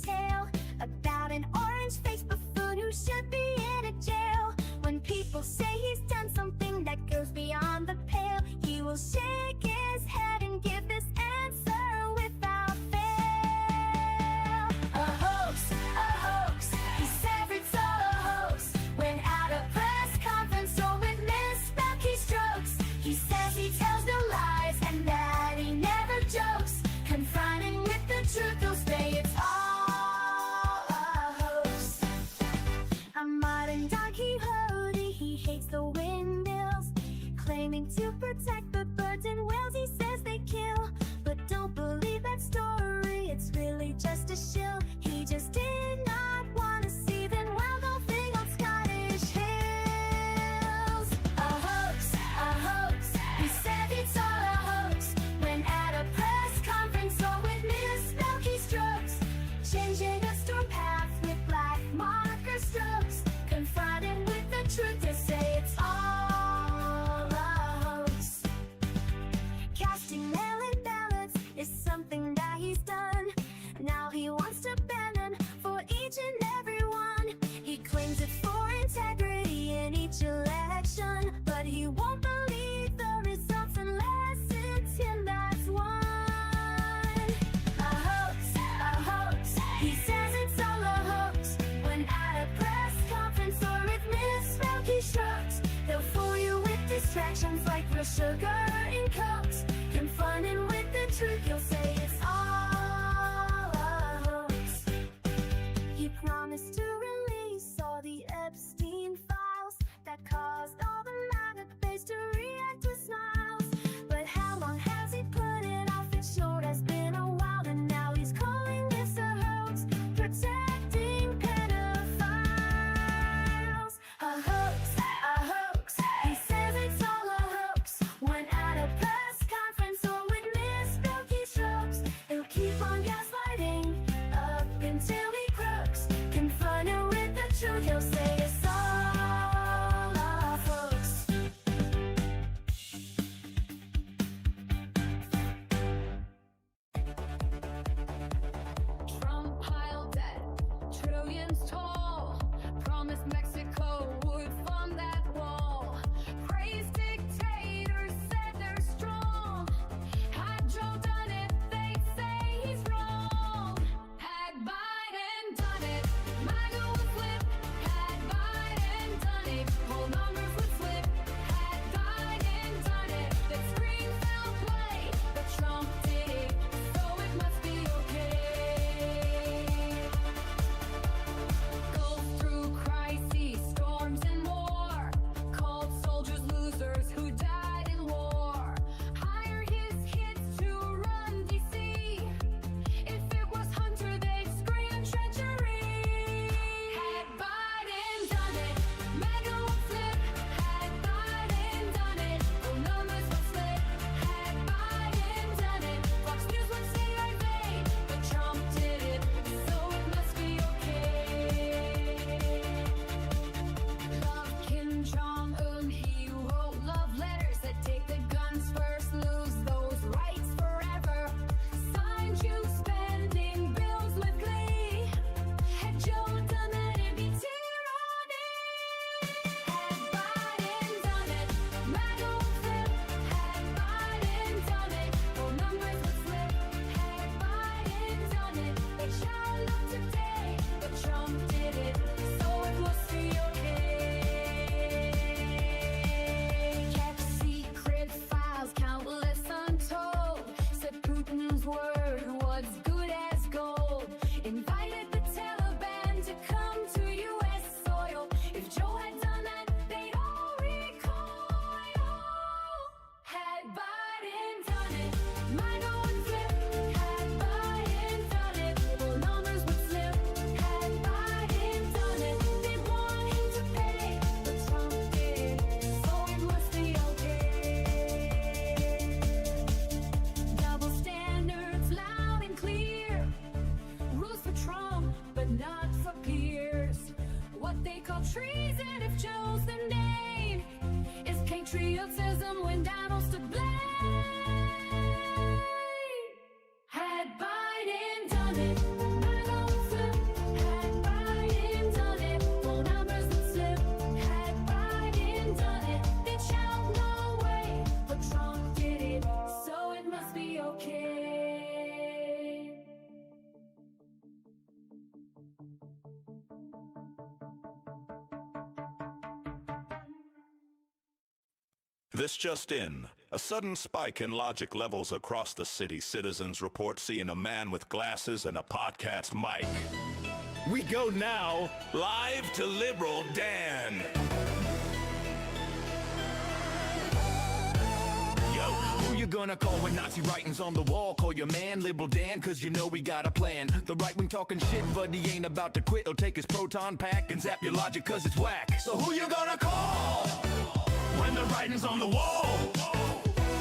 tale about an orange-faced buffoon who should be in a jail. When people say he's done something that goes beyond the pale, he will shake his head and give this answer without fail. A hoax, he says it's all a hoax. When at a press conference or with misspelled keystrokes, he says he tells no lies and that he never jokes. Confronting with the truth, he'll say it's all a hoax. A modern Don Quixote, he hates the windmills, claiming to protect the birds and whales he says they kill. But don't believe that story, it's really just a shill. He just did not want to see them wild golfing on Scottish hills. A hoax, he said it's all a hoax. When at a press conference or with misspelled keystrokes, changing a storm path with black marker strokes. Confronted with the truth, they say it's all a hoax. Casting mail-in ballots is something that he's done. Now he wants to ban them for each and every one. He claims it's for integrity in each election, but he won't believe the results unless it's him that's won. A hoax, he says it's all a hoax. When at a press conference or with misspelled keystrokes, they'll fool you with distractions like real sugar in Cokes. Confronting with the truth, he'll say it's all a hoax. He promised to release all the Epstein files that caused all the MAGA base to react with smiles. But how long has he put it off? It sure has been a while, and now he's calling this a hoax, protecting pedophiles. A hoax, he says it's all a hoax. When at a press conference or with misspelled keystrokes, he'll keep on gaslighting up until he crooks. Confronted with the truth, he'll say it's all a hoax. Trump piled debt, trillions tall. Promised Mexico would fund that wall. Praised dictators, said they're strong. Had Joe done it, they'd say he's wrong. Had Biden done it, MAGA would flip. Had Biden done it, whole numbers would slip. Had Biden done it, they'd scream foul play. But Trump did it, so it must be okay. Goes through crises, storms and more. Called soldiers losers who died in war. Hire his kids to run DC. If it was Hunter, they'd scream treachery. Had Biden done it, MAGA would flip. Had Biden done it, whole numbers would slip. Had Biden done it, Fox News would say I'd evade. But Trump did it, so it must be okay. Love Kim Jong-un, he wrote love letters that take the guns first, lose those rights forever. Signed you spending bills with glee. Had Joe done that, it'd be tyranny. Had Biden done it, MAGA would flip. Had Biden done it, whole numbers would slip. Had Biden done it, they shout out today. But Trump did it, so it must be okay. Kept secret files, countless untold. Said Putin's word was good as gold. Invited the Taliban to come to U.S. soil. If Joe had done that, they'd all recoil. Had Biden done it, MAGA would flip. Had Biden done it, whole numbers would slip. Had Biden done it, they'd want him to pay. But Trump did, so it must be okay. Double standards loud and clear. Rules for Trump, but not for peers. What they call treason, if Joe's the name, is patriotism when Donald's to blame. Had Biden done it, MAGA would This just in. A sudden spike in logic levels across the city. Citizens report seeing a man with glasses and a podcast mic. We go now live to Liberal Dan. Who you gonna call when Nazi writing's on the wall? Call your man Liberal Dan, cause you know we got a plan. The right wing talking shit, but he ain't about to quit. He'll take his proton pack and zap your logic cause it's whack. So who you gonna call when the writing's on the wall?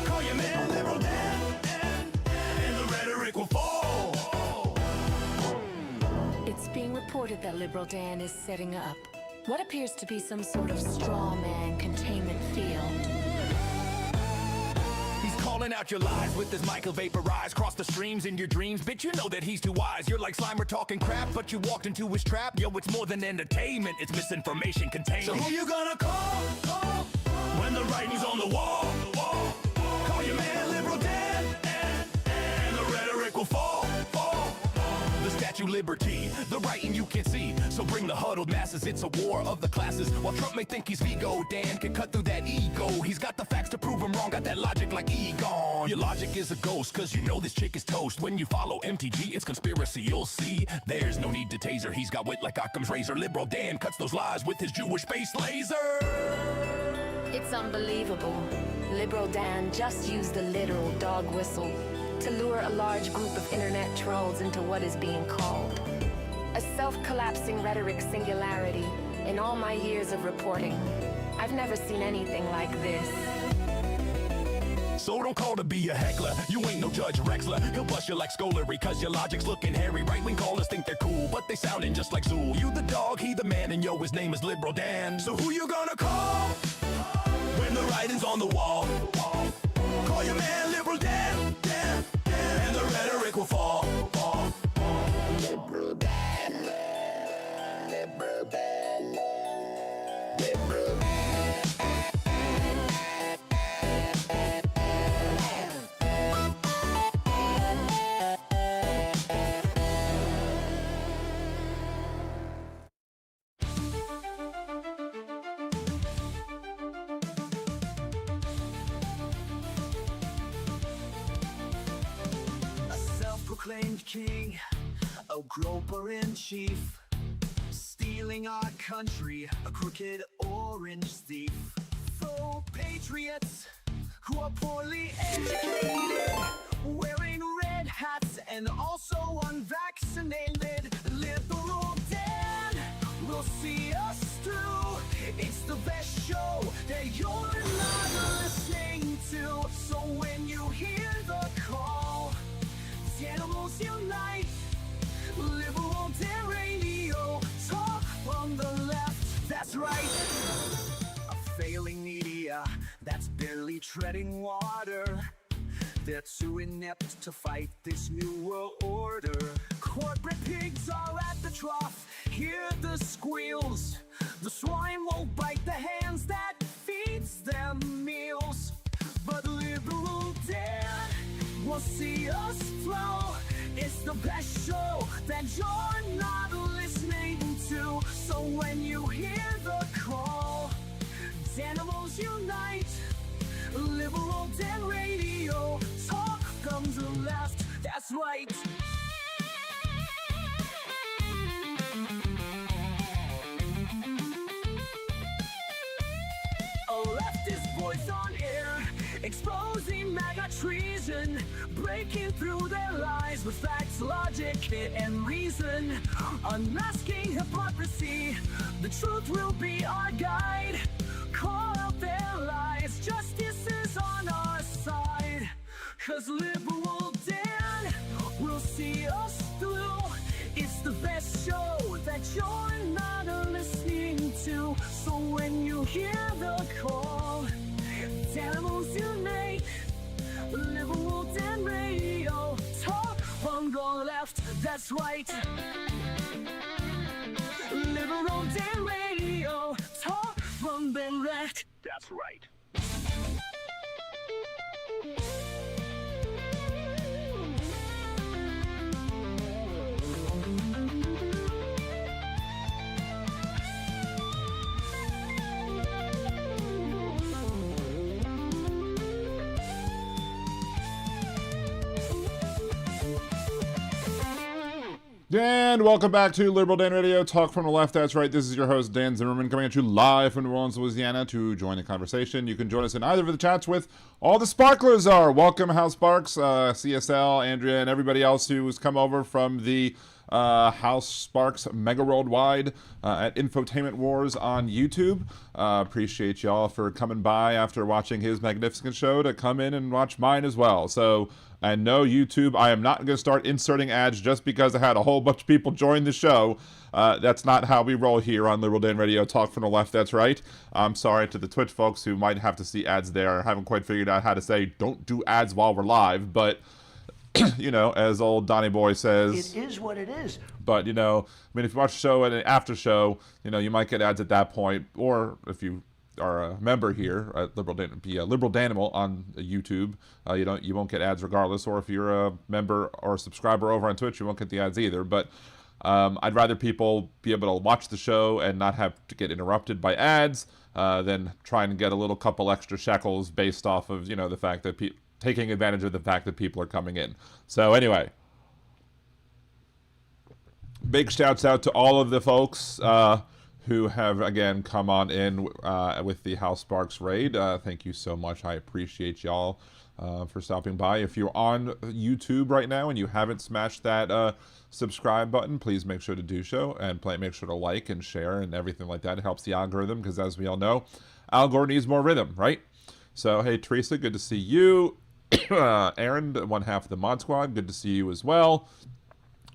Call your man Liberal Dan, and the rhetoric will fall. It's being reported that Liberal Dan is setting up what appears to be some sort of straw man containment field. Calling out your lies with his mic, he'll vaporize. Cross the streams in your dreams, bitch, you know that he's too wise. You're like Slimer talking crap, but you walked into his trap. Yo, it's more than entertainment, it's misinformation contained. So who you gonna call when the writing's on the wall? Call your man Liberal Dan, and the rhetoric will fall. The Statue Liberty, the writing you can see. So bring the huddled masses, it's a war of the classes. While Trump may think he's Vigo, Dan can cut through that ego. He's got the facts to prove him wrong, got that logic like Egon. Your logic is a ghost, cause you know this chick is toast. When you follow MTG, it's conspiracy, you'll see. There's no need to taser, he's got wit like Occam's razor. Liberal Dan cuts those lies with his Jewish face laser. It's unbelievable. Liberal Dan just used the literal dog whistle to lure a large group of internet trolls into what is being called a self-collapsing rhetoric singularity. In all my years of reporting, I've never seen anything like this. So don't call to be a heckler, you ain't no Judge Rexler. He'll bust you like Scolery, cause your logic's looking hairy. Right-wing callers think they're cool, but they sounding just like Zool. You the dog, he the man, and yo, his name is Liberal Dan. So who you gonna call when the writing's on the wall? Call your man Liberal Dan, and the rhetoric will fall. Liberal Dan, Liberal Dan, Liberal Dan. Proclaimed king, a groper in chief, stealing our country, a crooked orange thief. Faux patriots who are poorly educated, wearing red hats and also unvaccinated. Liberal Dan will see us through. It's the best show that you're not listening to. So when you hear the call, animals unite. Liberal Dan Radio, talk on the left, that's right. A failing media that's barely treading water. They're too inept to fight this new world order. Corporate pigs are at the trough, hear the squeals. The swine won't bite the hands that feeds them meals. But Liberal Dan will see us flow. It's the best show that you're not listening to. So when you hear the call, animals unite. Liberal Dan Radio, talk comes the left, that's right. A leftist voice on air, exposing MAGA treason, breaking through their lies with facts, logic, and reason. Unmasking hypocrisy, the truth will be our guide. Call out their lies, justice is on our side. Cause Liberal Dan will see us through. It's the best show that you're not listening to. So when you hear the call, animals unite. Liberal Dan Radio, talk on the left, that's right. Liberal Dan Radio, talk from the left, that's right. And welcome back to Liberal Dan Radio, talk from the left, that's right. This is your host, Dan Zimmerman, coming at you live from New Orleans, Louisiana. To join the conversation, you can join us in either of the chats with all the sparklers are. Welcome, House Sparks, CSL, Andrea, and everybody else who's come over from the House Sparks Mega Worldwide at Infotainment Wars on YouTube. Appreciate y'all for coming by after watching his magnificent show to come in and watch mine as well. So, and no, YouTube, I am not going to start inserting ads just because I had a whole bunch of people join the show. That's not how we roll here on Liberal Dan Radio, talk from the left, that's right. I'm sorry to the Twitch folks who might have to see ads there. I haven't quite figured out how to say, don't do ads while we're live, but you know, as old Donnie Boy says, it is what it is. But, you know, I mean, if you watch the show and an after show, you know, you might get ads at that point. Or if you are a member here at Liberal Danimal on YouTube, you won't get ads regardless. Or if you're a member or a subscriber over on Twitch, you won't get the ads either. But I'd rather people be able to watch the show and not have to get interrupted by ads than try and get a little couple extra shekels based off of, you know, the fact that taking advantage of the fact that people are coming in. So anyway, big shouts out to all of the folks who have, again, come on in with the House Sparks raid. Thank you so much. I appreciate y'all for stopping by. If you're on YouTube right now and you haven't smashed that subscribe button, please make sure to do so, and make sure to like and share and everything like that. It helps the algorithm, because as we all know, algorithm needs more rhythm, right? So, hey, Teresa, good to see you. Aaron, one half of the Mod Squad, good to see you as well.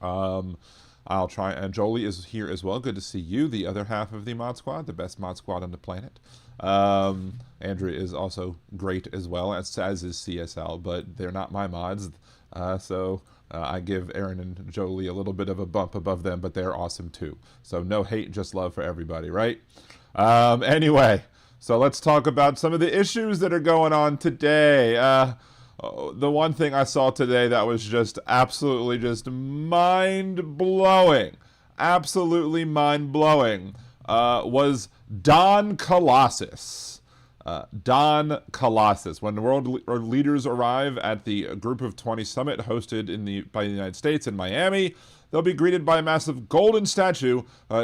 I'll try, and Jolie is here as well. Good to see you, the other half of the Mod Squad, the best Mod Squad on the planet. Andrea is also great as well, as is CSL, but they're not my mods, so I give Aaron and Jolie a little bit of a bump above them, but they're awesome too. So no hate, just love for everybody, right? Anyway, so let's talk about some of the issues that are going on today. The one thing I saw today that was just absolutely just mind-blowing, absolutely mind-blowing, was Don Colossus. Don Colossus. When the world leaders arrive at the Group of 20 summit hosted by the United States in Miami, they'll be greeted by a massive golden statue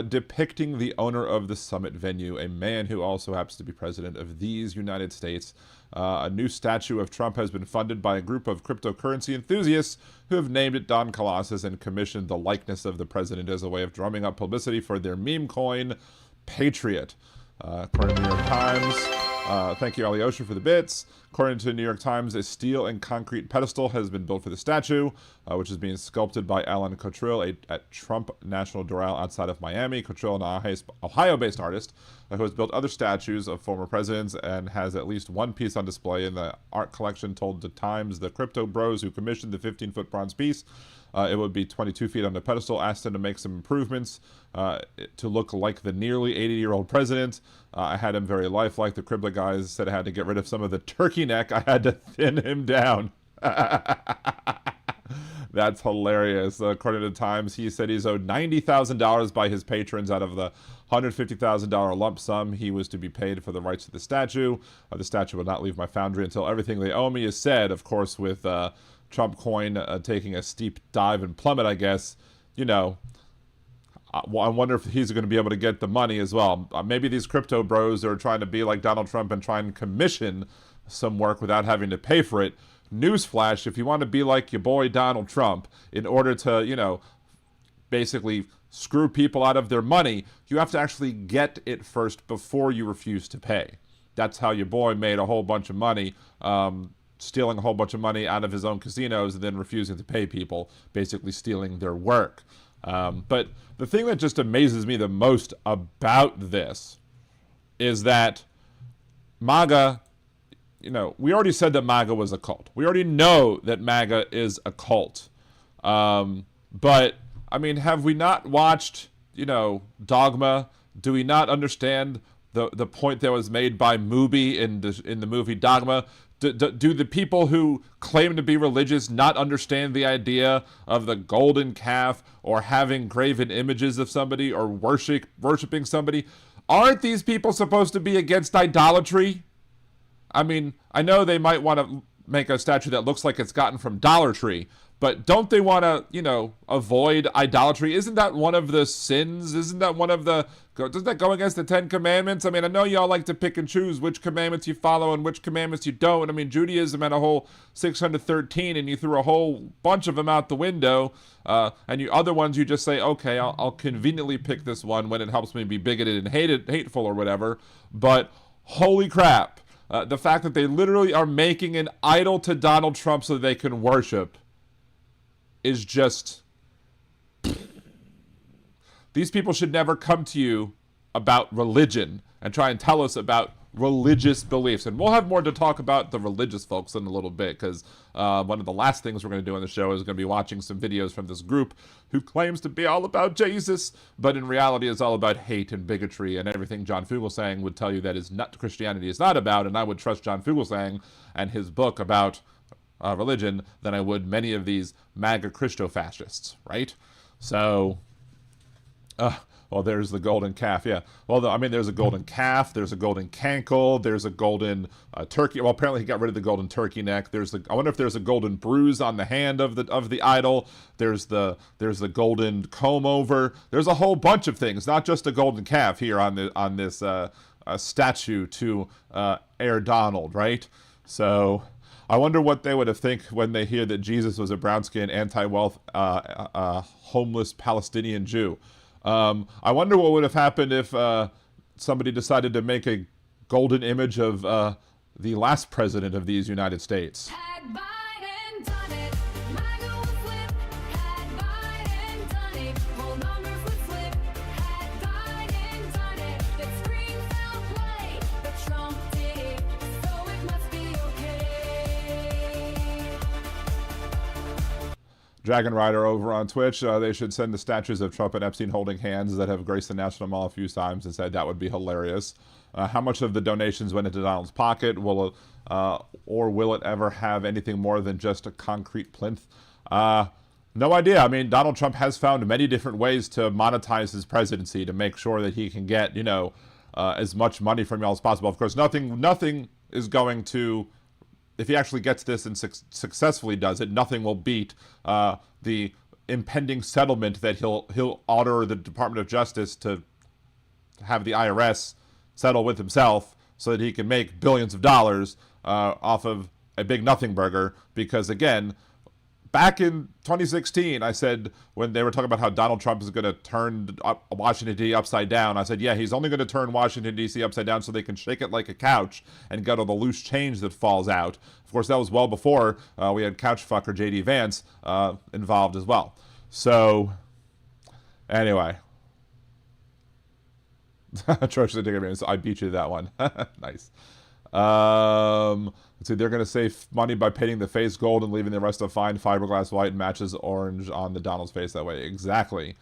depicting the owner of the summit venue, a man who also happens to be president of these United States. A new statue of Trump has been funded by a group of cryptocurrency enthusiasts who have named it Don Colossus and commissioned the likeness of the president as a way of drumming up publicity for their meme coin, Patriot. According to the New York Times, thank you, Alyosha, for the bits. According to the New York Times, a steel and concrete pedestal has been built for the statue, which is being sculpted by Alan Cottrell at Trump National Doral outside of Miami. Cottrell, an Ohio-based artist who has built other statues of former presidents and has at least one piece on display in the art collection, told the Times the crypto bros who commissioned the 15-foot bronze piece. It would be 22 feet on the pedestal. Asked him to make some improvements to look like the nearly 80-year-old president. I had him very lifelike. The Cribla guys said I had to get rid of some of the turkey neck. I had to thin him down. That's hilarious. According to the Times, he said he's owed $90,000 by his patrons out of the $150,000 lump sum he was to be paid for the rights to the statue. The statue will not leave my foundry until everything they owe me is said. Of course, with Trump coin taking a steep dive and plummet, I guess, you know, I wonder if he's going to be able to get the money as well. Maybe these crypto bros are trying to be like Donald Trump and try and commission some work without having to pay for it. Newsflash, if you want to be like your boy Donald Trump, in order to, you know, basically screw people out of their money, you have to actually get it first before you refuse to pay. That's how your boy made a whole bunch of money, stealing a whole bunch of money out of his own casinos and then refusing to pay people, basically stealing their work. But the thing that just amazes me the most about this is that MAGA, you know, we already said that MAGA was a cult. We already know that MAGA is a cult. But, I mean, have we not watched, you know, Dogma? Do we not understand the point that was made by Mubi in the movie Dogma? Do the people who claim to be religious not understand the idea of the golden calf or having graven images of somebody or worshiping somebody? Aren't these people supposed to be against idolatry? I mean, I know they might want to make a statue that looks like it's gotten from Dollar Tree, But don't they want to, you know, avoid idolatry? Isn't that one of the sins? Isn't that one of the, doesn't that go against the 10 Commandments? I mean, I know y'all like to pick and choose which commandments you follow and which commandments you don't. I mean, Judaism had a whole 613 and you threw a whole bunch of them out the window. And you other ones you just say, okay, I'll conveniently pick this one when it helps me be bigoted and hateful or whatever. But holy crap, the fact that they literally are making an idol to Donald Trump so they can worship is just... These people should never come to you about religion and try and tell us about religious beliefs. And we'll have more to talk about the religious folks in a little bit, because one of the last things we're going to do on the show is going to be watching some videos from this group who claims to be all about Jesus, but in reality is all about hate and bigotry and everything John Fugelsang would tell you that is not Christianity is not about. And I would trust John Fugelsang and his book about religion than I would many of these MAGA Christo-fascists, right? So, well, there's the golden calf, yeah. Well, I mean, there's a golden calf, there's a golden cankle, there's a golden turkey. Well, apparently he got rid of the golden turkey neck. I wonder if there's a golden bruise on the hand of the idol. There's the golden comb over. There's a whole bunch of things, not just a golden calf here on this statue to Air Donald, right? So I wonder what they would have think when they hear that Jesus was a brown-skinned, anti-wealth, homeless Palestinian Jew. I wonder what would have happened if somebody decided to make a golden image of the last president of these United States. Had Biden done it, MAGA would flip. Had Biden done it, whole numbers would flip. Had Biden done it, that scream foul play. But Trump did it, so it must be okay. Dragon Rider over on Twitch, they should send the statues of Trump and Epstein holding hands that have graced the National Mall a few times and said that would be hilarious. How much of the donations went into Donald's pocket? Or will it ever have anything more than just a concrete plinth? No idea. I mean, Donald Trump has found many different ways to monetize his presidency to make sure that he can get, you know, as much money from y'all as possible. Of course, nothing is going to... If he actually gets this and successfully does it, nothing will beat the impending settlement that he'll order the Department of Justice to have the IRS settle with himself so that he can make billions of dollars off of a big nothing burger. Because again, back in 2016, I said, when they were talking about how Donald Trump is going to turn Washington, D.C. upside down, I said, yeah, he's only going to turn Washington, D.C. upside down so they can shake it like a couch and get all the loose change that falls out. Of course, that was well before we had couch fucker J.D. Vance involved as well. So, anyway. So I beat you to that one. Nice. Let's see, they're going to save money by painting the face gold and leaving the rest of fine fiberglass white and matches orange on the Donald's face that way. Exactly.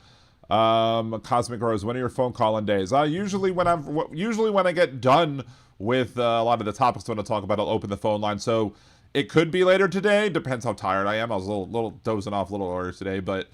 Cosmic Rose, when are your phone calling days? Usually when I get done with a lot of the topics I want to talk about, I'll open the phone line. So it could be later today. Depends how tired I am. I was a little dozing off a little earlier today, but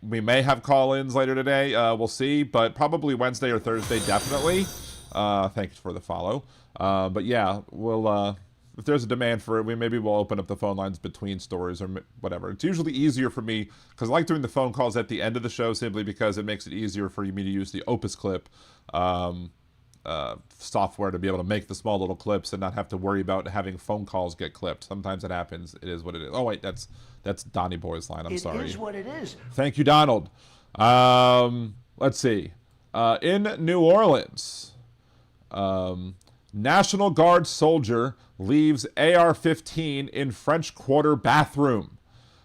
we may have call-ins later today. We'll see, but probably Wednesday or Thursday, definitely. Thanks for the follow. But yeah, we'll... if there's a demand for it, maybe we'll open up the phone lines between stories or whatever. It's usually easier for me, because I like doing the phone calls at the end of the show simply because it makes it easier for me to use the Opus Clip software to be able to make the small little clips and not have to worry about having phone calls get clipped. Sometimes it happens. It is what it is. Oh, wait, that's Donnie Boy's line. I'm sorry. It is what it is. Thank you, Donald. Let's see. In New Orleans, National Guard soldier leaves AR-15 in French Quarter bathroom.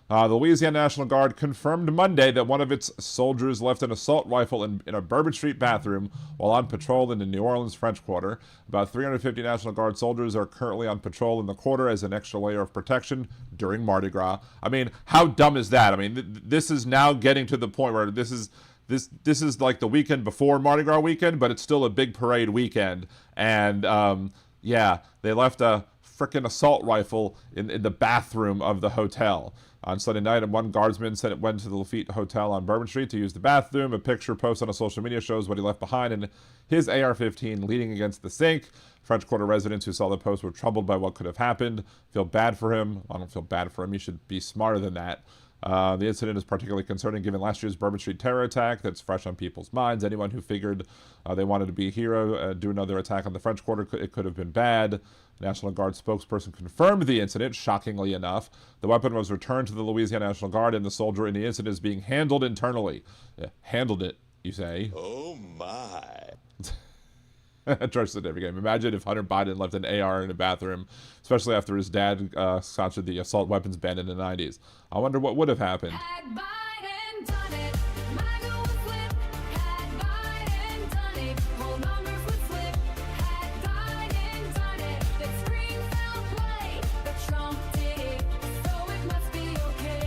The Louisiana National Guard confirmed Monday that one of its soldiers left an assault rifle in a Bourbon Street bathroom while on patrol in the New Orleans French Quarter. About 350 National Guard soldiers are currently on patrol in the quarter as an extra layer of protection during Mardi Gras. I mean, how dumb is that? I mean, this is now getting to the point where this is like the weekend before Mardi Gras weekend, but it's still a big parade weekend. And yeah, they left a frickin' assault rifle in the bathroom of the hotel. On Sunday night, one guardsman said it went to the Lafitte Hotel on Bourbon Street to use the bathroom. A picture posted on social media shows what he left behind in his AR-15 leaning against the sink. French Quarter residents who saw the post were troubled by what could have happened. Feel bad for him. I don't feel bad for him. He should be smarter than that. The incident is particularly concerning given last year's Bourbon Street terror attack that's fresh on people's minds. Anyone who figured they wanted to be a hero, do another attack on the French Quarter, it could have been bad. National Guard spokesperson confirmed the incident, shockingly enough. The weapon was returned to the Louisiana National Guard, and the soldier in the incident is being handled internally. Handled it, you say? Oh my. Trusted every game. Imagine if Hunter Biden left an AR in a bathroom, especially after his dad sponsored the assault weapons ban in the 90s. I wonder what would have happened. Had Biden done it, MAGA would flip. Had Biden done it, whole numbers would flip. Had Biden done it, the screen fell play. But Trump did it, so it must be okay.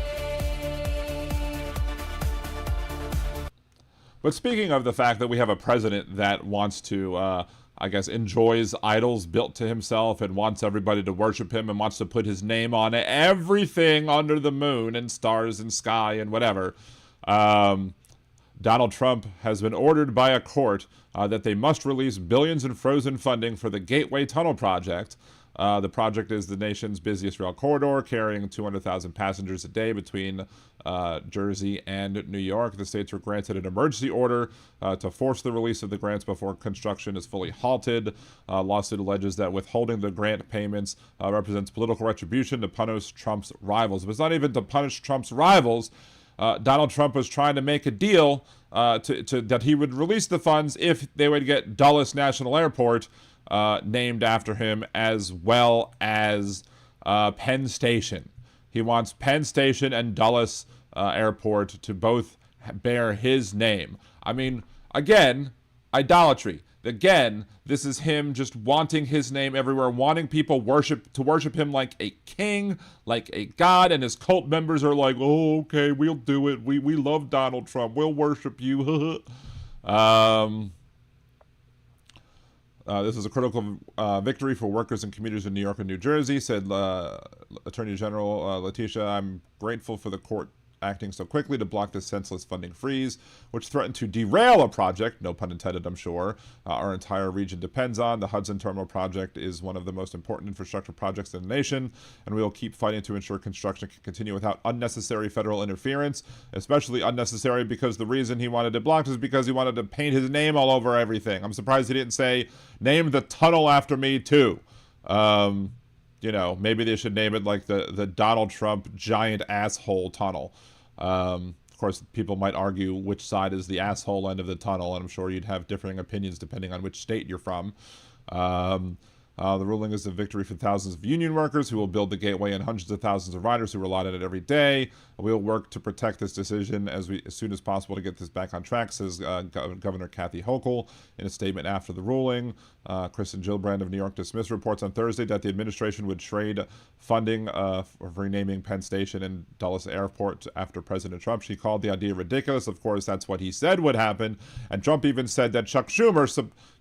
But speaking of the fact that we have a president that wants to, I guess, enjoys idols built to himself and wants everybody to worship him and wants to put his name on everything under the moon and stars and sky and whatever, Donald Trump has been ordered by a court that they must release billions in frozen funding for the Gateway Tunnel project. The project is the nation's busiest rail corridor, carrying 200,000 passengers a day between Jersey and New York. The states were granted an emergency order to force the release of the grants before construction is fully halted. Lawsuit alleges that withholding the grant payments represents political retribution to punish Trump's rivals. But it's not even to punish Trump's rivals. Donald Trump was trying to make a deal that he would release the funds if they would get Dulles National Airport named after him, as well as Penn Station. He wants Penn Station and Dulles Airport to both bear his name. I mean, again, idolatry. Again, this is him just wanting his name everywhere, wanting people to worship him like a king, like a god, and his cult members are like, oh, okay, we'll do it. We love Donald Trump. We'll worship you. This is a critical victory for workers and commuters in New York and New Jersey, said Attorney General Letitia. I'm grateful for the court acting so quickly to block this senseless funding freeze, which threatened to derail a project, no pun intended, I'm sure, our entire region depends on. The Hudson Terminal project is one of the most important infrastructure projects in the nation, and we will keep fighting to ensure construction can continue without unnecessary federal interference, especially unnecessary because the reason he wanted it blocked is because he wanted to paint his name all over everything. I'm surprised he didn't say, name the tunnel after me, too. You know, maybe they should name it like the Donald Trump giant asshole tunnel. Of course, people might argue which side is the asshole end of the tunnel, and I'm sure you'd have differing opinions depending on which state you're from. The ruling is a victory for thousands of union workers who will build the gateway and hundreds of thousands of riders who rely on it every day. We'll work to protect this decision as soon as possible to get this back on track, says Governor Kathy Hochul in a statement after the ruling. Kristen Gillibrand of New York dismissed reports on Thursday that the administration would trade funding for renaming Penn Station and Dulles Airport after President Trump. She called the idea ridiculous. Of course, that's what he said would happen. And Trump even said that Chuck Schumer,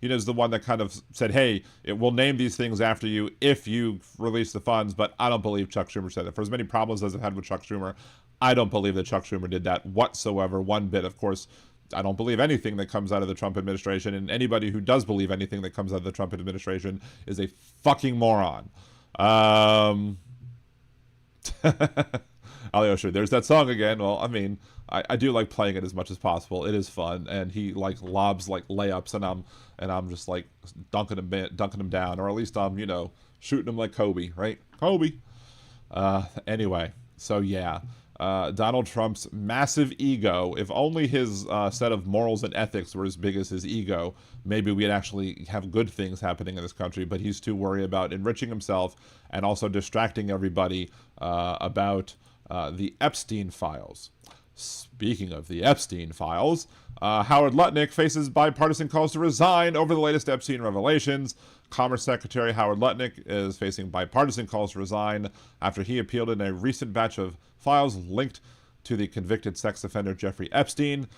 is the one that kind of said, hey, it will name these things after you if you release the funds. But I don't believe Chuck Schumer said that. For as many problems as I've had with Chuck Schumer, I don't believe that Chuck Schumer did that whatsoever, one bit. Of course, I don't believe anything that comes out of the Trump administration, and anybody who does believe anything that comes out of the Trump administration is a fucking moron. Ali Osher, there's that song again. Well, I mean, I do like playing it as much as possible. It is fun, and he like lobs like layups, and I'm just like dunking him down, or at least I'm shooting him like Kobe, right? Kobe. Anyway, so yeah. Donald Trump's massive ego, if only his set of morals and ethics were as big as his ego, maybe we'd actually have good things happening in this country, but he's too worried about enriching himself and also distracting everybody about the Epstein files. Speaking of the Epstein files, Howard Lutnick faces bipartisan calls to resign over the latest Epstein revelations. Commerce Secretary Howard Lutnick is facing bipartisan calls to resign after he appealed in a recent batch of files linked to the convicted sex offender Jeffrey Epstein.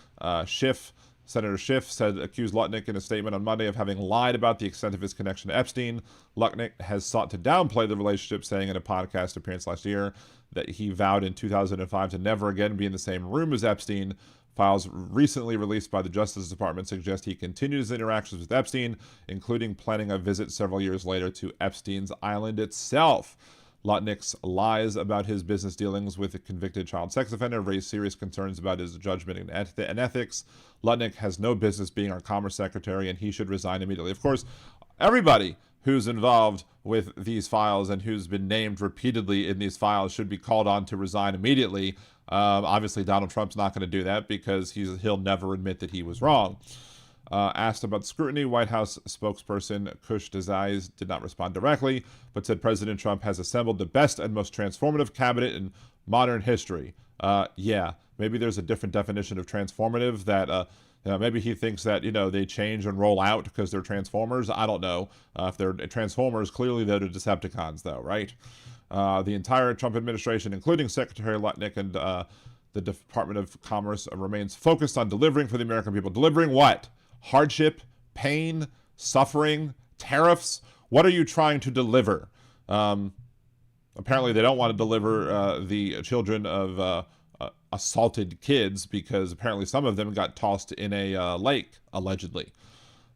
Schiff Senator Schiff accused Lutnick in a statement on Monday of having lied about the extent of his connection to Epstein. Lutnick has sought to downplay the relationship, saying in a podcast appearance last year that he vowed in 2005 to never again be in the same room as Epstein. Files recently released by the Justice Department suggest he continued his interactions with Epstein, including planning a visit several years later to Epstein's island itself. Lutnick's lies about his business dealings with a convicted child sex offender raised serious concerns about his judgment and ethics. Lutnick has no business being our Commerce Secretary, and he should resign immediately. Of course, everybody who's involved with these files and who's been named repeatedly in these files should be called on to resign immediately. Obviously, Donald Trump's not going to do that because he'll never admit that he was wrong. Asked about scrutiny, White House spokesperson Kush Desai did not respond directly, but said President Trump has assembled the best and most transformative cabinet in modern history. Yeah, maybe there's a different definition of transformative that, maybe he thinks that, they change and roll out because they're Transformers. I don't know. If they're Transformers, clearly they're the Decepticons, though, right? The entire Trump administration, including Secretary Lutnick and the Department of Commerce, remains focused on delivering for the American people. Delivering what? Hardship, pain, suffering, tariffs. What are you trying to deliver? Apparently, they don't want to deliver the children of assaulted kids because apparently some of them got tossed in a lake, allegedly.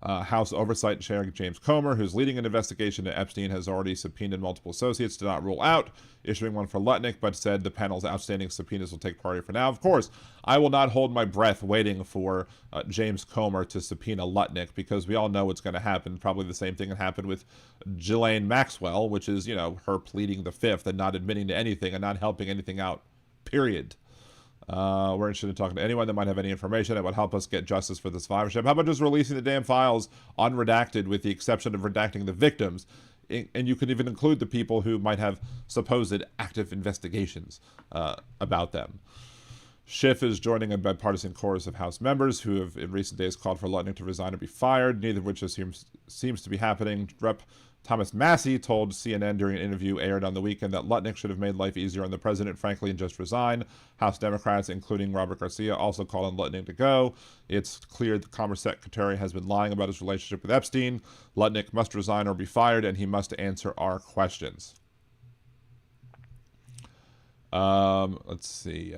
House Oversight Chair James Comer, who's leading an investigation into Epstein, has already subpoenaed multiple associates, did not rule out issuing one for Lutnick, but said the panel's outstanding subpoenas will take priority for now. Of course, I will not hold my breath waiting for James Comer to subpoena Lutnick because we all know what's going to happen. Probably the same thing that happened with Ghislaine Maxwell, which is, her pleading the fifth and not admitting to anything and not helping anything out, period. We're interested in talking to anyone that might have any information that would help us get justice for the survivorship. How about just releasing the damn files unredacted with the exception of redacting the victims? And you could even include the people who might have supposed active investigations about them. Schiff is joining a bipartisan chorus of House members who have in recent days called for Lutnick to resign or be fired, neither of which seems to be happening. Rep. Thomas Massey told CNN during an interview aired on the weekend that Lutnick should have made life easier on the president, frankly, and just resign. House Democrats, including Robert Garcia, also called on Lutnick to go. It's clear the Commerce Secretary has been lying about his relationship with Epstein. Lutnick must resign or be fired, and he must answer our questions. Let's see.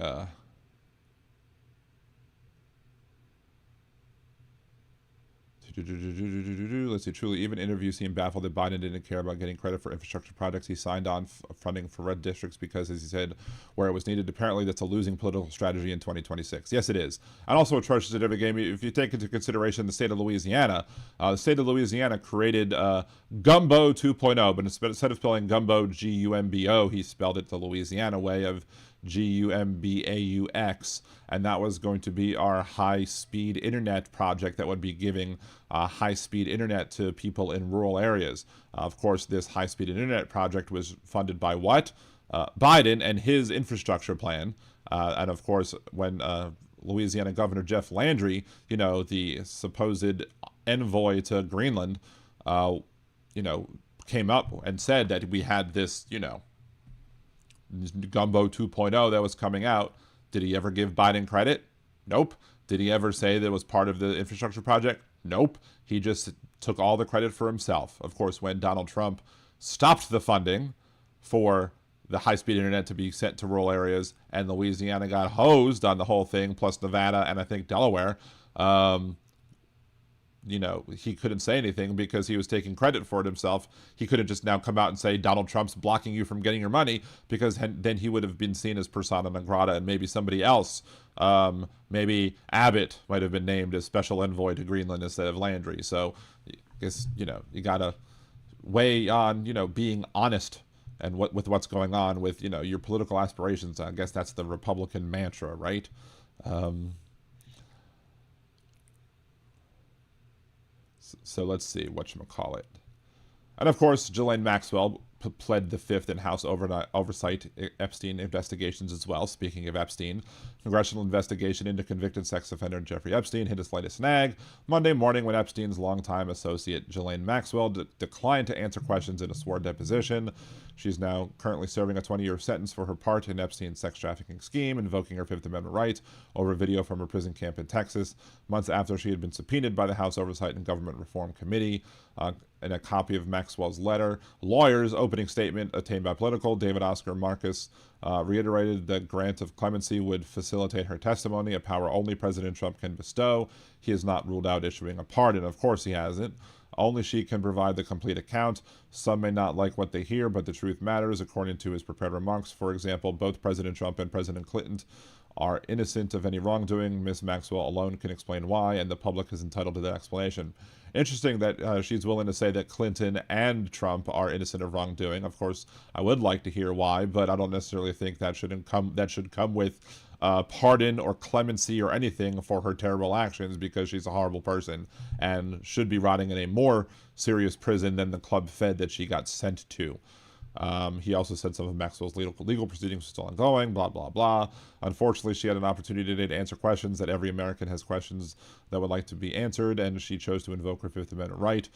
Let's see. Truly, even interviews seem baffled that Biden didn't care about getting credit for infrastructure projects he signed on funding for red districts because, as he said, where it was needed. Apparently, that's a losing political strategy in 2026. Yes, it is. And also atrocious at every game. If you take into consideration the state of Louisiana created Gumbo 2.0, but instead of spelling Gumbo G-U-M-B-O, he spelled it the Louisiana way of G-U-M-B-A-U-X, and that was going to be our high-speed internet project that would be giving high-speed internet to people in rural areas. Of course, this high-speed internet project was funded by what? Biden and his infrastructure plan. And of course, when Louisiana Governor Jeff Landry, the supposed envoy to Greenland, came up and said that we had this, Gumbo 2.0 that was coming out. Did he ever give Biden credit? Nope. Did he ever say that it was part of the infrastructure project? Nope. He just took all the credit for himself. Of course, when Donald Trump stopped the funding for the high-speed internet to be sent to rural areas and Louisiana got hosed on the whole thing, plus Nevada and I think Delaware, he couldn't say anything because he was taking credit for it himself. He couldn't just now come out and say Donald Trump's blocking you from getting your money, because then he would have been seen as persona non grata, and maybe somebody else, maybe Abbott might have been named as special envoy to Greenland instead of Landry. So I guess, you got to weigh on, being honest and with what's going on with, your political aspirations. I guess that's the Republican mantra, right? So let's see, whatchamacallit. And of course, Ghislaine Maxwell pled the fifth in House oversight Epstein investigations as well. Speaking of Epstein, congressional investigation into convicted sex offender Jeffrey Epstein hit its latest snag Monday morning when Epstein's longtime associate Ghislaine Maxwell declined to answer questions in a sworn deposition. She's now currently serving a 20-year sentence for her part in Epstein's sex trafficking scheme, invoking her Fifth Amendment right over video from her prison camp in Texas, months after she had been subpoenaed by the House Oversight and Government Reform Committee. In a copy of Maxwell's letter, lawyer's opening statement obtained by Politico, David Oscar Marcus, reiterated that grant of clemency would facilitate her testimony, a power only President Trump can bestow. He has not ruled out issuing a pardon. Of course he hasn't. Only she can provide the complete account. Some may not like what they hear, but the truth matters, according to his prepared remarks. For example, both President Trump and President Clinton are innocent of any wrongdoing. Ms. Maxwell alone can explain why, and the public is entitled to that explanation. Interesting that she's willing to say that Clinton and Trump are innocent of wrongdoing. Of course, I would like to hear why, but I don't necessarily think that should come with pardon or clemency or anything for her terrible actions, because she's a horrible person and should be rotting in a more serious prison than the Club Fed that she got sent to. He also said some of Maxwell's legal proceedings are still ongoing, blah, blah, blah. Unfortunately, she had an opportunity today to answer questions that every American has questions that would like to be answered, and she chose to invoke her Fifth Amendment right.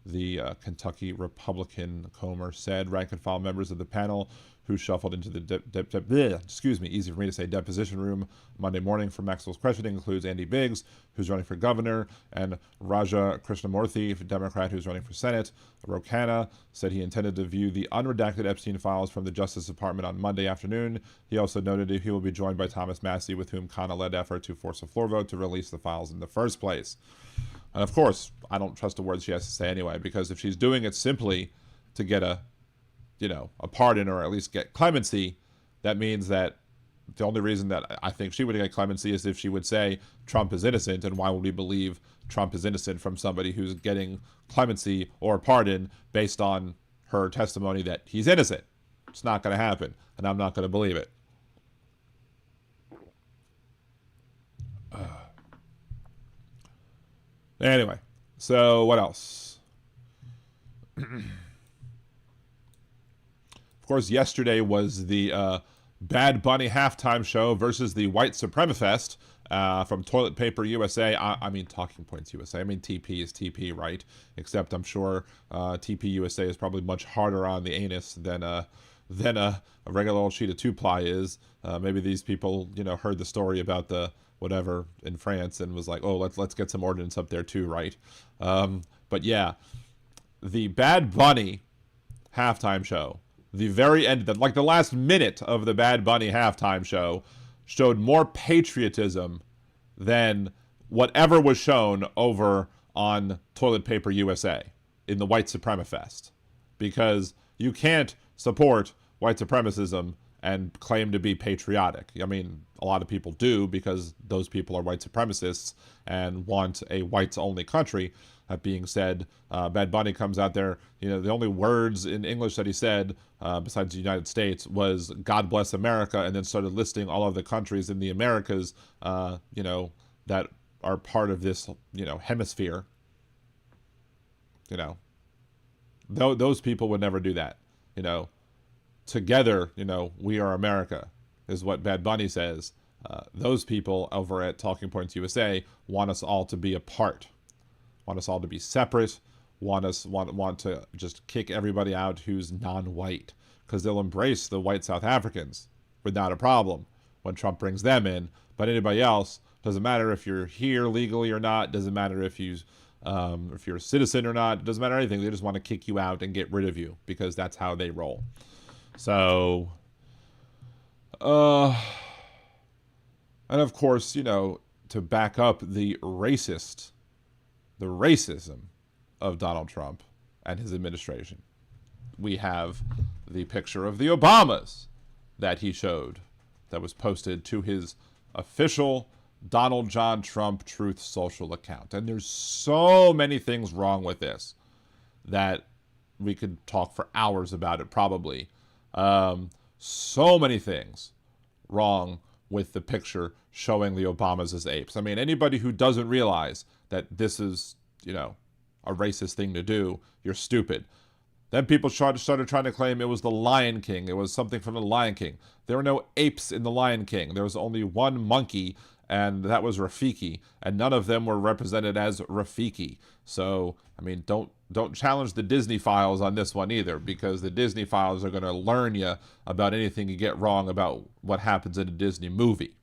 The Kentucky Republican Comer said rank and file members of the panel who shuffled into the easy for me to say, deposition room Monday morning for Maxwell's questioning includes Andy Biggs, who's running for governor, and Raja Krishnamurthy, Democrat, who's running for Senate. Ro Khanna said he intended to view the unredacted Epstein files from the Justice Department on Monday afternoon. He also noted he will be joined by Thomas Massie, with whom Khanna led effort to force a floor vote to release the files in the first place. And of course, I don't trust the words she has to say anyway, because if she's doing it simply to get a pardon or at least get clemency, that means that the only reason that I think she would get clemency is if she would say Trump is innocent, and why would we believe Trump is innocent from somebody who's getting clemency or pardon based on her testimony that he's innocent? It's not going to happen, and I'm not going to believe it. Anyway, so what else? Of course, yesterday was the Bad Bunny halftime show versus the White Supremafest from Toilet Paper USA. I mean, Talking Points USA. I mean, TP is TP, right? Except I'm sure TP USA is probably much harder on the anus than a regular old sheet of two-ply is. Maybe these people, heard the story about the whatever in France and was like, oh, let's get some ordnance up there too, right? But yeah, the Bad Bunny halftime show, the very end, like the last minute of the Bad Bunny halftime show, showed more patriotism than whatever was shown over on Toilet Paper USA in the White Supremafest. Because you can't support white supremacism and claim to be patriotic. I mean, a lot of people do, because those people are white supremacists and want a whites-only country. That being said, Bad Bunny comes out there, the only words in English that he said, besides the United States, was God bless America, and then started listing all of the countries in the Americas, that are part of this, hemisphere. Those people would never do that. Together, we are America, is what Bad Bunny says. Those people over at Talking Points USA want us all to be apart, want us all to be separate, want to just kick everybody out who's non-white, because they'll embrace the white South Africans without a problem when Trump brings them in. But anybody else, doesn't matter if you're here legally or not, doesn't matter if you're a citizen or not, doesn't matter anything. They just want to kick you out and get rid of you, because that's how they roll. So, and of course, to back up the racism of Donald Trump and his administration, we have the picture of the Obamas that he showed that was posted to his official Donald John Trump Truth Social account. And there's so many things wrong with this that we could talk for hours about it, probably. So many things wrong with the picture showing the Obamas as apes. I mean, anybody who doesn't realize that this is, a racist thing to do, you're stupid. Then people started trying to claim it was the Lion King. It was something from the Lion King. There were no apes in the Lion King. There was only one monkey, and that was Rafiki. And none of them were represented as Rafiki. So, I mean, don't challenge the Disney files on this one either, because the Disney files are going to learn you about anything you get wrong about what happens in a Disney movie.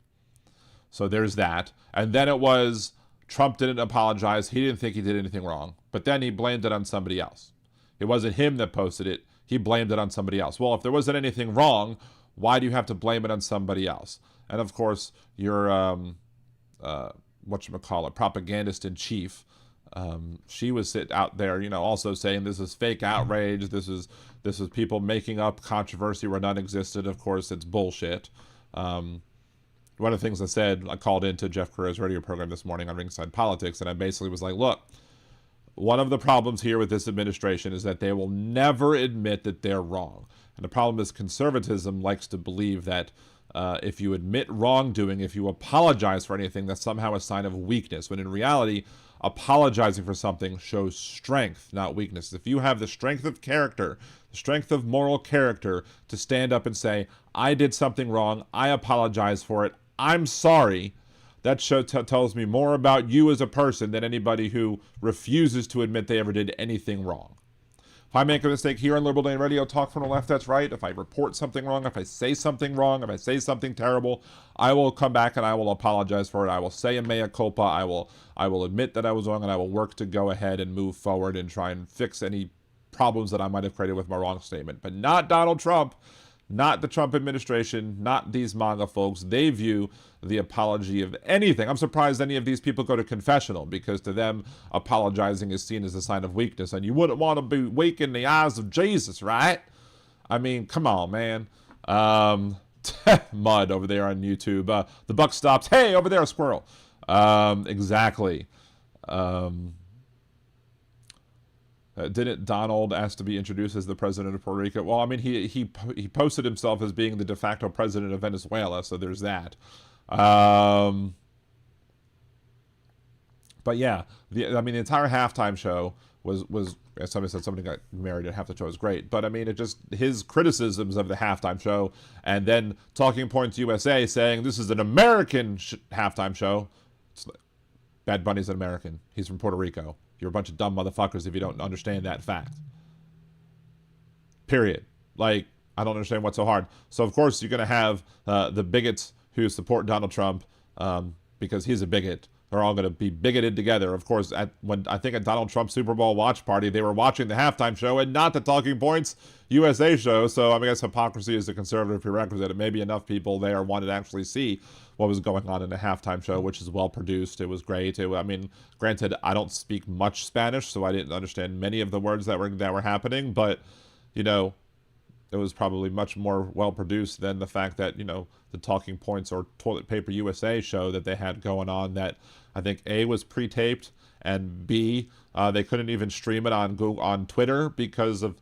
So there's that. And then it was Trump didn't apologize. He didn't think he did anything wrong. But then he blamed it on somebody else. It wasn't him that posted it. He blamed it on somebody else. Well, if there wasn't anything wrong, why do you have to blame it on somebody else? And of course, your whatchamacallit, propagandist in chief, she was out there, you know, also saying this is fake outrage. This is people making up controversy where none existed. Of course, it's bullshit. One of the things I said, I called into Jeff Carrero's radio program this morning on Ringside Politics, and I basically was like, look, one of the problems here with this administration is that they will never admit that they're wrong. And the problem is conservatism likes to believe that if you admit wrongdoing, if you apologize for anything, that's somehow a sign of weakness, when in reality, apologizing for something shows strength, not weakness. If you have the strength of character, the strength of moral character to stand up and say, I did something wrong, I apologize for it, I'm sorry, that tells me more about you as a person than anybody who refuses to admit they ever did anything wrong. If I make a mistake here on Liberal Dan Radio, talk from the left, that's right. If I report something wrong, if I say something wrong, if I say something terrible, I will come back and I will apologize for it. I will say a mea culpa. I will admit that I was wrong, and I will work to go ahead and move forward and try and fix any problems that I might have created with my wrong statement. But not Donald Trump. Not the Trump administration, not these MAGA folks. They view the apology of anything. I'm surprised any of these people go to confessional, because to them, apologizing is seen as a sign of weakness. And you wouldn't want to be weak in the eyes of Jesus, right? I mean, come on, man. Mud over there on YouTube. The buck stops. Hey, over there, a squirrel. Exactly. Didn't Donald ask to be introduced as the president of Puerto Rico? Well, I mean, he posted himself as being the de facto president of Venezuela, so there's that. But yeah, the entire halftime show was as somebody said, somebody got married at half the show is great. But I mean, it just, his criticisms of the halftime show, and then Talking Points USA saying this is an American halftime show. Bad Bunny's an American. He's from Puerto Rico. You're a bunch of dumb motherfuckers if you don't understand that fact. Period. Like, I don't understand what's so hard. So, of course, you're going to have the bigots who support Donald Trump because he's a bigot. They're all going to be bigoted together. Of course, I think at Donald Trump's Super Bowl watch party, they were watching the halftime show and not the Talking Points USA show. So, I guess hypocrisy is the conservative prerequisite. It may be enough people there wanted to actually see what was going on in the halftime show, which is well produced. It was great. Granted, I don't speak much Spanish, so I didn't understand many of the words that were happening, but, you know, it was probably much more well produced than the fact that, you know, the Talking Points or Toilet Paper USA show that they had going on, that I think A, was pre-taped, and B, they couldn't even stream it on Twitter because of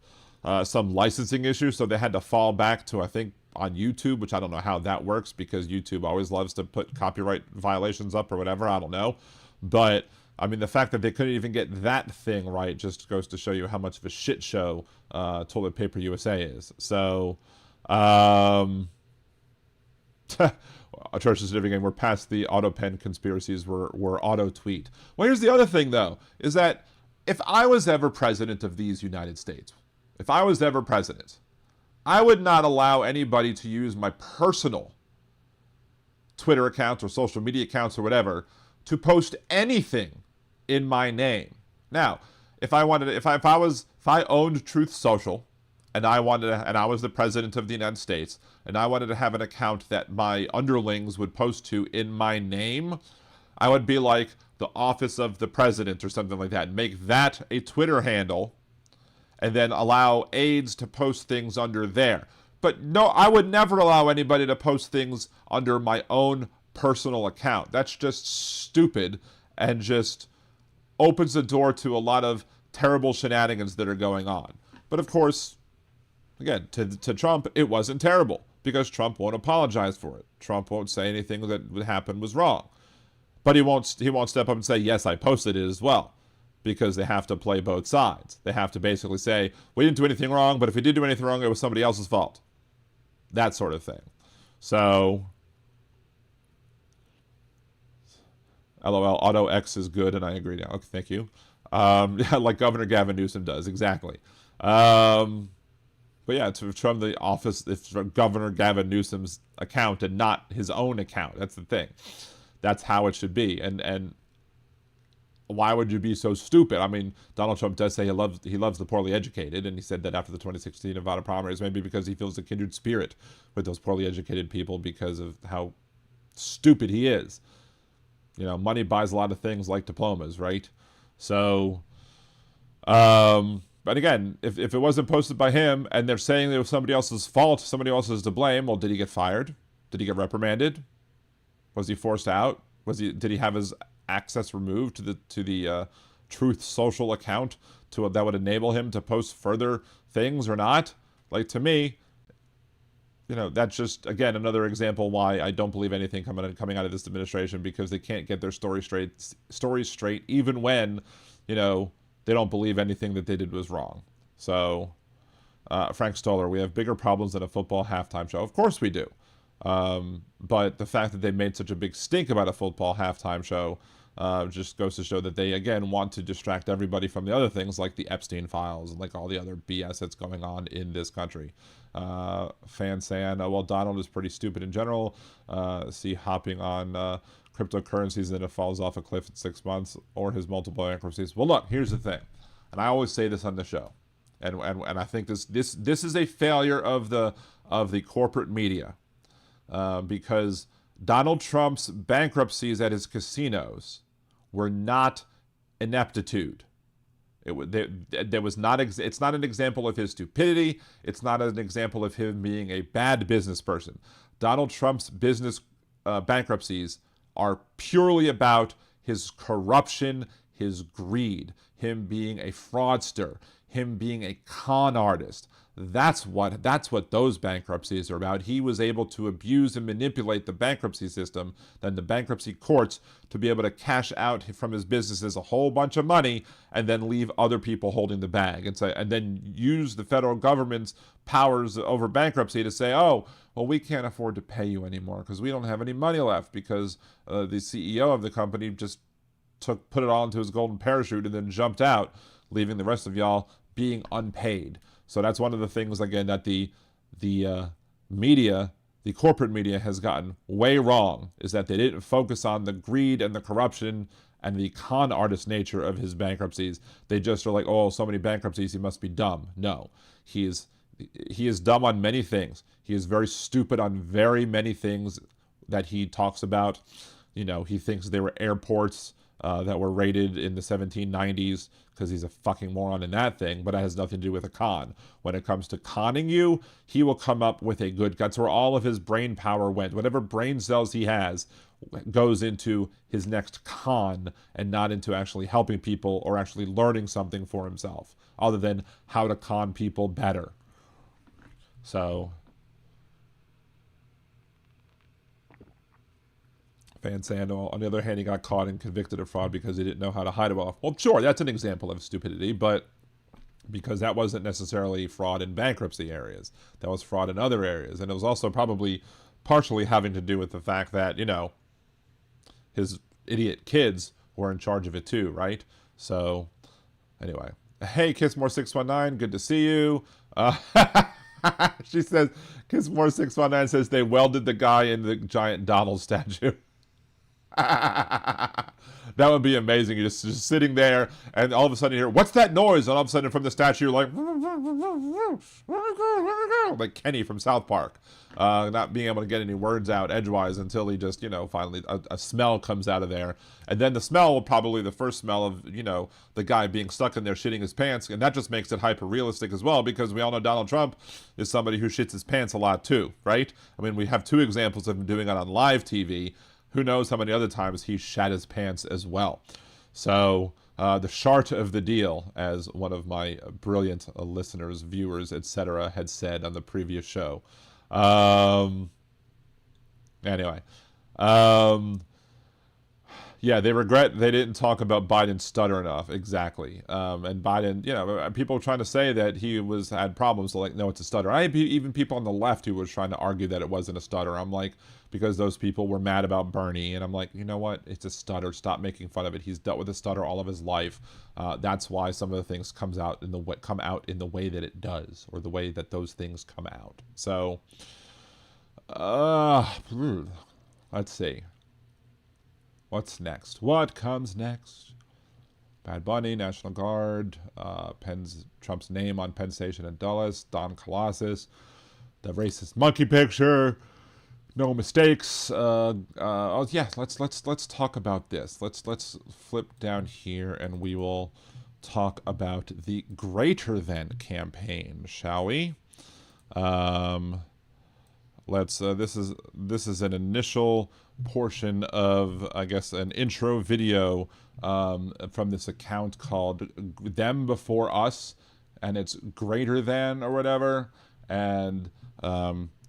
some licensing issue, so they had to fall back to, I think, on YouTube, which I don't know how that works, because YouTube always loves to put copyright violations up or whatever. I don't know. But, I mean, the fact that they couldn't even get that thing right just goes to show you how much of a shit show Toilet Paper USA is. So, Church is living in, we're past the auto pen conspiracies, we're auto tweet. Well, here's the other thing, though, is that if I was ever president of these United States, if I was ever president, I would not allow anybody to use my personal Twitter accounts or social media accounts or whatever to post anything in my name. Now, if I owned Truth Social and I was the president of the United States and I wanted to have an account that my underlings would post to in my name, I would be like the office of the president or something like that, and make that a Twitter handle, and then allow aides to post things under there. But no, I would never allow anybody to post things under my own personal account. That's just stupid and just opens the door to a lot of terrible shenanigans that are going on. But of course, again, to Trump, it wasn't terrible because Trump won't apologize for it. Trump won't say anything that happened was wrong. But he won't step up and say, yes, I posted it as well. because they have to play both sides. They have to basically say, we didn't do anything wrong, but if we did do anything wrong, it was somebody else's fault. That sort of thing. So, LOL, Auto X is good, and I agree now. Okay, thank you. Like Governor Gavin Newsom does, exactly. But yeah, it's from the office, it's from Governor Gavin Newsom's account and not his own account. That's the thing. That's how it should be. And why would you be so stupid? I mean, Donald Trump does say he loves the poorly educated, and he said that after the 2016 Nevada primaries, maybe because he feels a kindred spirit with those poorly educated people because of how stupid he is. You know, money buys a lot of things like diplomas, right? So, but again, if it wasn't posted by him and they're saying it was somebody else's fault, somebody else is to blame, well, did he get fired? Did he get reprimanded? Was he forced out? Did he have his access removed to the Truth Social account that would enable him to post further things or not? Like, to me, you know, that's just, again, another example why I don't believe anything coming out of this administration, because they can't get their story straight, even when, you know, they don't believe anything that they did was wrong. So, Frank Stoller, we have bigger problems than a football halftime show. Of course we do. But the fact that they made such a big stink about a football halftime show just goes to show that they, again, want to distract everybody from the other things like the Epstein files and like all the other BS that's going on in this country. Fan saying, well, Donald is pretty stupid in general. See hopping on cryptocurrencies and then it falls off a cliff in 6 months, or his multiple bankruptcies. Well, look, here's the thing, and I always say this on the show, and I think this is a failure of the corporate media, because Donald Trump's bankruptcies at his casinos were not ineptitude. There was not. It's not an example of his stupidity. It's not an example of him being a bad business person. Donald Trump's business bankruptcies are purely about his corruption, his greed, him being a fraudster, him being a con artist. That's what those bankruptcies are about. He was able to abuse and manipulate the bankruptcy system, then the bankruptcy courts, to be able to cash out from his businesses a whole bunch of money and then leave other people holding the bag, and then use the federal government's powers over bankruptcy to say, oh, well, we can't afford to pay you anymore because we don't have any money left, because the CEO of the company just put it all into his golden parachute and then jumped out, leaving the rest of y'all being unpaid. So that's one of the things, again, that the media, the corporate media, has gotten way wrong, is that they didn't focus on the greed and the corruption and the con artist nature of his bankruptcies. They just are like, oh, so many bankruptcies, he must be dumb. No, he is dumb on many things. He is very stupid on very many things that he talks about. You know, he thinks they were airports that were raided in the 1790s, because he's a fucking moron in that thing, but it has nothing to do with a con. When it comes to conning you, he will come up with a good, that's where all of his brain power went. Whatever brain cells he has goes into his next con, and not into actually helping people or actually learning something for himself, other than how to con people better. So, Van Sandal, on the other hand, he got caught and convicted of fraud because he didn't know how to hide it well. Well, sure, that's an example of stupidity, but because that wasn't necessarily fraud in bankruptcy areas. That was fraud in other areas. And it was also probably partially having to do with the fact that, you know, his idiot kids were in charge of it too, right? So, anyway. Hey, Kissmore619, good to see you. She says, Kissmore619 says they welded the guy in the giant Donald statue. That would be amazing. You're just sitting there, and all of a sudden you hear, what's that noise? And all of a sudden from the statue, you're like Kenny from South Park, not being able to get any words out edgewise until he just, you know, finally a smell comes out of there. And then the smell will probably the first smell of, you know, the guy being stuck in there shitting his pants. And that just makes it hyper realistic as well, because we all know Donald Trump is somebody who shits his pants a lot too, right? I mean, we have two examples of him doing it on live TV. Who knows how many other times he shat his pants as well. So the shart of the deal, as one of my brilliant listeners, viewers, etc., had said on the previous show. Anyway. Yeah, they regret they didn't talk about Biden's stutter enough. Exactly. And Biden, you know, people trying to say that he had problems. So like, no, it's a stutter. I had even people on the left who was trying to argue that it wasn't a stutter. I'm like, because those people were mad about Bernie, and I'm like, you know what? It's a stutter. Stop making fun of it. He's dealt with a stutter all of his life. That's why some of the things come out in the way that it does, or the way that those things come out. So, let's see. What's next? What comes next? Bad Bunny, National Guard, Trump's name on Penn Station in Dulles, Don Colossus, the racist monkey picture, no mistakes. Oh yeah, let's talk about this. Let's flip down here and we will talk about the Greater Than campaign, shall we? This is an initial portion of, I guess, an intro video from this account called Them Before Us, and it's Greater Than or whatever, and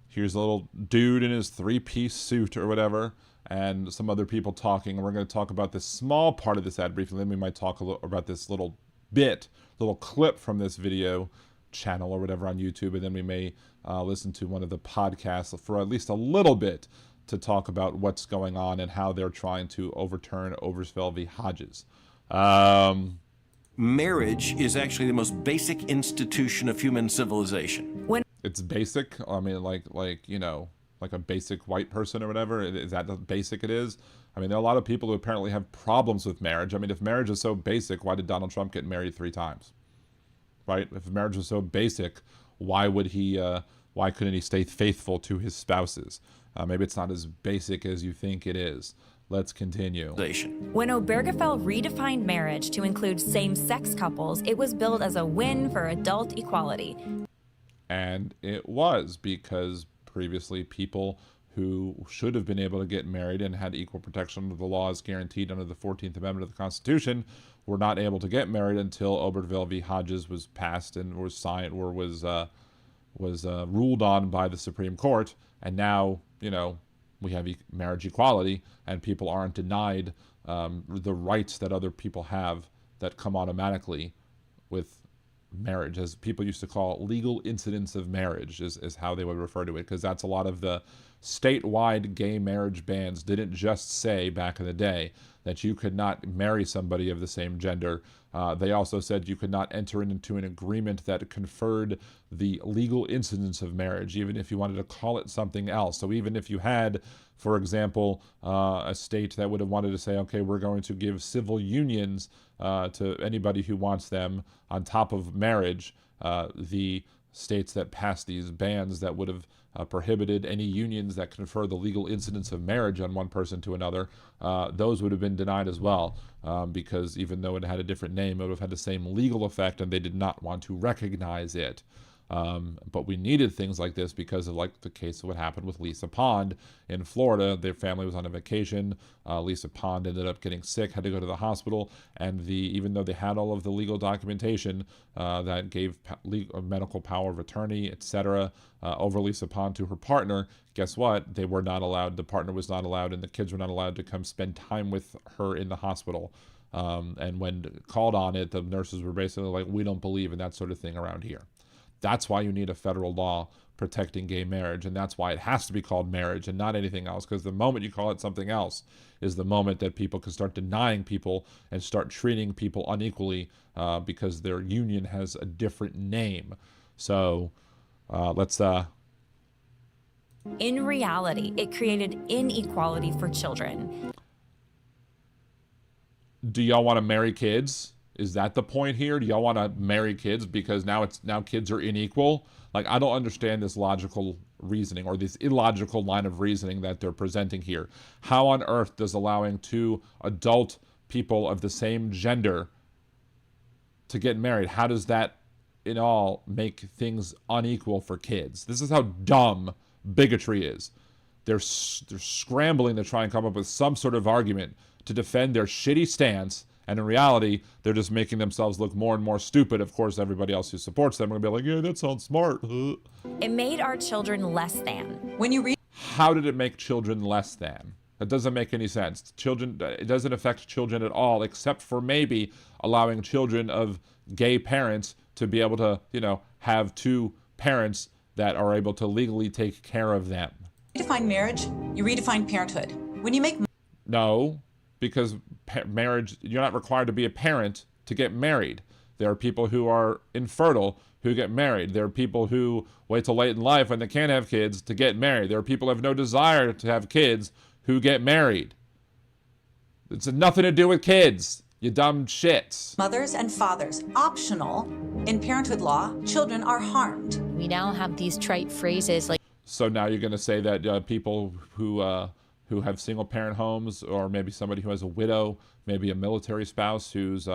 here's a little dude in his three-piece suit or whatever, and some other people talking, and we're going to talk about this small part of this ad briefly, then we might talk a little about this little clip from this video channel or whatever on YouTube, and then we may listen to one of the podcasts for at least a little bit to talk about what's going on and how they're trying to overturn Obergefell v. Hodges. Marriage is actually the most basic institution of human civilization. It's basic? I mean, like you know, like a basic white person or whatever? Is that the basic it is? I mean, there are a lot of people who apparently have problems with marriage. I mean, if marriage is so basic, why did Donald Trump get married 3 times? Right? If marriage was so basic, why couldn't he stay faithful to his spouses? Maybe it's not as basic as you think it is. Let's continue. When Obergefell redefined marriage to include same-sex couples, it was billed as a win for adult equality. And it was, because previously people who should have been able to get married and had equal protection of the laws guaranteed under the 14th Amendment of the Constitution were not able to get married until Obergefell v. Hodges was passed and was signed or was ruled on by the Supreme Court. And now, you know, we have marriage equality, and people aren't denied the rights that other people have that come automatically with marriage, as people used to call legal incidents of marriage, is how they would refer to it, because that's a lot of the statewide gay marriage bans didn't just say back in the day that you could not marry somebody of the same gender. They also said you could not enter into an agreement that conferred the legal incidence of marriage, even if you wanted to call it something else. So even if you had, for example, a state that would have wanted to say, okay, we're going to give civil unions to anybody who wants them on top of marriage, the states that passed these bans that would have prohibited any unions that confer the legal incidence of marriage on one person to another, those would have been denied as well, because even though it had a different name, it would have had the same legal effect, and they did not want to recognize it. But we needed things like this because of like the case of what happened with Lisa Pond in Florida. Their family was on a vacation. Lisa Pond ended up getting sick, had to go to the hospital, and even though they had all of the legal documentation that gave medical power of attorney, etc., over Lisa Pond to her partner, guess what? They were not allowed. The partner was not allowed, and the kids were not allowed to come spend time with her in the hospital. And when called on it, the nurses were basically like, "We don't believe in that sort of thing around here." That's why you need a federal law protecting gay marriage, and that's why it has to be called marriage and not anything else, because the moment you call it something else is the moment that people can start denying people and start treating people unequally because their union has a different name. So let's... In reality, it created inequality for children. Do y'all want to marry kids? Is that the point here? Do y'all want to marry kids because now kids are unequal? Like, I don't understand this logical reasoning or this illogical line of reasoning that they're presenting here. How on earth does allowing 2 adult people of the same gender to get married, how does that in all make things unequal for kids? This is how dumb bigotry is. They're scrambling to try and come up with some sort of argument to defend their shitty stance. And in reality, they're just making themselves look more and more stupid. Of course, everybody else who supports them are going to be like, yeah, that sounds smart. It made our children less than. How did it make children less than? That doesn't make any sense. Children, it doesn't affect children at all, except for maybe allowing children of gay parents to be able to, have two parents that are able to legally take care of them. Redefine marriage, you redefine parenthood. When you make No, because marriage, you're not required to be a parent to get married. There are people who are infertile who get married. There are people who wait till late in life when they can't have kids to get married. There are people who have no desire to have kids who get married. It's nothing to do with kids, you dumb shits. mothers and fathers optional in parenthood law, children are harmed. We now have these trite phrases like, So now you're going to say that people who have single parent homes, or maybe somebody who has a widow, maybe a military spouse whose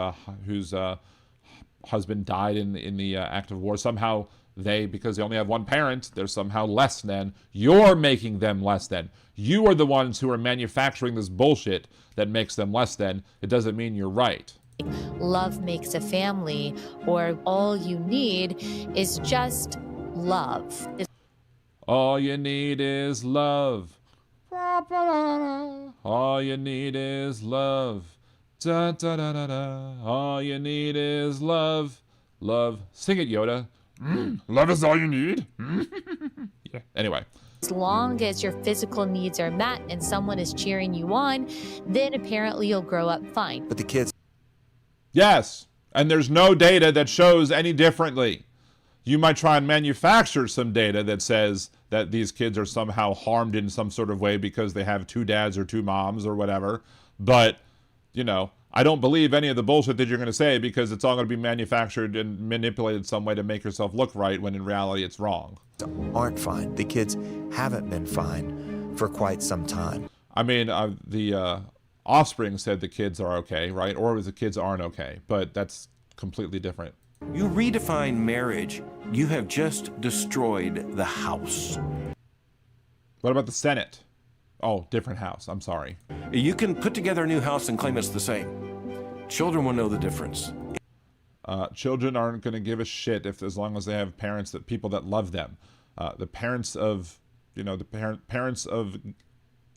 husband died in the act of war, somehow they, because they only have one parent, they're somehow less than. You're making them less than. You are the ones who are manufacturing this bullshit that makes them less than. It doesn't mean you're right. love makes a family, or all you need is just love. All you need is love. All you need is love. Da, da, da, da, da. All you need is love. Love. Sing it, Yoda. Love is all you need. Yeah. Anyway. As long as your physical needs are met and someone is cheering you on, then apparently you'll grow up fine. But the kids. Yes. And there's no data that shows any differently. You might try and manufacture some data that says that these kids are somehow harmed in some sort of way because they have two dads or two moms or whatever. But, I don't believe any of the bullshit that you're going to say, because it's all going to be manufactured and manipulated some way to make yourself look right when in reality it's wrong. Aren't fine. The kids haven't been fine for quite some time. I mean, the offspring said the kids are okay, right? Or the kids aren't okay, but that's completely different. You redefine marriage, you have just destroyed the house. What about the Senate? Oh, different house. I'm sorry. You can put together a new house and claim it's the same. Children will know the difference. Children aren't going to give a shit as long as they have parents, people that love them. The parents of, parents of,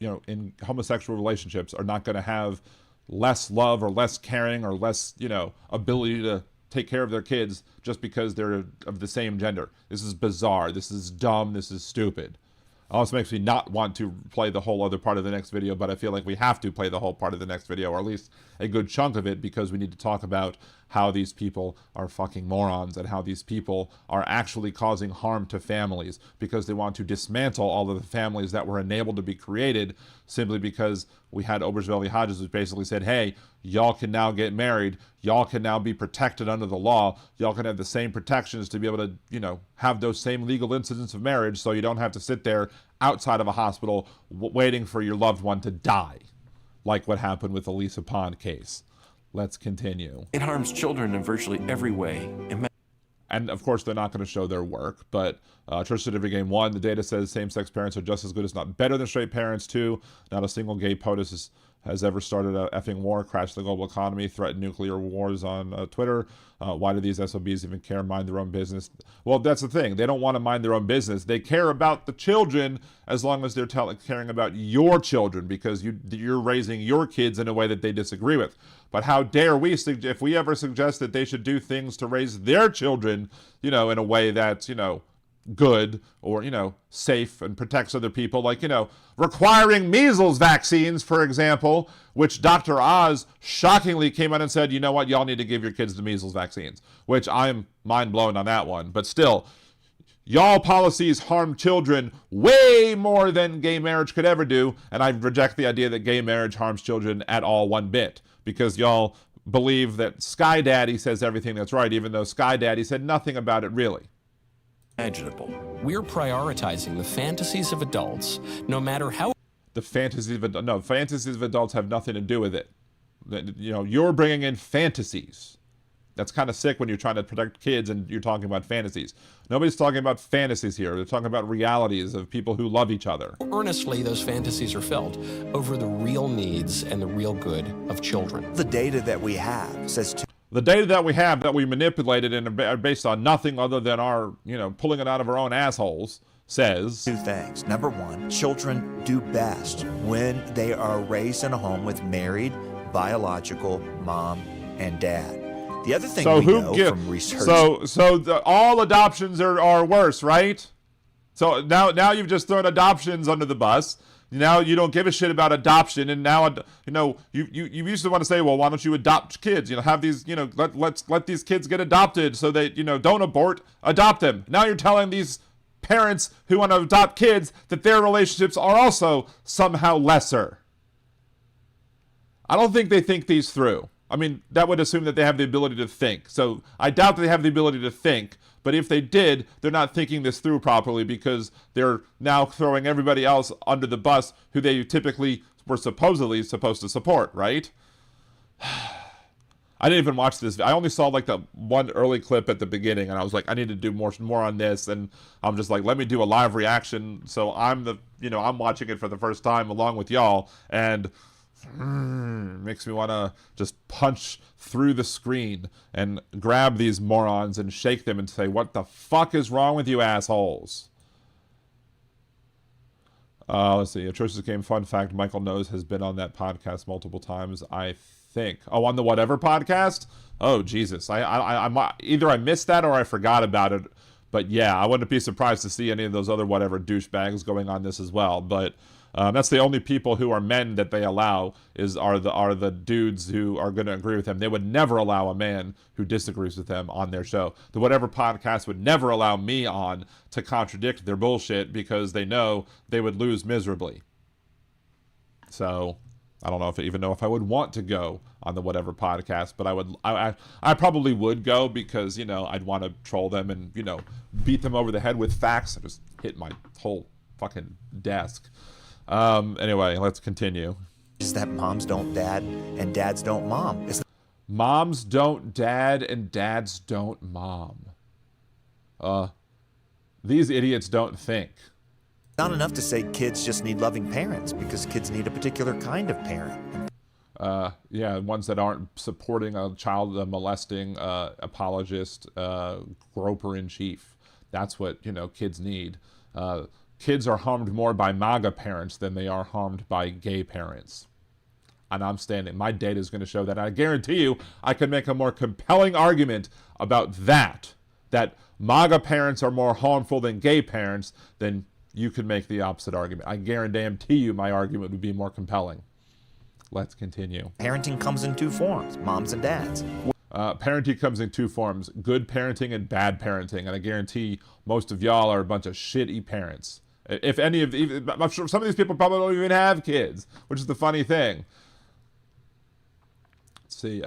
in homosexual relationships are not going to have less love or less caring or less, ability to take care of their kids just because they're of the same gender. This is bizarre. This is dumb. This is stupid. It also makes me not want to play the whole other part of the next video, but I feel like we have to play the whole part of the next video, or at least a good chunk of it, because we need to talk about how these people are fucking morons and how these people are actually causing harm to families because they want to dismantle all of the families that were enabled to be created simply because we had Obergefell Hodges, which basically said, hey, y'all can now get married, y'all can now be protected under the law, y'all can have the same protections to be able to, have those same legal incidents of marriage, so you don't have to sit there outside of a hospital waiting for your loved one to die, like what happened with the Lisa Pond case. Let's continue. It harms children in virtually every way. And of course, they're not going to show their work, but Church Certificate Game 1, the data says same-sex parents are just as good, if not better than straight parents. 2, not a single gay POTUS has ever started a effing war, crashed the global economy, threatened nuclear wars on Twitter. Why do these SOBs even care? Mind their own business. Well, that's the thing. They don't want to mind their own business. They care about the children as long as they're caring about your children, because you're raising your kids in a way that they disagree with. But how dare we, if we ever suggest that they should do things to raise their children, in a way that's, good or, safe and protects other people, like, requiring measles vaccines, for example, which Dr. Oz shockingly came out and said, you know what, y'all need to give your kids the measles vaccines, which I'm mind blown on that one. But still, y'all policies harm children way more than gay marriage could ever do. And I reject the idea that gay marriage harms children at all one bit, because y'all believe that Sky Daddy says everything that's right, even though Sky Daddy said nothing about it really. Imaginable. We're prioritizing the fantasies of adults, no matter how. The fantasies of adults have nothing to do with it. You're bringing in fantasies. That's kind of sick when you're trying to protect kids and you're talking about fantasies. Nobody's talking about fantasies here. They're talking about realities of people who love each other. Earnestly, those fantasies are felt over the real needs and the real good of children. The data that we have says the data that we have that we manipulated and are based on nothing other than our, pulling it out of our own assholes, says... Two things. Number one, children do best when they are raised in a home with married, biological mom and dad. The other thing we know from research... all adoptions are worse, right? So now you've just thrown adoptions under the bus. Now you don't give a shit about adoption, and now you used to want to say, well, why don't you adopt kids? Have these, let these kids get adopted so that don't abort, adopt them. Now you're telling these parents who want to adopt kids that their relationships are also somehow lesser. I don't think they think these through. I mean, that would assume that they have the ability to think. So I doubt that they have the ability to think. But if they did, they're not thinking this through properly because they're now throwing everybody else under the bus who they typically were supposedly supposed to support, right? I didn't even watch this. I only saw like the one early clip at the beginning, and I was like, I need to do more on this. And I'm just like, let me do a live reaction. So I'm watching it for the first time along with y'all, and makes me want to just punch through the screen and grab these morons and shake them and say, what the fuck is wrong with you assholes? Let's see. A Church's Game fun fact, Michael Knows has been on that podcast multiple times, I think. Oh, on the Whatever podcast? Oh, Jesus. I either I missed that or I forgot about it. But yeah, I wouldn't be surprised to see any of those other whatever douchebags going on this as well. But that's the only people who are men that they allow are the dudes who are going to agree with them. They would never allow a man who disagrees with them on their show. The Whatever podcast would never allow me on to contradict their bullshit because they know they would lose miserably. So I don't know if I would want to go on the Whatever podcast, but I probably would go because I'd want to troll them and beat them over the head with facts. I just hit my whole fucking desk. Anyway, let's continue. Is that moms don't dad and dads don't mom? Moms don't dad and dads don't mom. These idiots don't think. Not enough to say kids just need loving parents because kids need a particular kind of parent. Yeah, ones that aren't supporting a child molesting apologist, groper in chief. That's what kids need. Kids are harmed more by MAGA parents than they are harmed by gay parents. And my data is going to show that. I guarantee you, I could make a more compelling argument about that MAGA parents are more harmful than gay parents, then you could make the opposite argument. I guarantee you my argument would be more compelling. Let's continue. Parenting comes in two forms, moms and dads. Parenting comes in two forms, good parenting and bad parenting. And I guarantee most of y'all are a bunch of shitty parents. If any of I'm sure some of these people probably don't even have kids, which is the funny thing. Let's see.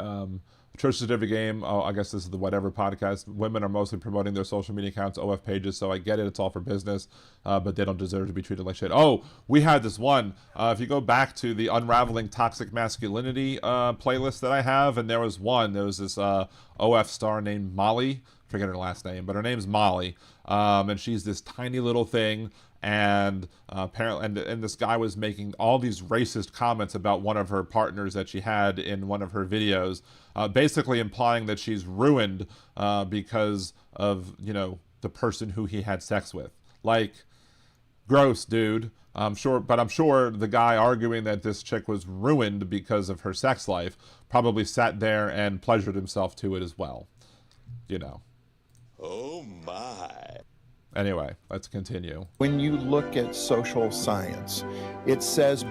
Church is every game. Oh, I guess this is the Whatever podcast. Women are mostly promoting their social media accounts, OF pages, so I get it. It's all for business, but they don't deserve to be treated like shit. Oh, we had this one. If you go back to the Unraveling Toxic Masculinity playlist that I have, and there was this OF star named Molly. I forget her last name, but her name's Molly, and she's this tiny little thing. And apparently, and this guy was making all these racist comments about one of her partners that she had in one of her videos, basically implying that she's ruined because of the person who he had sex with. Like, gross, dude. I'm sure the guy arguing that this chick was ruined because of her sex life probably sat there and pleasured himself to it as well. Oh my. Anyway, let's continue. When you look at social science, it says...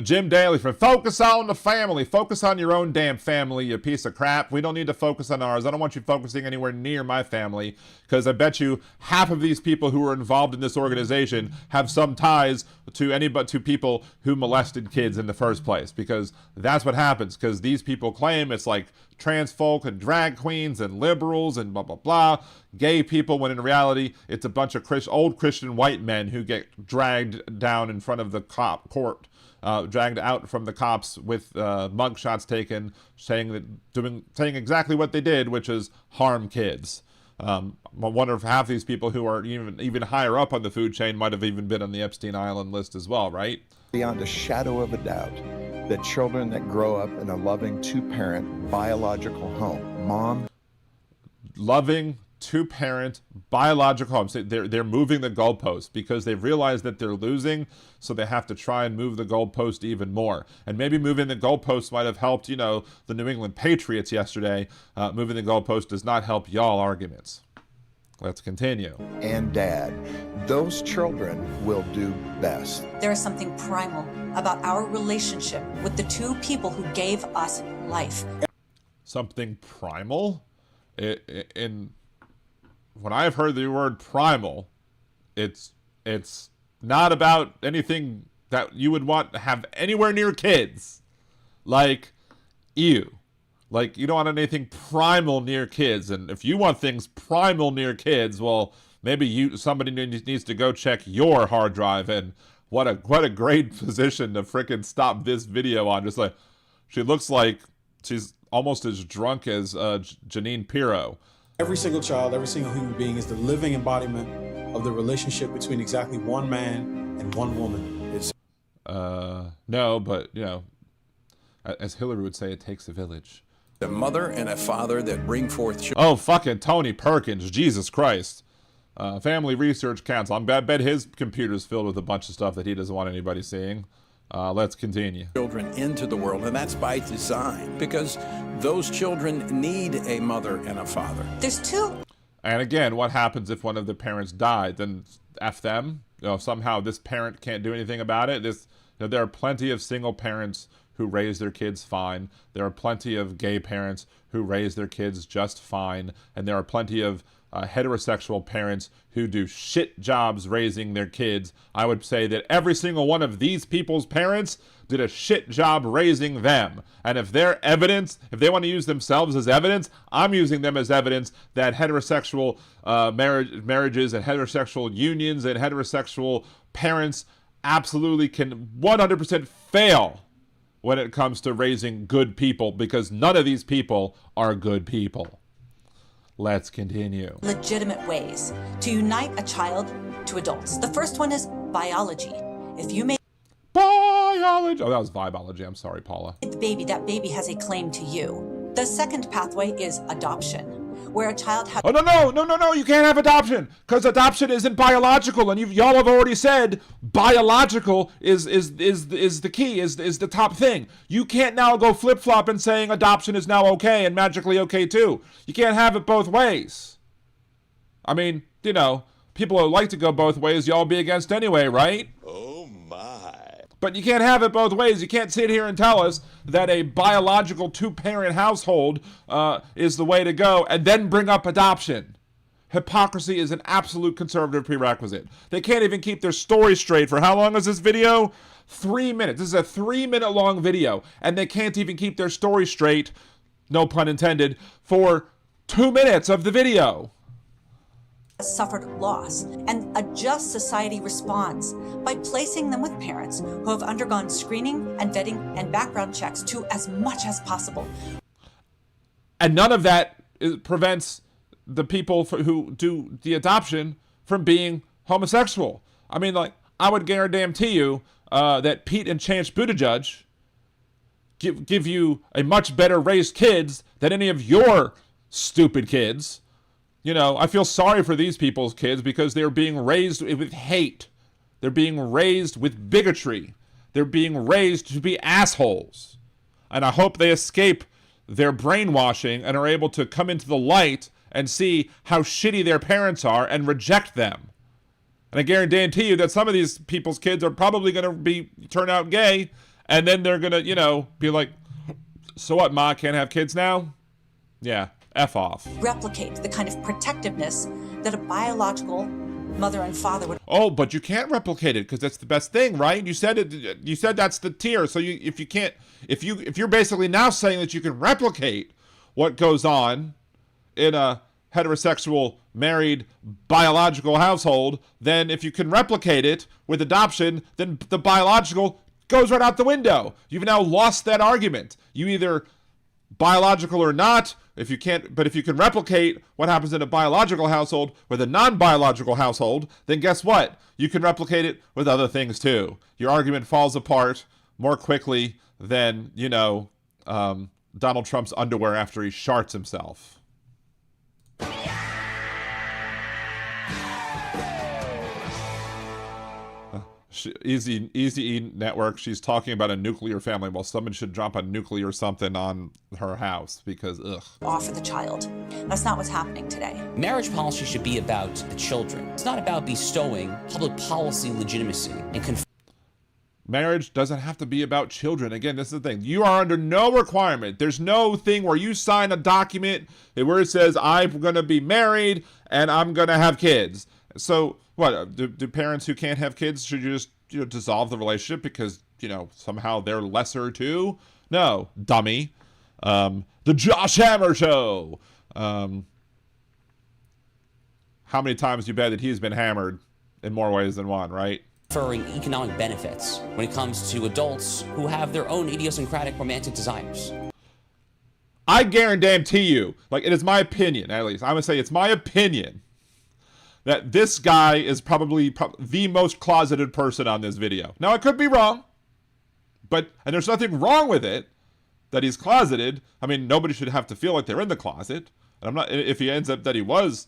Jim Daly from Focus on the Family. Focus on your own damn family, you piece of crap. We don't need to focus on ours. I don't want you focusing anywhere near my family, because I bet you half of these people who are involved in this organization have some ties to people who molested kids in the first place, because that's what happens, because these people claim it's like trans folk and drag queens and liberals and blah, blah, blah, gay people, when in reality, it's a bunch of old Christian white men who get dragged down in front of the court. Dragged out from the cops with mugshots taken, saying exactly what they did, which is harm kids. I wonder if half these people who are even higher up on the food chain might have even been on the Epstein Island list as well, right? Beyond a shadow of a doubt that children that grow up in a loving two-parent biological home, mom, loving two-parent biological home. So they're moving the goalpost because they've realized that they're losing, so they have to try and move the goalpost even more. And maybe moving the goalpost might have helped, the New England Patriots yesterday. Moving the goalpost does not help y'all arguments. Let's continue. And dad, those children will do best. There is something primal about our relationship with the two people who gave us life. Something primal? When I've heard the word primal, it's not about anything that you would want to have anywhere near kids. Like, ew. Like, you don't want anything primal near kids. And if you want things primal near kids, well, maybe somebody needs to go check your hard drive. And what a great position to frickin' stop this video on. Just like, she looks like she's almost as drunk as Janine Pirro. Every single child, every single human being is the living embodiment of the relationship between exactly one man and one woman. No, but, as Hillary would say, it takes a village. A mother and a father that bring forth children. Oh, fucking Tony Perkins, Jesus Christ. Family Research Council. I bet his computer's filled with a bunch of stuff that he doesn't want anybody seeing. Let's continue. Children into the world, and that's by design, because those children need a mother and a father. There's two. And again, what happens if one of the parents died? Then F them. Somehow this parent can't do anything about it. There are plenty of single parents who raise their kids fine. There are plenty of gay parents who raise their kids just fine. And there are plenty of heterosexual parents who do shit jobs raising their kids. I would say that every single one of these people's parents did a shit job raising them. And if they're evidence, if they want to use themselves as evidence, I'm using them as evidence that heterosexual marriages and heterosexual unions and heterosexual parents absolutely can 100% fail when it comes to raising good people, because none of these people are good people. Let's continue. Legitimate ways to unite a child to adults. The first one is biology. If you make biology, that was vibology. I'm sorry, Paula. the baby, that baby has a claim to you. The second pathway is adoption, where a child has. Oh no! You can't have adoption because adoption isn't biological, and y'all have already said biological is the key, is the top thing. You can't now go flip flop and saying adoption is now okay and magically okay too. You can't have it both ways. I mean, people who like to go both ways, y'all be against anyway, right? Oh my. But you can't have it both ways. You can't sit here and tell us that a biological two-parent household is the way to go and then bring up adoption. Hypocrisy is an absolute conservative prerequisite. They can't even keep their story straight. For how long is this video? 3 minutes. This is a 3-minute long video, and they can't even keep their story straight, no pun intended, for 2 minutes of the video. Suffered loss, and a just society responds by placing them with parents who have undergone screening and vetting and background checks to as much as possible. And none of that prevents the people who do the adoption from being homosexual. I mean, I would guarantee you that Pete and Chance Buttigieg give you a much better raised kids than any of your stupid kids. I feel sorry for these people's kids because they're being raised with hate. They're being raised with bigotry. They're being raised to be assholes. And I hope they escape their brainwashing and are able to come into the light and see how shitty their parents are and reject them. And I guarantee you that some of these people's kids are probably going to turn out gay, and then they're going to, be like, so what, Ma, can't have kids now? Yeah. F off. Replicate the kind of protectiveness that a biological mother and father would. Oh, but you can't replicate it because that's the best thing, right? You said it. You said that's the tier. So if you're basically now saying that you can replicate what goes on in a heterosexual married biological household, then if you can replicate it with adoption, then the biological goes right out the window. You've now lost that argument. You either biological or not. If you can replicate what happens in a biological household with a non-biological household, then guess what? You can replicate it with other things too. Your argument falls apart more quickly than, Donald Trump's underwear after he sharts himself. Easy E Network, she's talking about a nuclear family. Well, someone should drop a nuclear something on her house because, ugh. Offer the child. That's not what's happening today. Marriage policy should be about the children. It's not about bestowing public policy legitimacy and Marriage doesn't have to be about children. Again, this is the thing. You are under no requirement. There's no thing where you sign a document where it says, I'm going to be married and I'm going to have kids. So, what? Do parents who can't have kids, should you just dissolve the relationship because, somehow they're lesser too? No, dummy. The Josh Hammer Show. How many times you bet that he's been hammered in more ways than one, right? conferring economic benefits when it comes to adults who have their own idiosyncratic romantic desires. I guarantee you, it is my opinion, at least, I'm going to say it's my opinion, that this guy is probably the most closeted person on this video. Now, I could be wrong, and there's nothing wrong with it, that he's closeted. I mean, nobody should have to feel like they're in the closet. And I'm not, if he ends up that he was,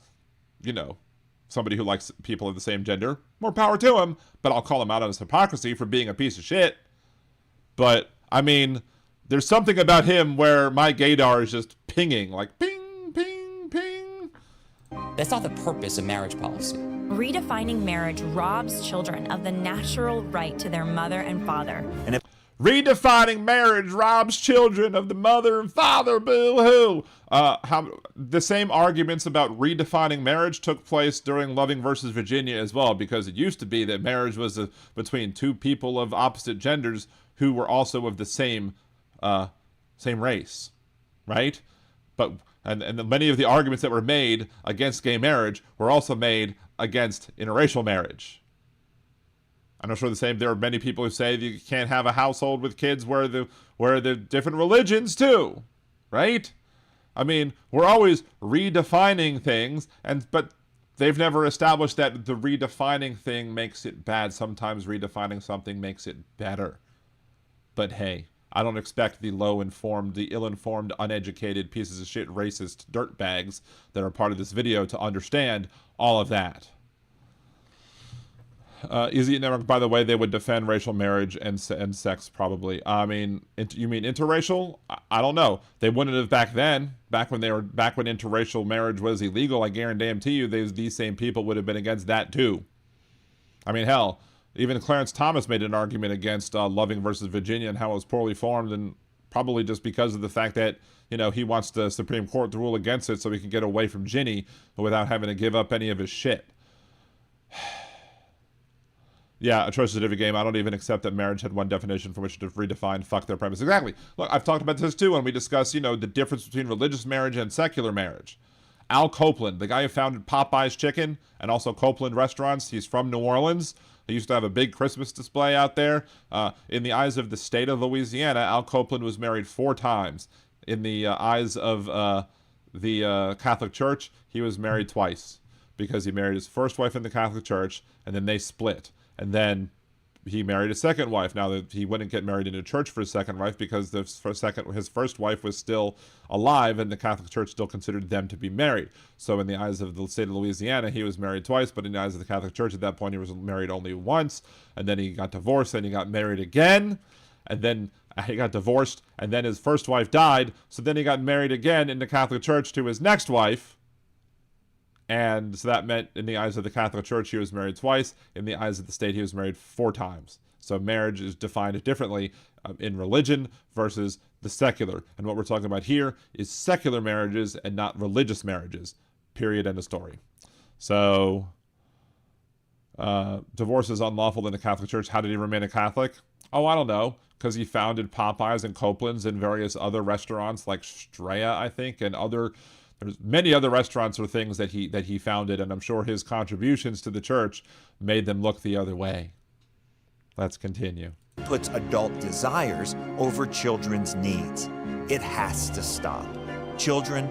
somebody who likes people of the same gender, more power to him, but I'll call him out on his hypocrisy for being a piece of shit. But, I mean, there's something about him where my gaydar is just pinging, ping, ping, ping. That's not the purpose of marriage policy. Redefining marriage robs children of the natural right to their mother and father. Redefining marriage robs children of the mother and father, boo-hoo. The same arguments about redefining marriage took place during Loving versus Virginia as well, because it used to be that marriage was between two people of opposite genders who were also of the same race, right? But and many of the arguments that were made against gay marriage were also made against interracial marriage. I'm not sure there are many people who say that you can't have a household with kids where the different religions too, right? I mean, we're always redefining things, but they've never established that the redefining thing makes it bad. Sometimes redefining something makes it better. But hey, I don't expect the ill-informed, uneducated pieces of shit, racist dirtbags that are part of this video to understand all of that. Easy Network, by the way, they would defend racial marriage and sex probably. I mean, you mean interracial? I don't know. They wouldn't have back then. Back when interracial marriage was illegal, I guarantee you, these same people would have been against that too. I mean, hell, even Clarence Thomas made an argument against Loving versus Virginia and how it was poorly formed, and probably just because of the fact that he wants the Supreme Court to rule against it so he can get away from Ginny without having to give up any of his shit. Yeah, a choice-addictive game. I don't even accept that marriage had one definition for which to redefine fuck their premise. Exactly. Look, I've talked about this too when we discuss, the difference between religious marriage and secular marriage. Al Copeland, the guy who founded Popeye's Chicken and also Copeland Restaurants, he's from New Orleans. He used to have a big Christmas display out there. In the eyes of the state of Louisiana, Al Copeland was married 4 times. In the eyes of the Catholic Church, he was married twice because he married his first wife in the Catholic Church and then they split. And then he married a second wife. Now, he wouldn't get married in a church for his second wife because his first wife was still alive and the Catholic Church still considered them to be married. So in the eyes of the state of Louisiana, he was married twice, but in the eyes of the Catholic Church at that point, he was married only once. And then he got divorced and he got married again. And then he got divorced and then his first wife died. So then he got married again in the Catholic Church to his next wife. And so that meant in the eyes of the Catholic Church, he was married twice. In the eyes of the state, he was married 4 times. So marriage is defined differently in religion versus the secular. And what we're talking about here is secular marriages and not religious marriages. Period. End of story. So divorce is unlawful in the Catholic Church. How did he remain a Catholic? Oh, I don't know. Because he founded Popeyes and Copeland's and various other restaurants like Straya, I think, and there's many other restaurants or things that he founded, and I'm sure his contributions to the church made them look the other way. Let's continue. Puts adult desires over children's needs. It has to stop. Children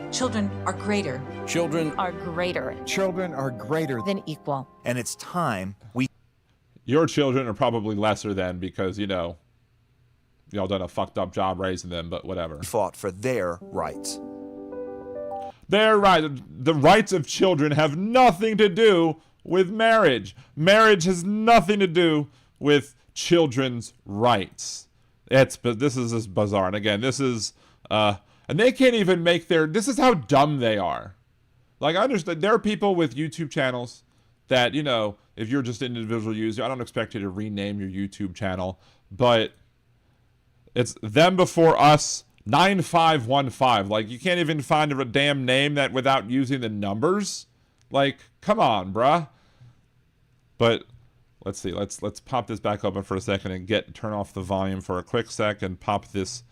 are greater. Children are greater. Children are greater than equal. And it's time Your children are probably lesser than because, y'all done a fucked up job raising them, but whatever. Fought for their rights. Their right. The rights of children have nothing to do with marriage. Marriage has nothing to do with children's rights. But this is just bizarre. And again, this is, and they can't even make this is how dumb they are. Like, I understand there are people with YouTube channels that, you know, if you're just an individual user, I don't expect you to rename your YouTube channel, but it's them before us 9515. Like, you can't even find a damn name that without using the numbers. Like, come on, bruh. But let's see. Let's pop this back open for a second and turn off the volume for a quick sec and pop this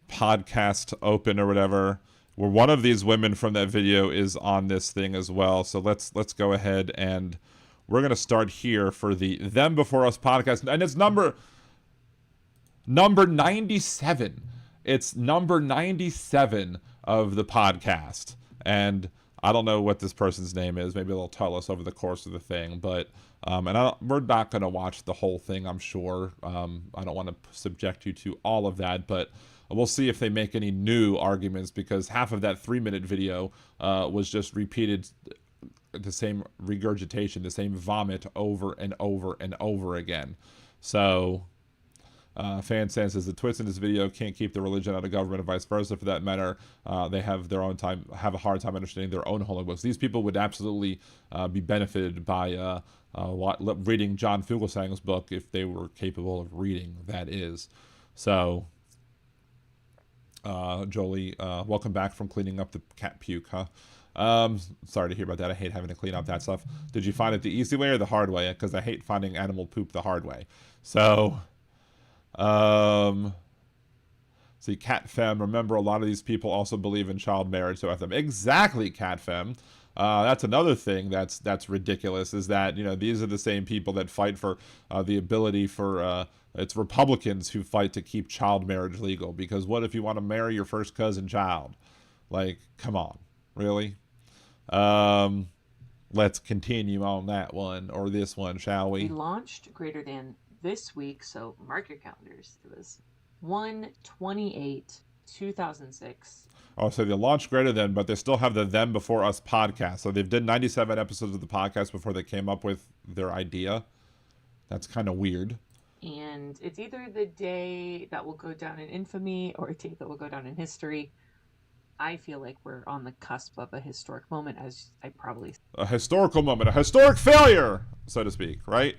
podcast open or whatever. Where one of these women from that video is on this thing as well. So let's go ahead and we're gonna start here for the Them Before Us podcast, and it's number 97. It's number 97 of the podcast, and I don't know what this person's name is. Maybe they'll tell us over the course of the thing, but we're not gonna watch the whole thing, I'm sure. I don't want to subject you to all of that, but we'll see if they make any new arguments, because half of that 3-minute video was just repeated, the same regurgitation, the same vomit over and over and over again. So, Fan says the twist in this video can't keep the religion out of government and vice versa. For that matter, they have their own have a hard time understanding their own holy books. These people would absolutely be benefited by reading John Fugelsang's book if they were capable of reading, that is. So, Jolie, welcome back from cleaning up the cat puke, huh? Sorry to hear about that. I hate having to clean up that stuff. Did you find it the easy way or the hard way? Because I hate finding animal poop the hard way. So, see, Cat Femme, remember a lot of these people also believe in child marriage, so them. Exactly, Cat Femme. That's another thing that's ridiculous, is that, you know, these are the same people that fight for the ability for it's Republicans who fight to keep child marriage legal, because what if you want to marry your first cousin child? Like, come on, really? Let's continue on that one, or this one, shall we? We launched greater than this week, so mark your calendars. It was 1/28/2006. Oh, so they launched greater than, but they still have the Them Before Us podcast. So they've did 97 episodes of the podcast before they came up with their idea. That's kind of weird. And it's either the day that will go down in infamy or a day that will go down in history. I feel like we're on the cusp of a historic moment, as I probably... A historical moment, a historic failure, so to speak, right?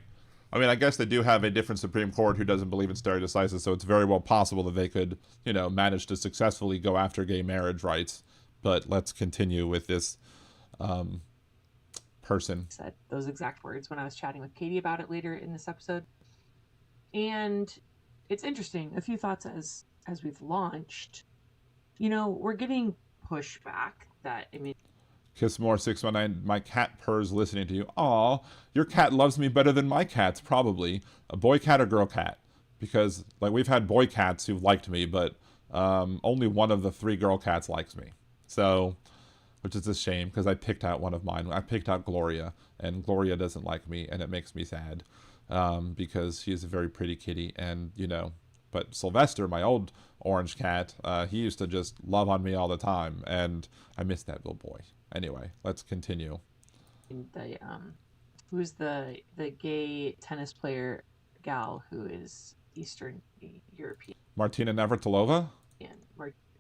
I mean, I guess they do have a different Supreme Court who doesn't believe in stare decisis, so it's very well possible that they could, you know, manage to successfully go after gay marriage rights. But let's continue with this person. Said those exact words when I was chatting with Katie about it later in this episode. And it's interesting, a few thoughts as we've launched. You know, we're getting pushback that, I mean... Kissmore 619, my cat purrs listening to you. Aw, your cat loves me better than my cats, probably. A boy cat or girl cat? Because, like, we've had boy cats who've liked me, but only one of the 3 girl cats likes me. So, which is a shame, because I picked out one of mine. I picked out Gloria, and Gloria doesn't like me, and it makes me sad. Because she is a very pretty kitty, and, you know, but Sylvester, my old orange cat, he used to just love on me all the time, and I miss that little boy. Anyway, let's continue. Who's the gay tennis player gal who is Eastern European? Martina Navratilova?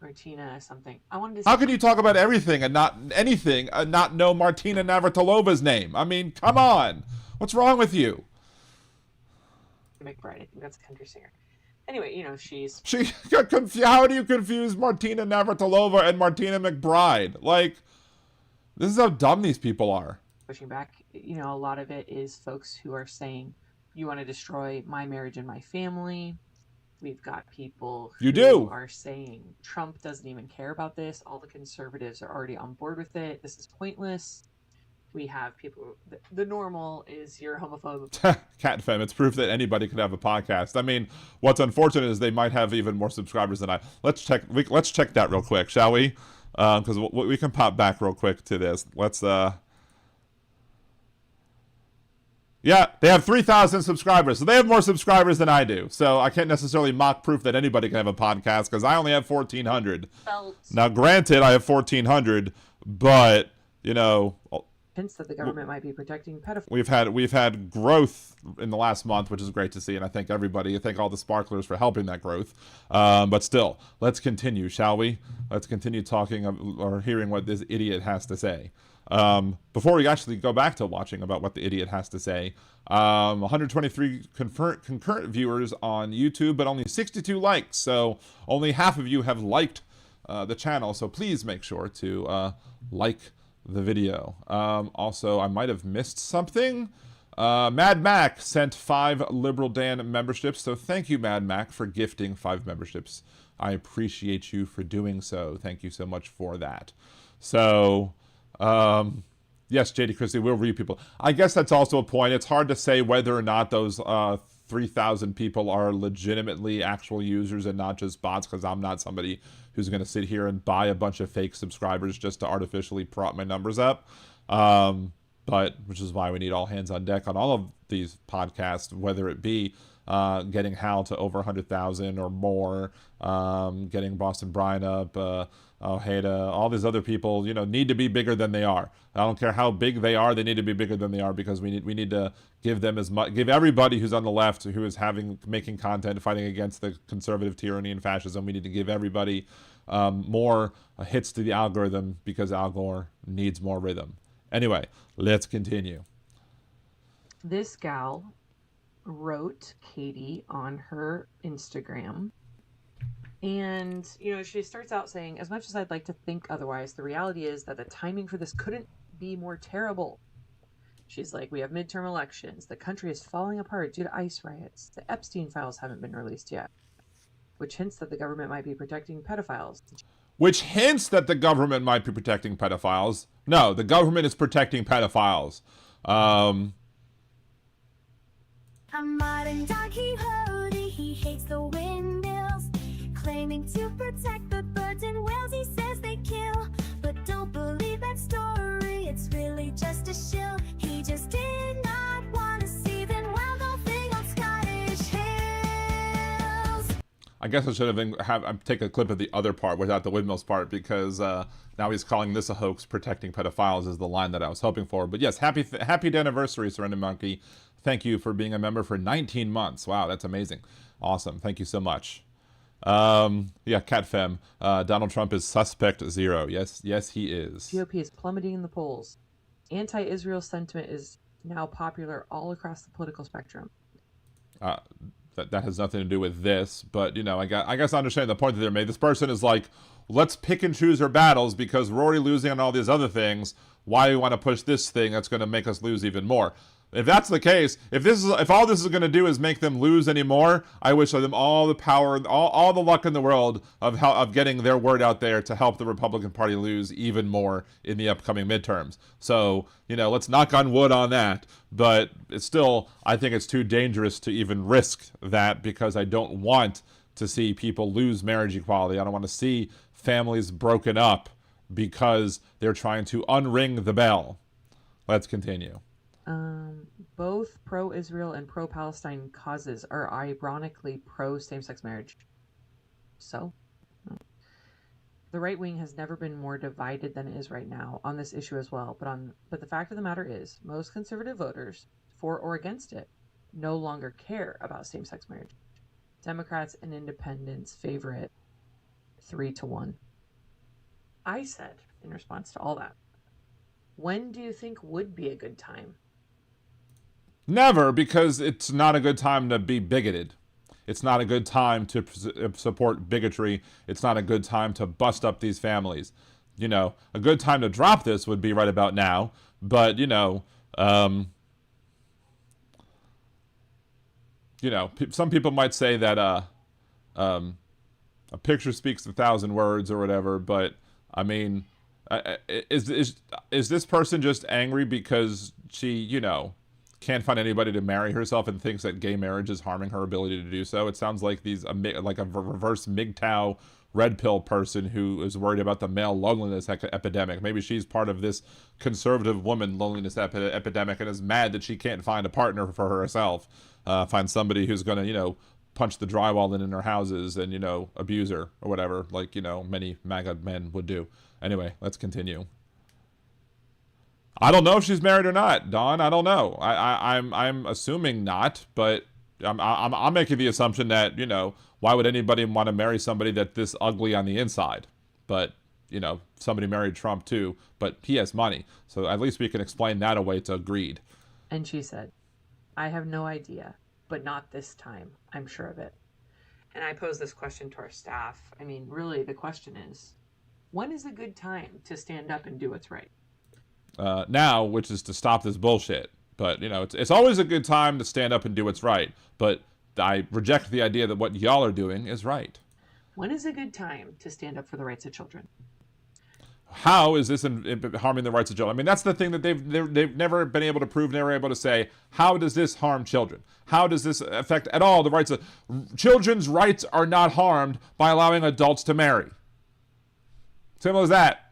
Martina something. I wanted to. How can you talk about everything and not anything and not know Martina Navratilova's name? I mean, come on. What's wrong with you? McBride, I think that's a country singer. Anyway, you know, she's... How do you confuse Martina Navratilova and Martina McBride? Like, this is how dumb these people are. Pushing back, you know, a lot of it is folks who are saying, you want to destroy my marriage and my family. We've got people who are saying Trump doesn't even care about this. All the conservatives are already on board with it. This is pointless. We have people, the normal is you're homophobe. Cat Femme, it's proof that anybody could have a podcast. I mean, what's unfortunate is they might have even more subscribers than I. Let's check that real quick, shall we? Because we can pop back real quick to this. Let's, yeah, they have 3,000 subscribers, so they have more subscribers than I do. So I can't necessarily mock proof that anybody can have a podcast, because I only have 1,400. Now, granted, I have 1,400, but, you know... hints that the government might be protecting pedophiles. We've had growth in the last month, which is great to see, and I thank all the sparklers for helping that growth. But still, let's continue, shall we? Let's continue talking or hearing what this idiot has to say. Before we actually go back to watching about what the idiot has to say, 123 concurrent viewers on YouTube, but only 62 likes. So only half of you have liked the channel. So please make sure to like the video. Also, I might have missed something. Mad Mac sent 5 Liberal Dan memberships. So thank you, Mad Mac, for gifting 5 memberships. I appreciate you for doing so. Thank you so much for that. So, yes, JD Christie will read people. I guess that's also a point. It's hard to say whether or not those 3,000 people are legitimately actual users and not just bots, because I'm not somebody who's going to sit here and buy a bunch of fake subscribers just to artificially prop my numbers up. But which is why we need all hands on deck on all of these podcasts, whether it be getting Hal to over 100,000 or more, getting Boston Brian up, Ojeda, all these other people, need to be bigger than they are. I don't care how big they are; they need to be bigger than they are, because we need to give them give everybody who's on the left, who is making content fighting against the conservative tyranny and fascism. We need to give everybody more hits to the algorithm, because Al Gore needs more rhythm. Anyway, let's continue. This gal wrote Katie on her Instagram. And, she starts out saying, as much as I'd like to think otherwise, the reality is that the timing for this couldn't be more terrible. She's like, we have midterm elections. The country is falling apart due to ICE riots. The Epstein files haven't been released yet, which hints that the government might be protecting pedophiles. No, the government is protecting pedophiles. A modern Don Quixote, he hates the windmills, claiming to protect the birds and whales he says they kill. But don't believe that story, it's really just a shill. He just did not want to see them wild golfing on Scottish hills. I guess I should have take a clip of the other part without the windmills part, because now he's calling this a hoax. Protecting pedophiles is the line that I was hoping for. But yes, happy anniversary, Surrender Monkey. Thank you for being a member for 19 months. Wow, that's amazing. Awesome. Thank you so much. Yeah, CatFem. Donald Trump is suspect 0. Yes, he is. GOP is plummeting in the polls. Anti-Israel sentiment is now popular all across the political spectrum. That has nothing to do with this, but I guess I understand the point that they're made. This person is like, let's pick and choose our battles, because we're already losing on all these other things. Why do we want to push this thing that's going to make us lose even more? If that's the case, if all this is going to do is make them lose anymore, I wish them all the power, all the luck in the world of getting their word out there to help the Republican Party lose even more in the upcoming midterms. So, let's knock on wood on that. But it's still, I think it's too dangerous to even risk that, because I don't want to see people lose marriage equality. I don't want to see families broken up because they're trying to unring the bell. Let's continue. Both pro-Israel and pro-Palestine causes are ironically pro-same-sex marriage. So, the right wing has never been more divided than it is right now on this issue as well. But the fact of the matter is, most conservative voters, for or against it, no longer care about same-sex marriage. Democrats and independents favor it 3-1. I said, in response to all that, when do you think would be a good time? Never, because it's not a good time to be bigoted. It's not a good time to support bigotry. It's not a good time to bust up these families. A good time to drop this would be right about now. But, some people might say that a picture speaks 1,000 words or whatever. But, I mean, is this person just angry because she, can't find anybody to marry herself and thinks that gay marriage is harming her ability to do so? It sounds like like a reverse MGTOW red pill person who is worried about the male loneliness epidemic. Maybe she's part of this conservative woman loneliness epidemic and is mad that she can't find a partner for herself. Find somebody who's going to, punch the drywall in her houses and, abuse her or whatever, like, many MAGA men would do. Anyway, let's continue. I don't know if she's married or not, Dawn. I don't know. I'm assuming not, but I'm making the assumption that, you know, why would anybody want to marry somebody that's this ugly on the inside? But, you know, somebody married Trump too, but he has money. So at least we can explain that away to greed. And she said, I have no idea, but not this time. I'm sure of it. And I posed this question to our staff. I mean, really, the question is, when is a good time to stand up and do what's right? Now, which is to stop this bullshit. But, you know, it's always a good time to stand up and do what's right. But I reject the idea that what y'all are doing is right. When is a good time to stand up for the rights of children? How is this harming the rights of children? I mean, that's the thing that they've never been able to prove, never able to say, how does this harm children? How does this affect at all the rights of... Children's rights are not harmed by allowing adults to marry. Simple as that.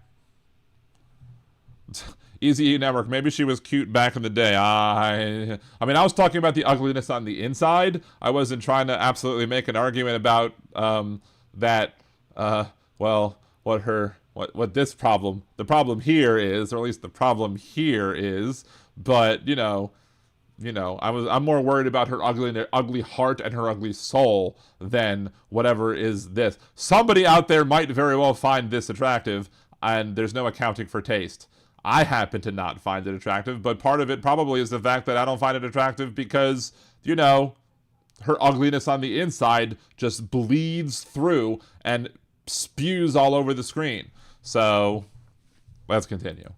Easy E Network. Maybe she was cute back in the day. I mean, I was talking about the ugliness on the inside. I wasn't trying to absolutely make an argument about that. Well, what this problem, the problem here is, or at least the problem here is. But you know, I'm more worried about her ugly heart and her ugly soul than whatever is this. Somebody out there might very well find this attractive, and there's no accounting for taste. I happen to not find it attractive, but part of it probably is the fact that I don't find it attractive because, you know, her ugliness on the inside just bleeds through and spews all over the screen. So, let's continue.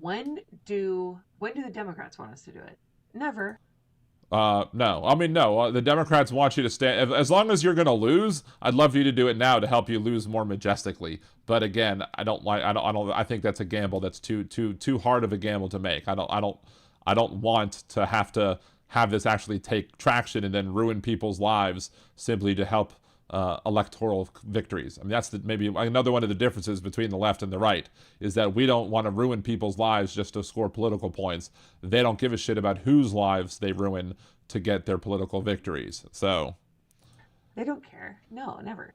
When do the Democrats want us to do it? Never. No. I mean, no. The Democrats want you to stand. As long as you're going to lose, I'd love for you to do it now to help you lose more majestically. But again, I think that's a gamble that's too hard of a gamble to make. I don't want to have this actually take traction and then ruin people's lives simply to help electoral victories. I mean, that's maybe another one of the differences between the left and the right, is that we don't want to ruin people's lives just to score political points. They don't give a shit about whose lives they ruin to get their political victories. So they don't care. No, never.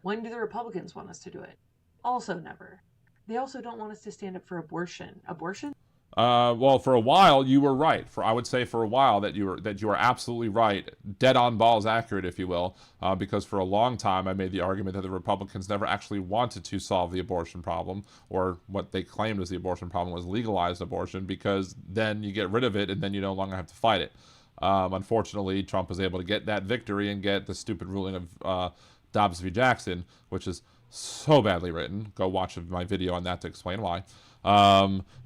When do the Republicans want us to do it? Also never. They also don't want us to stand up for abortion. Abortion? Well, for a while you were right. I would say for a while that you were absolutely right, dead on balls accurate, if you will, because for a long time I made the argument that the Republicans never actually wanted to solve the abortion problem, or what they claimed was the abortion problem was legalized abortion, because then you get rid of it and then you no longer have to fight it. Unfortunately, Trump was able to get that victory and get the stupid ruling of Dobbs v. Jackson, which is so badly written. Go watch my video on that to explain why.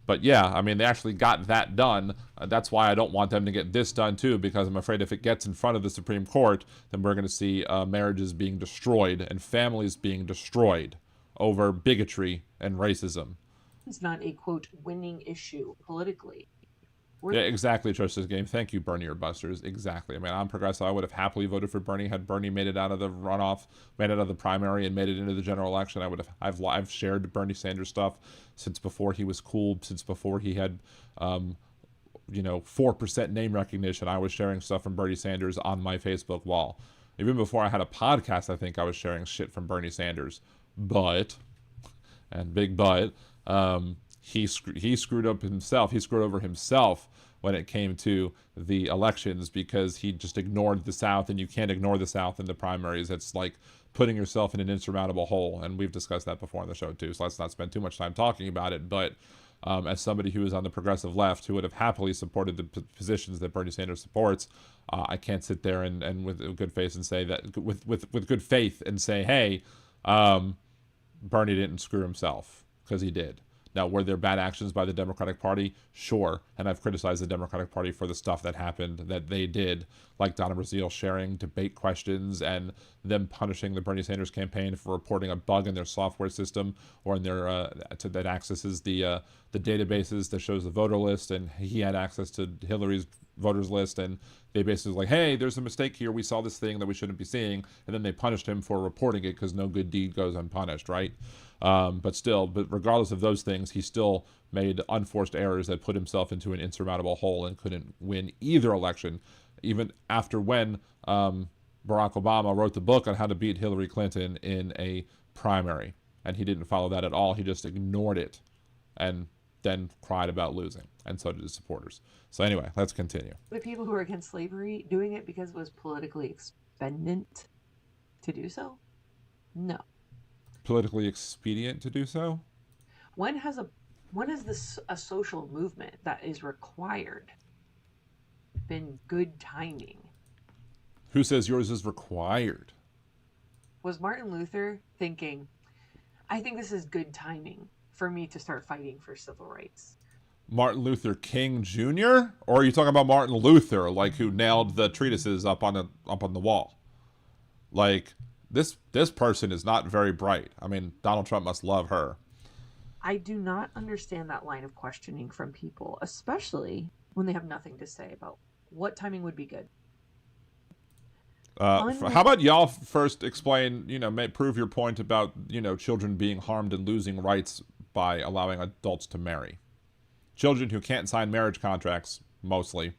But yeah, I mean, they actually got that done. That's why I don't want them to get this done too, because I'm afraid if it gets in front of the Supreme Court, then we're going to see marriages being destroyed and families being destroyed over bigotry and racism. It's not a, quote, winning issue politically. Yeah, exactly, Trish's Game. Thank you, Bernie or Busters. Exactly. I mean, I'm progressive. I would have happily voted for Bernie had Bernie made it out of the runoff, made it out of the primary, and made it into the general election. I've shared Bernie Sanders stuff since before he was cool, since before he had, 4% name recognition. I was sharing stuff from Bernie Sanders on my Facebook wall. Even before I had a podcast, I think I was sharing shit from Bernie Sanders. But, and big but, he screwed up himself. He screwed over himself when it came to the elections, because he just ignored the South, and you can't ignore the South in the primaries. It's like putting yourself in an insurmountable hole, and we've discussed that before on the show too, so let's not spend too much time talking about it. But as somebody who is on the progressive left, who would have happily supported the positions that Bernie Sanders supports, I can't sit there and with a good face and say that, with good faith, and say, hey, Bernie didn't screw himself, because he did. Now, were there bad actions by the Democratic Party? Sure. And I've criticized the Democratic Party for the stuff that happened, that they did, like Donna Brazile sharing debate questions and them punishing the Bernie Sanders campaign for reporting a bug in their software system, or in their that accesses the databases that shows the voter list, and he had access to Hillary's voters list, and they basically like, hey, there's a mistake here, we saw this thing that we shouldn't be seeing, and then they punished him for reporting it, because no good deed goes unpunished, right? But regardless of those things, he still made unforced errors that put himself into an insurmountable hole and couldn't win either election, even after when Barack Obama wrote the book on how to beat Hillary Clinton in a primary, and he didn't follow that at all. He just ignored it, and then cried about losing, and so did his supporters. So anyway, let's continue. The people who are against slavery doing it because it was politically expedient to do so? No. Politically expedient to do so? When has this a social movement that is required been good timing? Who says yours is required? Was Martin Luther thinking, I think this is good timing for me to start fighting for civil rights? Martin Luther King Jr.? Or are you talking about Martin Luther, like who nailed the treatises up on the wall? Like, this person is not very bright. I mean, Donald Trump must love her. I do not understand that line of questioning from people, especially when they have nothing to say about what timing would be good. How about y'all first explain, prove your point about, children being harmed and losing rights by allowing adults to marry. Children who can't sign marriage contracts, mostly,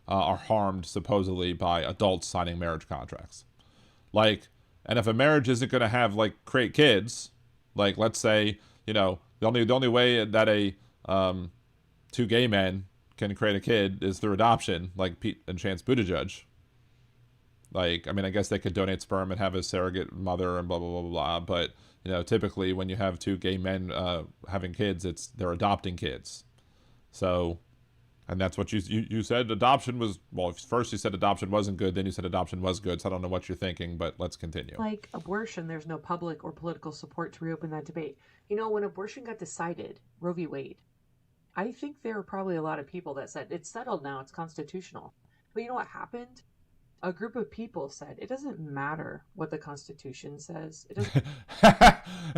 are harmed supposedly by adults signing marriage contracts. Like, and if a marriage isn't going to have, like, create kids, like, let's say, the only way that two gay men can create a kid is through adoption, like Pete and Chance Buttigieg. Like, I mean, I guess they could donate sperm and have a surrogate mother and blah, blah, blah, blah, blah. But, typically when you have two gay men having kids, they're adopting kids. So, and that's what you said adoption was, well, first you said adoption wasn't good, then you said adoption was good. So I don't know what you're thinking, but let's continue. Like abortion, there's no public or political support to reopen that debate. When abortion got decided, Roe v. Wade, I think there were probably a lot of people that said, it's settled now, it's constitutional. But you know what happened? A group of people said, it doesn't matter what the Constitution says. It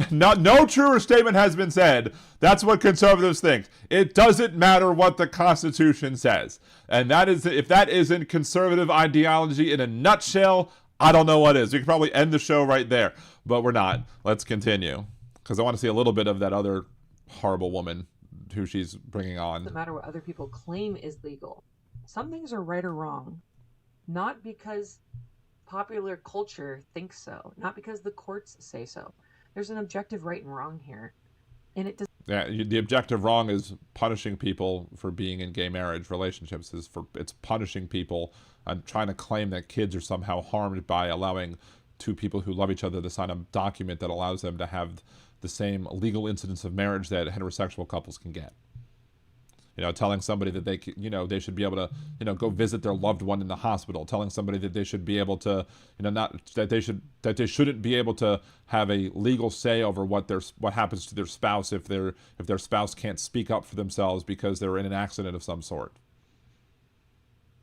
doesn't. No truer statement has been said. That's what conservatives think. It doesn't matter what the Constitution says. And that is, if that isn't conservative ideology in a nutshell, I don't know what is. We could probably end the show right there, but we're not. Let's continue, because I want to see a little bit of that other horrible woman who she's bringing on. It doesn't matter what other people claim is legal. Some things are right or wrong. Not because popular culture thinks so, not because the courts say so. There's an objective right and wrong here, and it does. Yeah, the objective wrong is punishing people for being in gay marriage relationships. It's punishing people and trying to claim that kids are somehow harmed by allowing two people who love each other to sign a document that allows them to have the same legal incidence of marriage that heterosexual couples can get. Telling somebody that they should be able to, go visit their loved one in the hospital. Telling somebody that they should be able to, that they shouldn't be able to have a legal say over what happens to their spouse if their spouse can't speak up for themselves because they're in an accident of some sort.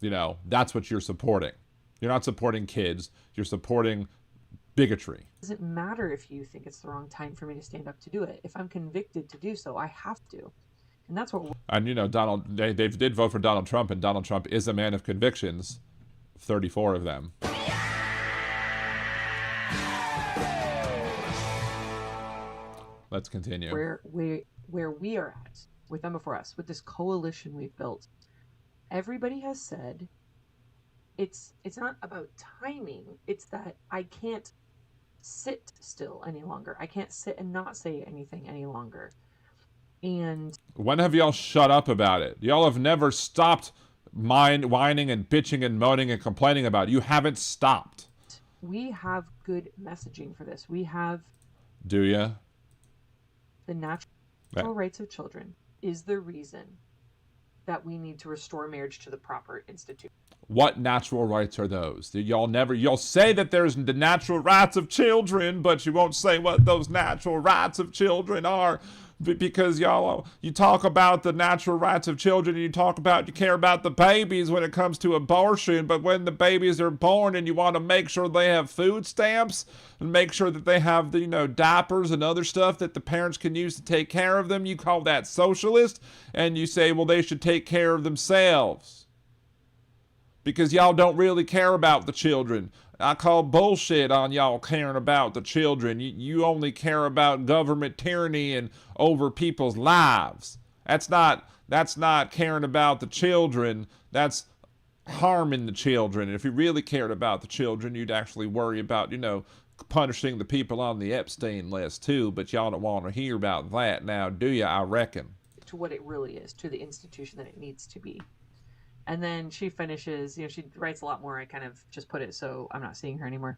That's what you're supporting. You're not supporting kids. You're supporting bigotry. It doesn't matter if you think it's the wrong time for me to stand up to do it. If I'm convicted to do so, I have to. And that's what. And they did vote for Donald Trump, and Donald Trump is a man of convictions, 34 of them. Let's continue. Where we are at with Them Before Us, with this coalition we've built, everybody has said it's not about timing. It's that I can't sit still any longer. I can't sit and not say anything any longer. And when have y'all shut up about it? Y'all have never stopped whining and bitching and moaning and complaining about it. You haven't stopped. We have good messaging for this. We have. Do ya? The natural rights of children is the reason that we need to restore marriage to the proper institution. What natural rights are those? You'll say that there's the natural rights of children, but you won't say what those natural rights of children are. Because you talk about the natural rights of children, and you care about the babies when it comes to abortion, but when the babies are born and you want to make sure they have food stamps and make sure that they have the diapers and other stuff that the parents can use to take care of them, you call that socialist, and you say, well, they should take care of themselves because y'all don't really care about the children. I call bullshit on y'all caring about the children. You only care about government tyranny and over people's lives. That's not caring about the children. That's harming the children. And if you really cared about the children, you'd actually worry about, punishing the people on the Epstein list too. But y'all don't want to hear about that now, do you? I reckon. to what it really is, to the institution that it needs to be. And then she finishes, she writes a lot more. I kind of just put it so I'm not seeing her anymore.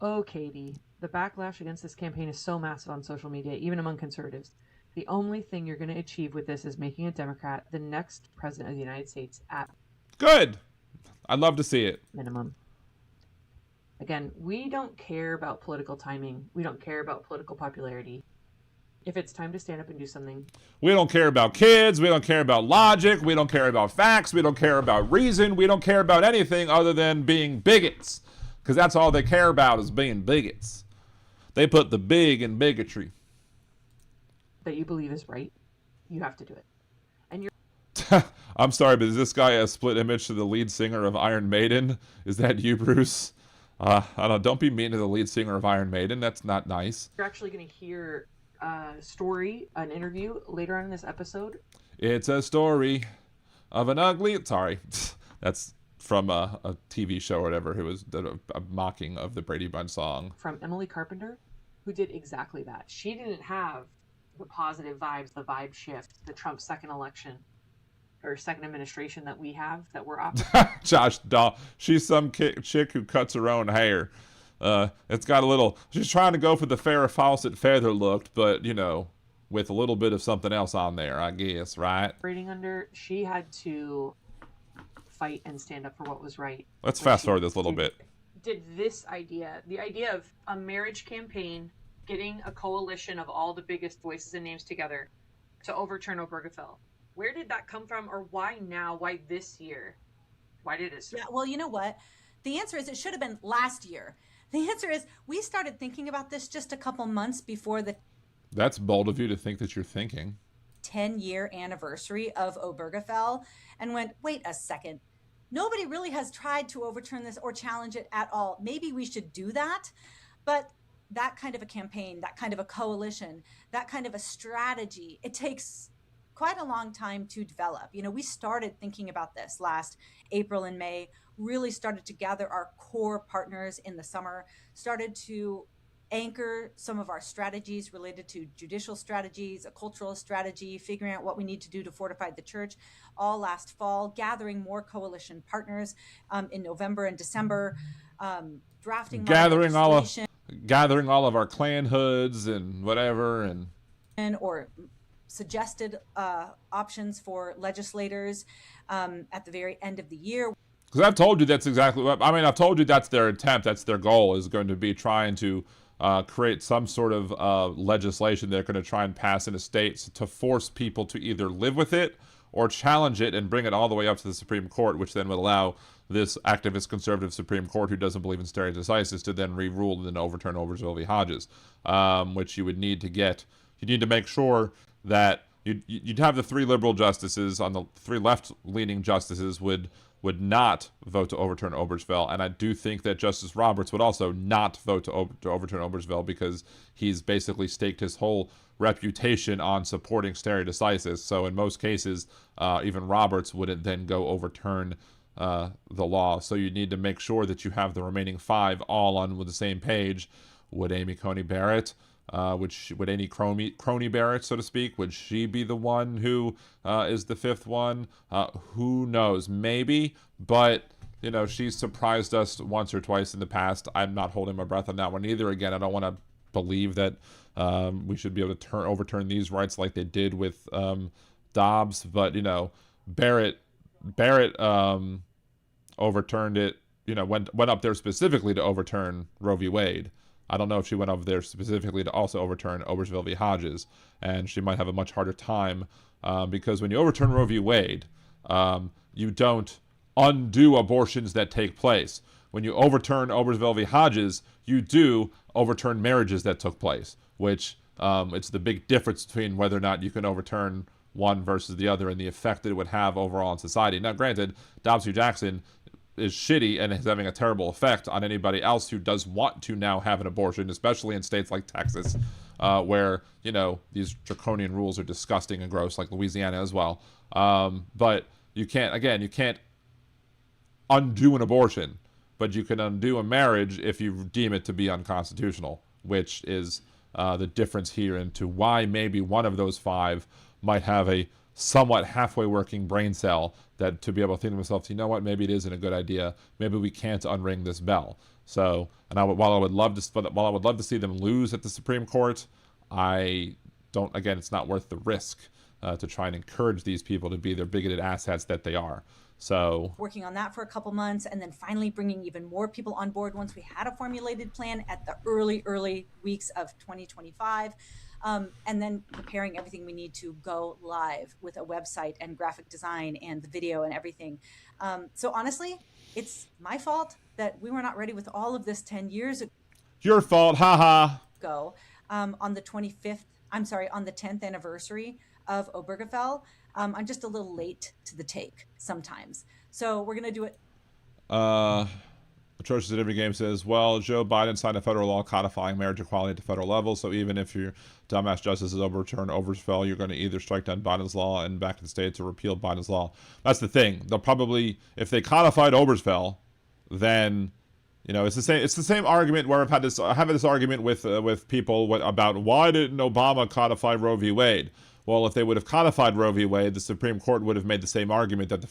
Oh, Katie, the backlash against this campaign is so massive on social media, even among conservatives. The only thing you're going to achieve with this is making a Democrat the next president of the United States at Good. I'd love to see it. Minimum. Again, we don't care about political timing. We don't care about political popularity. If it's time to stand up and do something. We don't care about kids. We don't care about logic. We don't care about facts. We don't care about reason. We don't care about anything other than being bigots. Because that's all they care about is being bigots. They put the big in bigotry. That you believe is right, you have to do it. And you're I'm sorry, but is this guy a split image to the lead singer of Iron Maiden? Is that you, Bruce? I don't know. Don't be mean to the lead singer of Iron Maiden. That's not nice. You're actually going to hear a story, an interview later on in this episode. It's a story of an ugly... Sorry. That's from a TV show or whatever. It was a mocking of the Brady Bunch song. From Emily Carpenter, who did exactly that. She didn't have the positive vibes, the vibe shift, the Trump second election or second administration that we have, that we're operating. Josh Dahl. She's some chick who cuts her own hair. It's got a little... She's trying to go for the Farrah Fawcett feather look, but, with a little bit of something else on there, I guess, right? Operating under, she had to fight and stand up for what was right. Let's fast forward this a little bit. Did this idea, the idea of a marriage campaign, getting a coalition of all the biggest voices and names together to overturn Obergefell. Where did that come from, or why now? Why this year? Why did it start? Yeah, well, you know what? The answer is it should have been last year. The answer is we started thinking about this just a couple months before the That's bold of you to think that you're thinking. 10-year anniversary of Obergefell and went, wait a second. Nobody really has tried to overturn this or challenge it at all. Maybe we should do that. But that kind of a campaign, that kind of a coalition, that kind of a strategy, it takes quite a long time to develop. We started thinking about this last April and May, really started to gather our core partners in the summer, started to anchor some of our strategies related to judicial strategies, a cultural strategy, figuring out what we need to do to fortify the church, all last fall, gathering more coalition partners in November and December, drafting gathering all of our clan hoods and whatever, or suggested options for legislators at the very end of the year. Because I've told you that's exactly what... I've told you that's their attempt, that's their goal, is going to be trying to create some sort of legislation they're going to try and pass in the states to force people to either live with it or challenge it and bring it all the way up to the Supreme Court, which then would allow this activist conservative Supreme Court who doesn't believe in stare decisis to then re-rule and then overturn Obergefell v. Hodges, which you would need to get... You need to make sure that you'd have the 3 liberal justices on the 3 left-leaning justices would not vote to overturn Obergefell, and I do think that Justice Roberts would also not vote to overturn Obergefell because he's basically staked his whole reputation on supporting stare decisis. So in most cases, even Roberts wouldn't then go overturn the law. So you need to make sure that you have the remaining 5 all on with the same page. Would Amy Coney Barrett? Would Amy Crony Barrett, so to speak, would she be the one who is the 5th one? Who knows? Maybe, but she's surprised us once or twice in the past. I'm not holding my breath on that one either. Again, I don't want to believe that we should be able to overturn these rights like they did with Dobbs, but Barrett overturned it. Went up there specifically to overturn Roe v. Wade. I don't know if she went over there specifically to also overturn Obergefell v. Hodges, and she might have a much harder time because when you overturn Roe v. Wade, you don't undo abortions that take place. When you overturn Obergefell v. Hodges, you do overturn marriages that took place, which it's the big difference between whether or not you can overturn one versus the other and the effect that it would have overall in society. Now, granted, Dobbs v. Jackson is shitty and is having a terrible effect on anybody else who does want to now have an abortion, especially in states like Texas, where, these draconian rules are disgusting and gross, like Louisiana as well. But you can't undo an abortion, but you can undo a marriage if you deem it to be unconstitutional, which is the difference here into why maybe one of those 5 might have a somewhat halfway working brain cell that to be able to think to themselves, you know what, maybe it isn't a good idea. Maybe we can't unring this bell. So, and while I would love to see them lose at the Supreme Court, I don't. Again, it's not worth the risk to try and encourage these people to be their bigoted assets that they are. So working on that for a couple months, and then finally bringing even more people on board once we had a formulated plan at the early weeks of 2025. And then preparing everything we need to go live with a website and graphic design and the video and everything. So honestly, it's my fault that we were not ready with all of this 10 years ago. Your fault, haha. On the 10th anniversary of Obergefell. I'm just a little late to the take sometimes. So we're going to do it. Atrocious at Every Game says, well, Joe Biden signed a federal law codifying marriage equality at the federal level, so even if your dumbass justices overturn Obergefell, you're going to either strike down Biden's law and back to the states or repeal Biden's law. That's the thing. They'll probably, if they codified Obergefell, then, you know, it's the same argument where I have this argument with people about why didn't Obama codify Roe v. Wade? Well, if they would have codified Roe v. Wade, the Supreme Court would have made the same argument that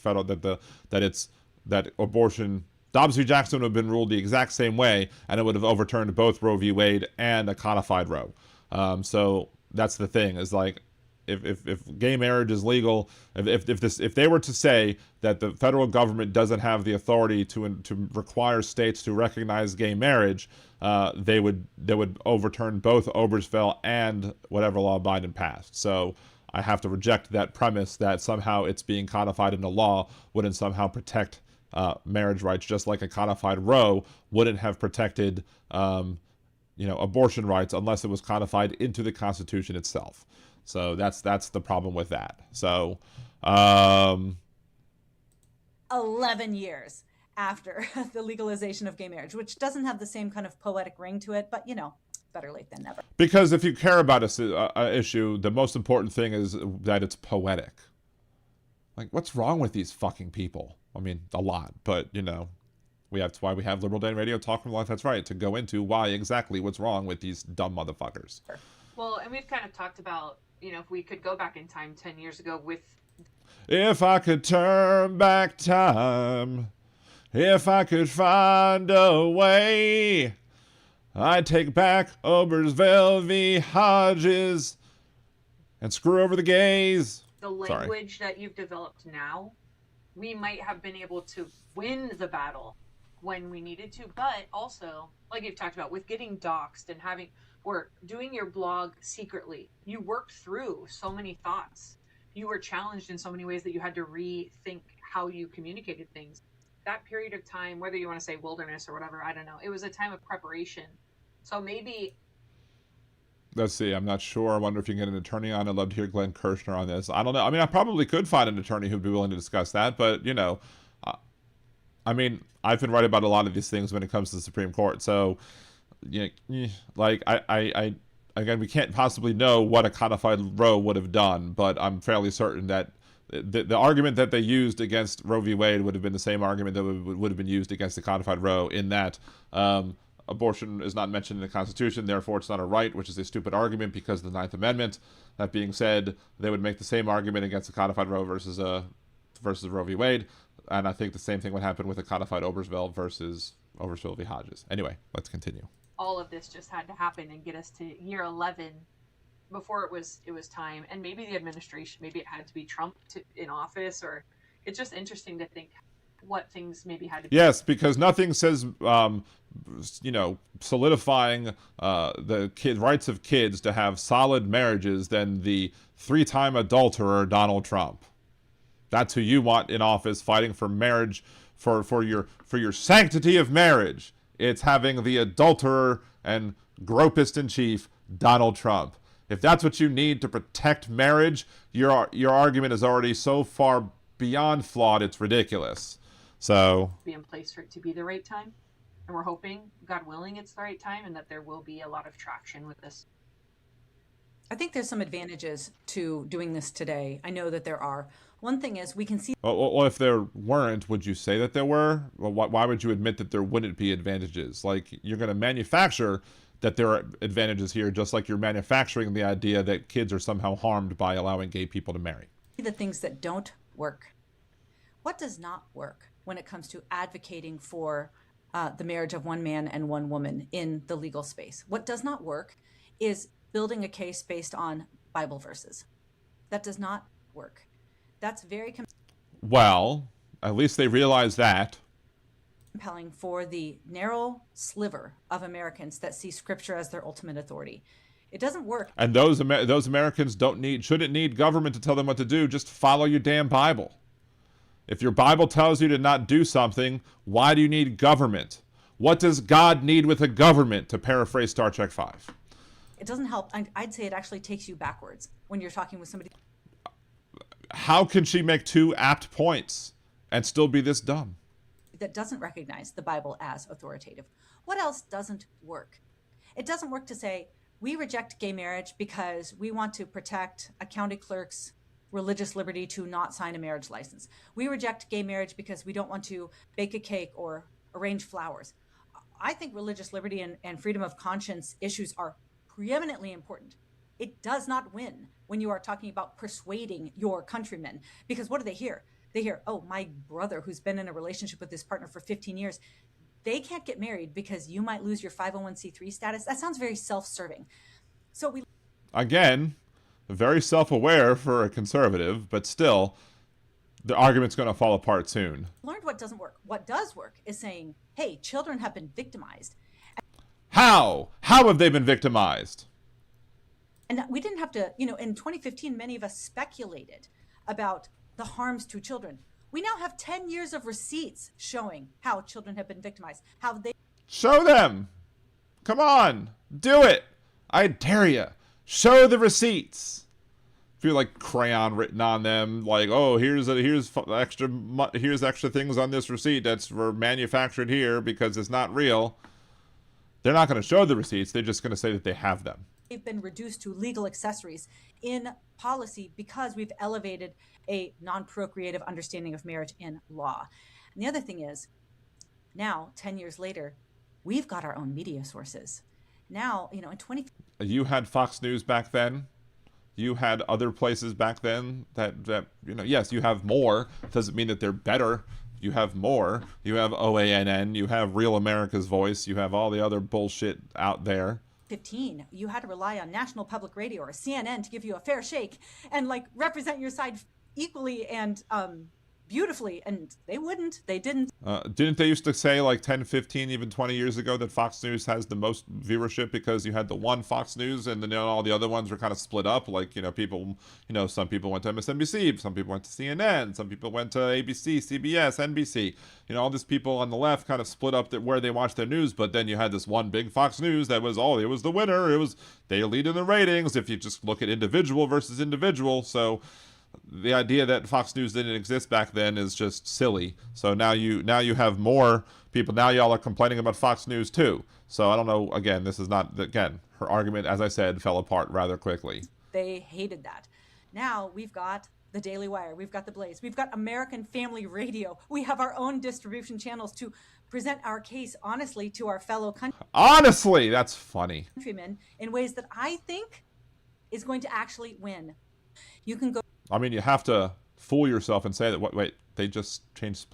abortion, Dobbs v. Jackson would have been ruled the exact same way, and it would have overturned both Roe v. Wade and a codified Roe. So that's the thing, is like, if gay marriage is legal, if they were to say that the federal government doesn't have the authority to require states to recognize gay marriage, they would overturn both Obergefell and whatever law Biden passed. So I have to reject that premise that somehow it's being codified in a law wouldn't somehow protect marriage rights, just like a codified Roe wouldn't have protected abortion rights unless it was codified into the Constitution itself. So that's the problem with that. So 11 years after the legalization of gay marriage, which doesn't have the same kind of poetic ring to it, but better late than never. Because if you care about a issue, the most important thing is that it's poetic. Like, what's wrong with these fucking people? I mean, a lot, but that's why we have Liberal Dan Radio, Talk from Life That's Right, to go into what's wrong with these dumb motherfuckers. Well, and we've kind of talked about, if we could go back in time 10 years ago with... If I could turn back time, if I could find a way, I'd take back Obergefell v. Hodges and screw over the gays. The language that you've developed now, we might have been able to win the battle when we needed to, but also, like you've talked about, with getting doxxed and doing your blog secretly, you worked through so many thoughts. You were challenged in so many ways that you had to rethink how you communicated things. That period of time, whether you want to say wilderness or whatever, I don't know, it was a time of preparation. So maybe... Let's see, I'm not sure. I wonder if you can get an attorney on. I'd love to hear Glenn Kirshner on this. I don't know. I mean, I probably could find an attorney who'd be willing to discuss that, but, I mean, I've been right about a lot of these things when it comes to the Supreme Court. So, again, we can't possibly know what a codified Roe would have done, but I'm fairly certain that the argument that they used against Roe v. Wade would have been the same argument that would have been used against the codified Roe, in that abortion is not mentioned in the Constitution, therefore it's not a right, which is a stupid argument because of the Ninth Amendment. That being said, they would make the same argument against the codified Roe versus Roe v. Wade, and I think the same thing would happen with a codified Obergefell versus Obergefell v. Hodges. Anyway, let's continue. All of this just had to happen and get us to year 11 before it was time. And maybe the administration, maybe it had to be Trump in office, or it's just interesting to think what things maybe had to be. Yes, because nothing says, solidifying the rights of kids to have solid marriages than the 3-time adulterer Donald Trump. That's who you want in office, fighting for marriage, for your sanctity of marriage. It's having the adulterer and gropist in chief, Donald Trump. If that's what you need to protect marriage, your argument is already so far beyond flawed, it's ridiculous. So be in place for it to be the right time, and we're hoping, God willing, it's the right time, and that there will be a lot of traction with this. I think there's some advantages to doing this today. I know that there are. One thing is we can see... Well, if there weren't, would you say that there were? Well, why would you admit that there wouldn't be advantages? Like, you're going to manufacture that there are advantages here, just like you're manufacturing the idea that kids are somehow harmed by allowing gay people to marry. The things that don't work. What does not work when it comes to advocating for the marriage of one man and one woman in the legal space? What does not work is building a case based on Bible verses. That does not work. That's very well, at least they realize that. Compelling for the narrow sliver of Americans that see Scripture as their ultimate authority. It doesn't work. And those Americans shouldn't need government to tell them what to do. Just follow your damn Bible. If your Bible tells you to not do something, why do you need government? What does God need with a government, to paraphrase Star Trek V? It doesn't help. I'd say it actually takes you backwards when you're talking with somebody. How can she make two apt points and still be this dumb? That doesn't recognize the Bible as authoritative. What else doesn't work? It doesn't work to say, we reject gay marriage because we want to protect a county clerk's religious liberty to not sign a marriage license. We reject gay marriage because we don't want to bake a cake or arrange flowers. I think religious liberty and freedom of conscience issues are preeminently important. It does not win when you are talking about persuading your countrymen, because what do they hear? They hear, oh, my brother who's been in a relationship with his partner for 15 years, they can't get married because you might lose your 501c3 status. That sounds very self-serving. So we... Again, very self-aware for a conservative, but still, the argument's going to fall apart soon. Learned what doesn't work. What does work is saying, hey, children have been victimized. How? How have they been victimized? And we didn't have to, in 2015, many of us speculated about the harms to children. We now have 10 years of receipts showing how children have been victimized, how they... Show them! Come on! Do it! I dare you! Show the receipts! If you're like crayon written on them, like, oh, here's extra things on this receipt that's were manufactured here because it's not real. They're not going to show the receipts. They're just going to say that they have them. They've been reduced to legal accessories in policy because we've elevated a non-procreative understanding of marriage in law. And the other thing is, now, 10 years later, we've got our own media sources. Now, in 20... You had Fox News back then. You had other places back then that yes, you have more. Doesn't mean that they're better. You have more. You have OANN. You have Real America's Voice. You have all the other bullshit out there. 15, you had to rely on National Public Radio or CNN to give you a fair shake and represent your side equally and beautifully, and they wouldn't. They didn't. Didn't they used to say 10, 15, even 20 years ago that Fox News has the most viewership because you had the one Fox News and then all the other ones were kind of split up. People, some people went to MSNBC, some people went to CNN, some people went to ABC, CBS, NBC. All these people on the left kind of split up where they watched their news, but then you had this one big Fox News that was, it was the winner. They lead in the ratings if you just look at individual versus individual. So the idea that Fox News didn't exist back then is just silly. So now you have more people. Now y'all are complaining about Fox News too. So I don't know. Again, this is not, her argument, as I said, fell apart rather quickly. They hated that. Now we've got the Daily Wire. We've got the Blaze. We've got American Family Radio. We have our own distribution channels to present our case honestly to our fellow Honestly, that's funny. Countrymen in ways that I think is going to actually win. You can go... you have to fool yourself and say that, wait, they just changed,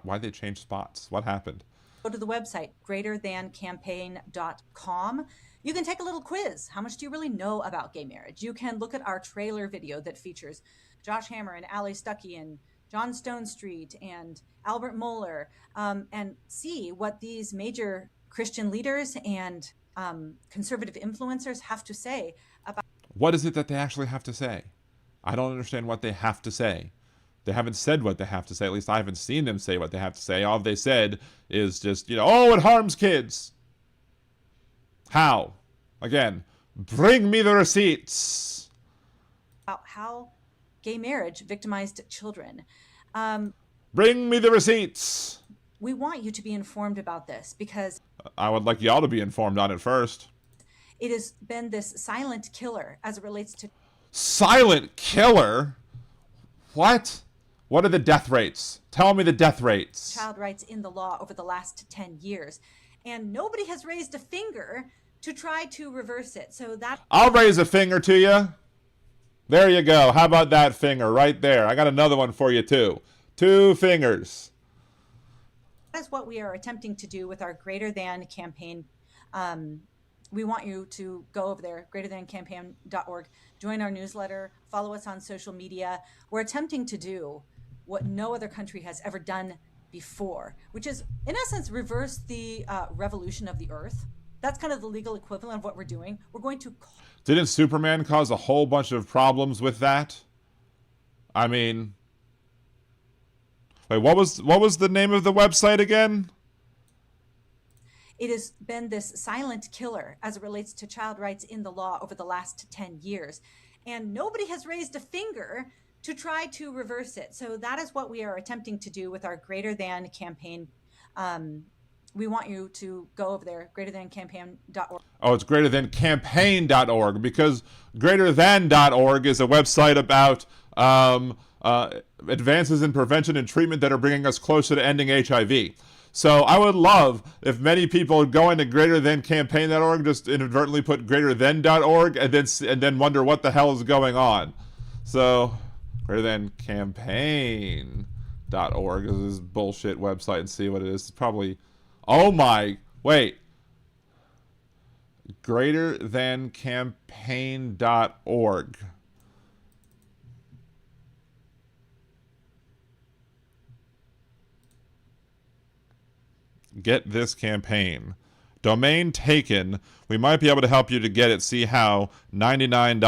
why'd they change spots? What happened? Go to the website, greaterthancampaign.com. You can take a little quiz. How much do you really know about gay marriage? You can look at our trailer video that features Josh Hammer and Allie Stuckey and John Stone Street and Albert Mohler, and see what these major Christian leaders and conservative influencers have to say about... What is it that they actually have to say? I don't understand what they have to say. They haven't said what they have to say. At least I haven't seen them say what they have to say. All they said is just, oh, it harms kids. How? Again, bring me the receipts. About how gay marriage victimized children. Bring me the receipts. We want you to be informed about this because... I would like y'all to be informed on it first. It has been this silent killer as it relates to... Silent killer? What? What are the death rates? Tell me the death rates. Child rights in the law over the last 10 years. And nobody has raised a finger to try to reverse it. So that I'll raise a finger to you. There you go. How about that finger right there? I got another one for you too. 2 fingers. is what we are attempting to do with our Greater Than campaign. We want you to go over there, greaterthancampaign.org, join our newsletter, follow us on social media. We're attempting to do what no other country has ever done before, which is, in essence, reverse the revolution of the earth. That's kind of the legal equivalent of what we're doing. We're going to... Didn't Superman cause a whole bunch of problems with that? I mean... Wait, what was the name of the website again? It has been this silent killer as it relates to child rights in the law over the last 10 years. And nobody has raised a finger to try to reverse it. So that is what we are attempting to do with our Greater Than campaign. We want you to go over there, greaterthancampaign.org. Oh, it's greaterthancampaign.org, because greaterthan.org is a website about advances in prevention and treatment that are bringing us closer to ending HIV. So I would love if many people go into greaterthancampaign.org, just inadvertently put greaterthan.org, and then wonder what the hell is going on. So greaterthancampaign.org is this bullshit website, and see what it is. It's probably, oh my, wait. greaterthancampaign.org. Get this campaign. Domain taken. We might be able to help you to get it. See how? $99.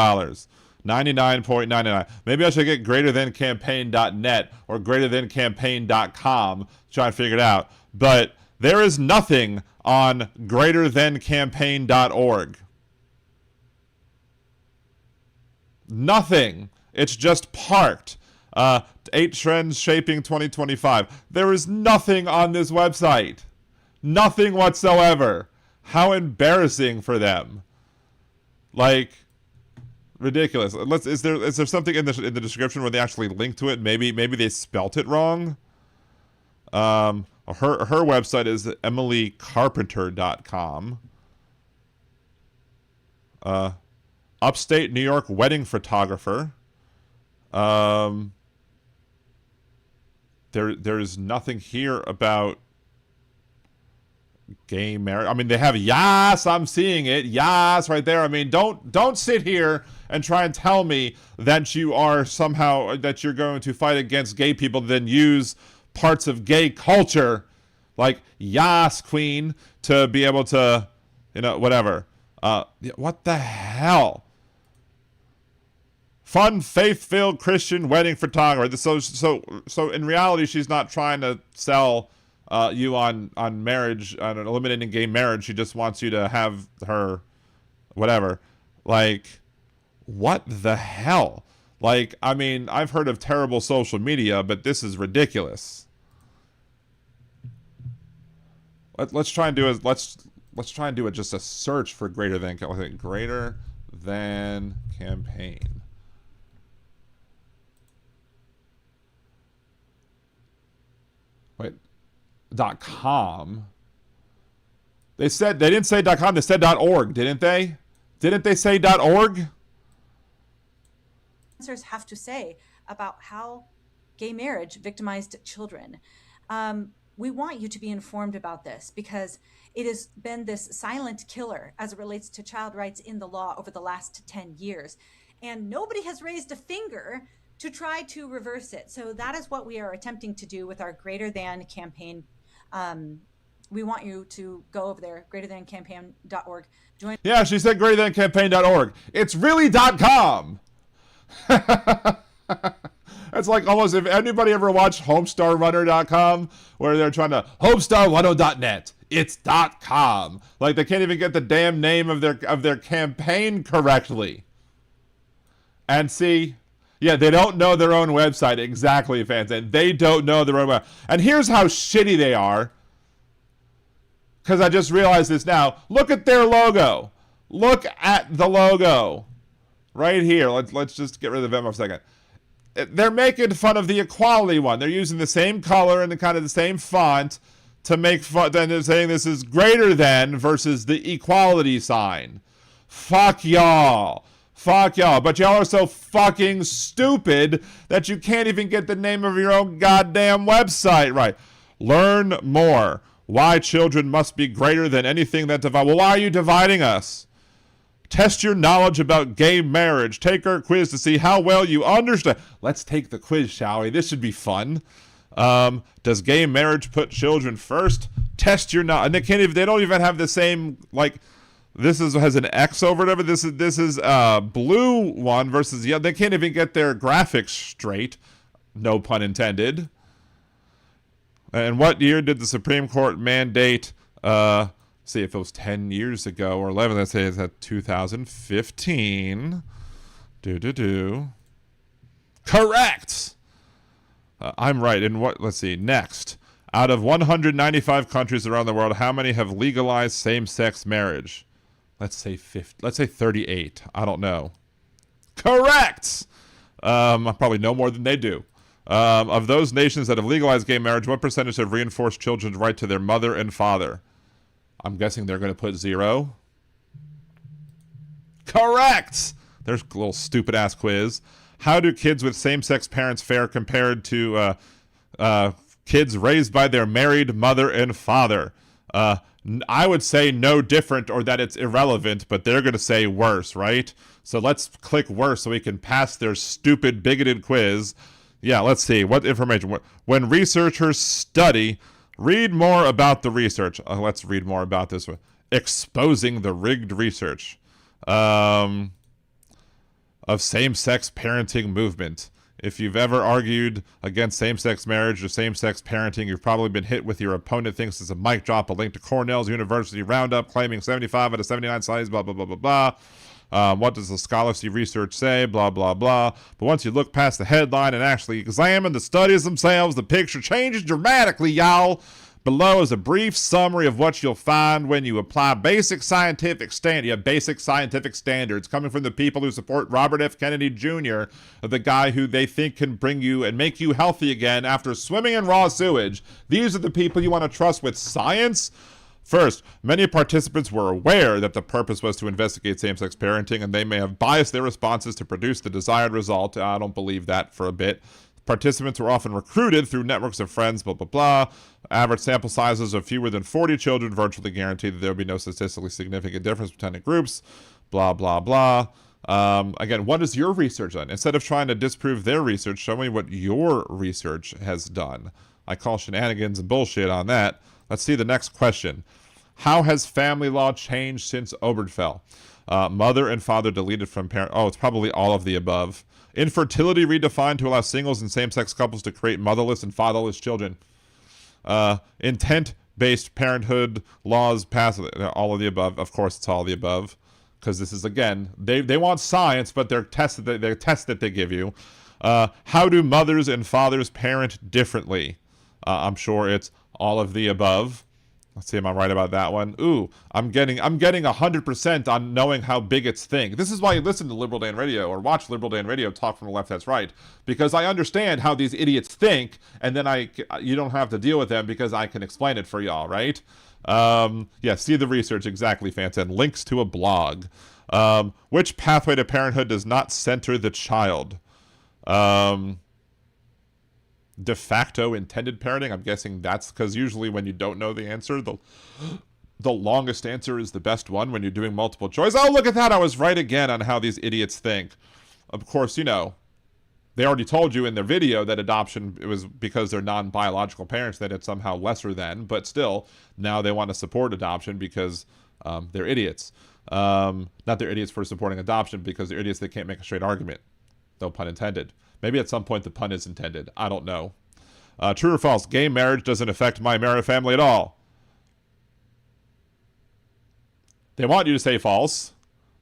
$99.99. Maybe I should get greaterthancampaign.net or greaterthancampaign.com. Try and figure it out. But there is nothing on greaterthancampaign.org. Nothing. It's just parked. 8 trends shaping 2025. There is nothing on this website. Nothing whatsoever. How embarrassing for them. Like, ridiculous. Is there something in the description where they actually link to it? Maybe they spelt it wrong. Her website is emilycarpenter.com. Upstate New York wedding photographer. There's nothing here about gay marriage. I mean, they have yas, I'm seeing it. Yas right there. I mean, don't sit here and try and tell me that you are somehow, that you're going to fight against gay people, then use parts of gay culture like yas queen to be able to, whatever. What the hell? Fun, faith-filled Christian wedding photographer. So in reality, she's not trying to sell you on marriage, on eliminating gay marriage. She just wants you to have her, whatever. Like, what the hell? Like, I mean, I've heard of terrible social media, but this is ridiculous. Let's try and do it. Let's try and do it. Just a search for greater than campaign. Wait. .com. They didn't say .com, they said .org, didn't they? Didn't they say .org? Answers have to say about how gay marriage victimized children. We want you to be informed about this because it has been this silent killer as it relates to child rights in the law over the last 10 years. And nobody has raised a finger to try to reverse it. So that is what we are attempting to do with our Greater Than campaign. We want you to go over there, greaterthancampaign.org. Join. Yeah, she said greaterthancampaign.org. It's really .com. That's like almost, if anybody ever watched homestarrunner.com, where they're trying to homestar10.net. It's .com. Like, they can't even get the damn name of their campaign correctly. And see, yeah, they don't know their own website. Exactly, fans. And they don't know their own website. And here's how shitty they are. Because I just realized this now. Look at their logo. Look at the logo. Right here. Let's just get rid of them for a second. They're making fun of the equality one. They're using the same color and kind of the same font to make fun, then they're saying this is greater than versus the equality sign. Fuck y'all. Fuck y'all. But y'all are so fucking stupid that you can't even get the name of your own goddamn website right. Learn more. Why children must be greater than anything that divides. Well, why are you dividing us? Test your knowledge about gay marriage. Take our quiz to see how well you understand. Let's take the quiz, shall we? This should be fun. Does gay marriage put children first? Test your knowledge. And they don't even have the same, like, this has an X over it. This is blue one versus the other. They can't even get their graphics straight. No pun intended. And what year did the Supreme Court mandate, see if it was 10 years ago or 11, let's say it's at 2015. Correct! I'm right. And let's see, next. Out of 195 countries around the world, how many have legalized same-sex marriage? Let's say 50. Let's say 38. I don't know. Correct! I probably know more than they do. Of those nations that have legalized gay marriage, what percentage have reinforced children's right to their mother and father? I'm guessing they're going to put 0. Correct! There's a little stupid-ass quiz. How do kids with same-sex parents fare compared to kids raised by their married mother and father? I would say no different or that it's irrelevant, but they're going to say worse, right? So let's click worse so we can pass their stupid, bigoted quiz. Yeah, let's see. What information? When researchers study, read more about the research. Let's read more about this one. Exposing the rigged research of same-sex parenting movement. If you've ever argued against same-sex marriage or same-sex parenting, you've probably been hit with your opponent thinks it's a mic drop, a link to Cornell's University Roundup claiming 75 out of 79 studies, blah, blah, blah, blah, blah. What does the scholarly research say? Blah, blah, blah. But once you look past the headline and actually examine the studies themselves, the picture changes dramatically, y'all. Below is a brief summary of what you'll find when you apply basic scientific standards coming from the people who support Robert F. Kennedy Jr., the guy who they think can bring you and make you healthy again after swimming in raw sewage. These are the people you want to trust with science? First, many participants were aware that the purpose was to investigate same-sex parenting, and they may have biased their responses to produce the desired result. I don't believe that for a bit. Participants were often recruited through networks of friends, blah, blah, blah. Average sample sizes of fewer than 40 children virtually guarantee that there will be no statistically significant difference between the groups, blah, blah, blah. Again, what is your research on? Instead of trying to disprove their research, show me what your research has done. I call shenanigans and bullshit on that. Let's see the next question. How has family law changed since Obergefell? Mother and father deleted from parent. Oh, it's probably all of the above. Infertility redefined to allow singles and same-sex couples to create motherless and fatherless children. Intent-based parenthood laws passed. All of the above. Of course, it's all of the above. Because this is, again, they want science, but they're tests that they give you. How do mothers and fathers parent differently? I'm sure it's all of the above. Let's see, am I right about that one? Ooh, I'm getting 100% on knowing how bigots think. This is why you listen to Liberal Dan Radio or watch Liberal Dan Radio talk from the left, that's right. Because I understand how these idiots think, and then you don't have to deal with them because I can explain it for y'all, right? Yeah, see the research, exactly, Fantan. Links to a blog. Which pathway to parenthood does not center the child? De facto intended parenting. I'm guessing that's because usually when you don't know the answer, the longest answer is the best one when you're doing multiple choice. Oh, look at that. I was right again on how these idiots think. Of course, you know, they already told you in their video that adoption, it was because they're non-biological parents that it's somehow lesser than, but still, now they want to support adoption because they're idiots. Not they're idiots for supporting adoption because they're idiots that can't make a straight argument. No pun intended. Maybe at some point the pun is intended. I don't know. True or false? Gay marriage doesn't affect my married family at all. They want you to say false.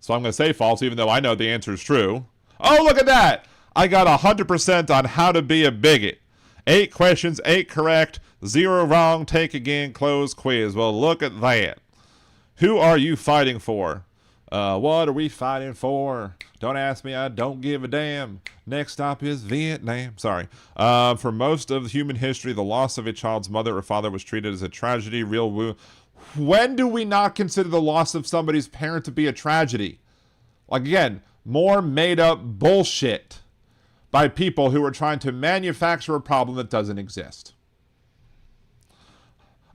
So I'm going to say false even though I know the answer is true. Oh, look at that. I got 100% on how to be a bigot. 8 questions, 8 correct, 0 wrong, take again, close quiz. Well, look at that. Who are you fighting for? What are we fighting for? Don't ask me, I don't give a damn. Next stop is Vietnam. Sorry. For most of human history, the loss of a child's mother or father was treated as a tragedy, real wound. When do we not consider the loss of somebody's parent to be a tragedy? Like, again, more made-up bullshit by people who are trying to manufacture a problem that doesn't exist.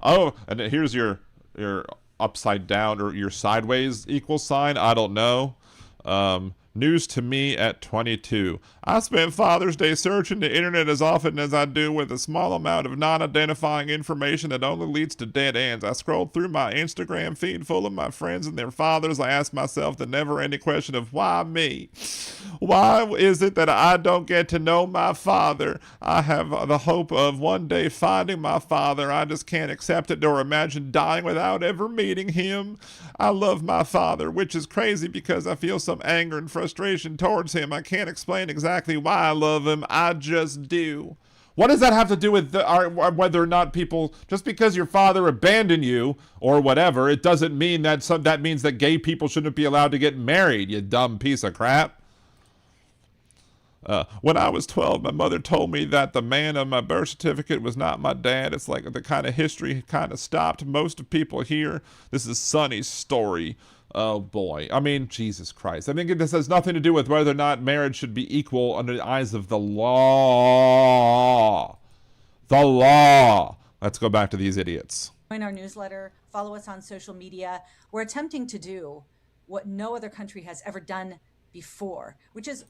Oh, and here's your upside down or your sideways equal sign. I don't know. News to me at 22. I spent Father's Day searching the internet as often as I do with a small amount of non-identifying information that only leads to dead ends. I scrolled through my Instagram feed full of my friends and their fathers. I asked myself the never-ending question of why me? Why is it that I don't get to know my father? I have the hope of one day finding my father. I just can't accept it or imagine dying without ever meeting him. I love my father, which is crazy because I feel some anger and frustration towards him. I can't explain exactly why I love him. I just do. What does that have to do with whether or not people, just because your father abandoned you or whatever, it doesn't mean that that means that gay people shouldn't be allowed to get married, you dumb piece of crap. When I was 12, my mother told me that the man on my birth certificate was not my dad. It's like the kind of history kind of stopped most of people here. This is Sonny's story. Oh boy. I mean, Jesus Christ. I mean, this has nothing to do with whether or not marriage should be equal under the eyes of the law. The law. Let's go back to these idiots. Join our newsletter, follow us on social media. We're attempting to do what no other country has ever done before, which is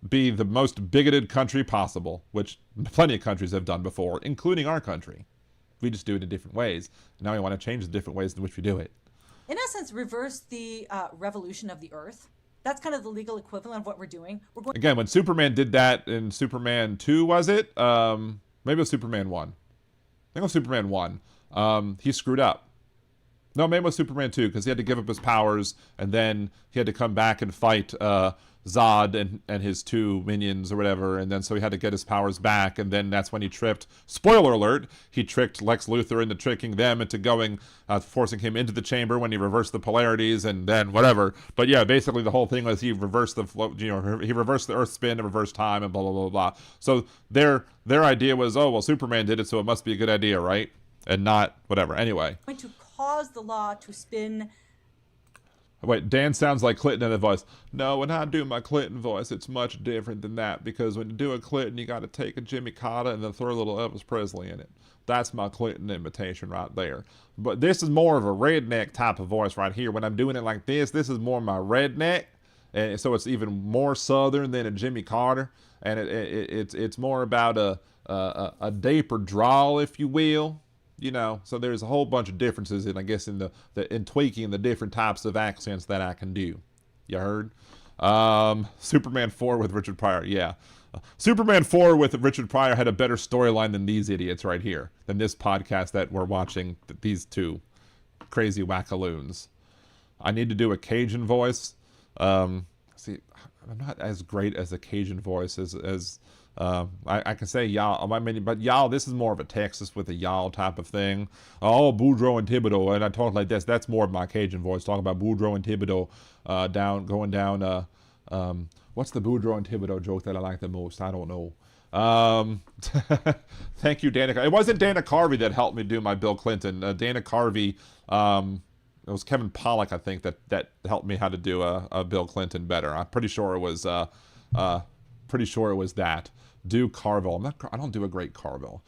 be the most bigoted country possible, which plenty of countries have done before, including our country. We just do it in different ways. Now we want to change the different ways in which we do it. In essence, reverse the revolution of the earth. That's kind of the legal equivalent of what we're doing. Again, when Superman did that in Superman 2, was it? Maybe it was Superman 1. I think it was Superman 1. He screwed up. No, maybe it was Superman 2, because he had to give up his powers, and then he had to come back and fight Zod and his two minions or whatever, and then so he had to get his powers back, and then that's when he tripped. Spoiler alert! He tricked Lex Luthor into tricking them into going, forcing him into the chamber when he reversed the polarities, and then whatever. But yeah, basically the whole thing was he reversed the he reversed the Earth spin and reversed time and blah blah blah blah. So their idea was, oh well, Superman did it, so it must be a good idea, right? And not whatever. Anyway. Going to cause the law to spin. Wait, Dan sounds like Clinton in the voice. No, when I do my Clinton voice, it's much different than that, because when you do a Clinton, you got to take a Jimmy Carter and then throw a little Elvis Presley in it. That's my Clinton imitation right there. But this is more of a redneck type of voice right here. When I'm doing it like this is more my redneck, and so it's even more southern than a Jimmy Carter, and it's more about a deeper drawl, if you will. You know, so there's a whole bunch of differences in, I guess, in in tweaking the different types of accents that I can do. You heard? Superman 4 with Richard Pryor. Yeah. Superman 4 with Richard Pryor had a better storyline than these idiots right here, than this podcast that we're watching, these two crazy wackaloons. I need to do a Cajun voice. See, I'm not as great as a Cajun voice as I can say y'all, I mean, but y'all, this is more of a Texas with a y'all type of thing. Oh, Boudreaux and Thibodeau, and I talk like this. That's more of my Cajun voice, talking about Boudreaux and Thibodeau, going down. What's the Boudreaux and Thibodeau joke that I like the most? I don't know. Thank you, Dana. It wasn't Dana Carvey that helped me do my Bill Clinton. Dana Carvey, it was Kevin Pollak, I think, that helped me how to do a Bill Clinton better. I'm pretty sure it was that. Do Carville. I don't do a great Carville.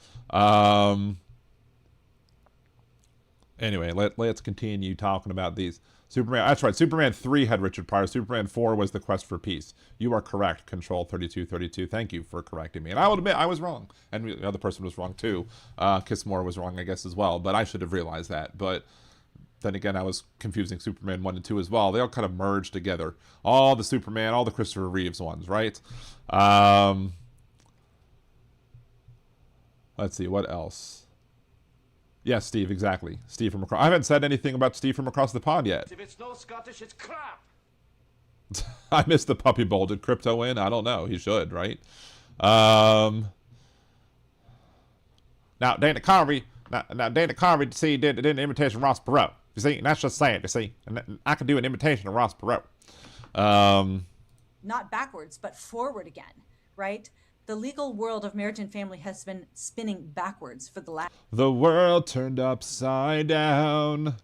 Anyway, let's continue talking about these. Superman. That's right. Superman 3 had Richard Pryor. Superman 4 was The Quest for Peace. You are correct. Control 3232. Thank you for correcting me. And I will admit I was wrong, and the other person was wrong too. Kissmore was wrong, I guess, as well. But I should have realized that. But then again, I was confusing Superman 1 and 2 as well. They all kind of merged together. All the Superman, all the Christopher Reeves ones, right? Let's see, what else? Yes, Steve, exactly. Steve from across. I haven't said anything about Steve from across the pond yet. If it's no Scottish, it's crap. I missed the Puppy Bowl. Did Crypto win? I don't know. He should, right? Now, Dana Carvey, did an imitation of Ross Perot. You see, and that's just sad, you see. And I can do an imitation of Ross Perot. Not backwards, but forward again, right? The legal world of marriage and family has been spinning backwards for the last... The world turned upside down.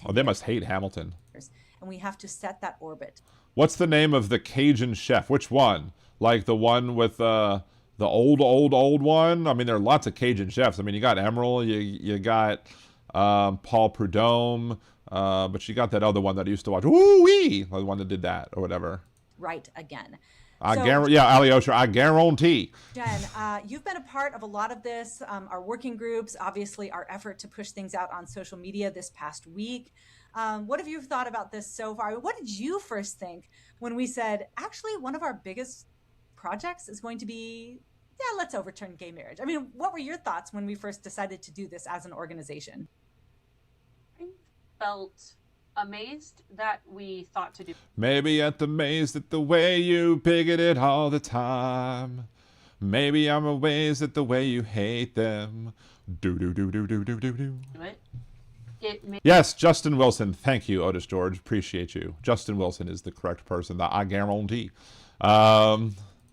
Oh, they must hate Hamilton. And we have to set that orbit. What's the name of the Cajun chef? Which one? Like the one with the old one? I mean, there are lots of Cajun chefs. I mean, you got Emerald, you got Paul Prudhomme, but you got that other one that I used to watch. Ooh-wee! The one that did that or whatever. Right again. Alyosha, I guarantee. Jen, you've been a part of a lot of this, our working groups, obviously our effort to push things out on social media this past week. What have you thought about this so far? What did you first think when we said, actually, one of our biggest projects is going to be, yeah, let's overturn gay marriage? I mean, what were your thoughts when we first decided to do this as an organization? I felt amazed that we thought to do. Maybe I'm amazed at the way you bigoted all the time. Maybe I'm amazed at the way you hate them. Do. Yes, Justin Wilson. Thank you, Otis George. Appreciate you. Justin Wilson is the correct person. I guarantee.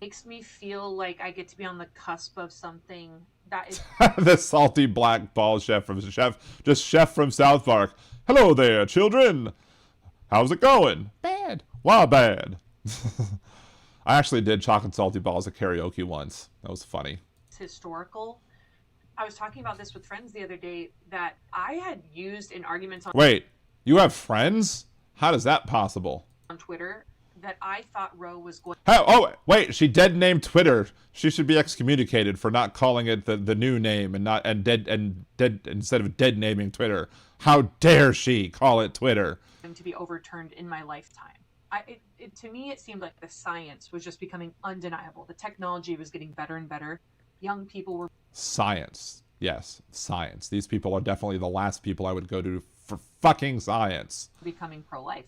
Makes me feel like I get to be on the cusp of something that is... The salty black ball chef from South Park. Hello there, children. How's it going? Bad. Wow, bad. I actually did chocolate salty balls at karaoke once. That was funny. It's historical. I was talking about this with friends the other day that I had used in arguments on... Wait, you have friends? How is that possible? On Twitter that I thought Roe was going... Oh, wait, she dead named Twitter. She should be excommunicated for not calling it the new name and dead instead of dead naming Twitter. How dare she call it Twitter? To be overturned in my lifetime. To me, it seemed like the science was just becoming undeniable. The technology was getting better and better. Young people were... Science. Yes, science. These people are definitely the last people I would go to for fucking science. Becoming pro-life.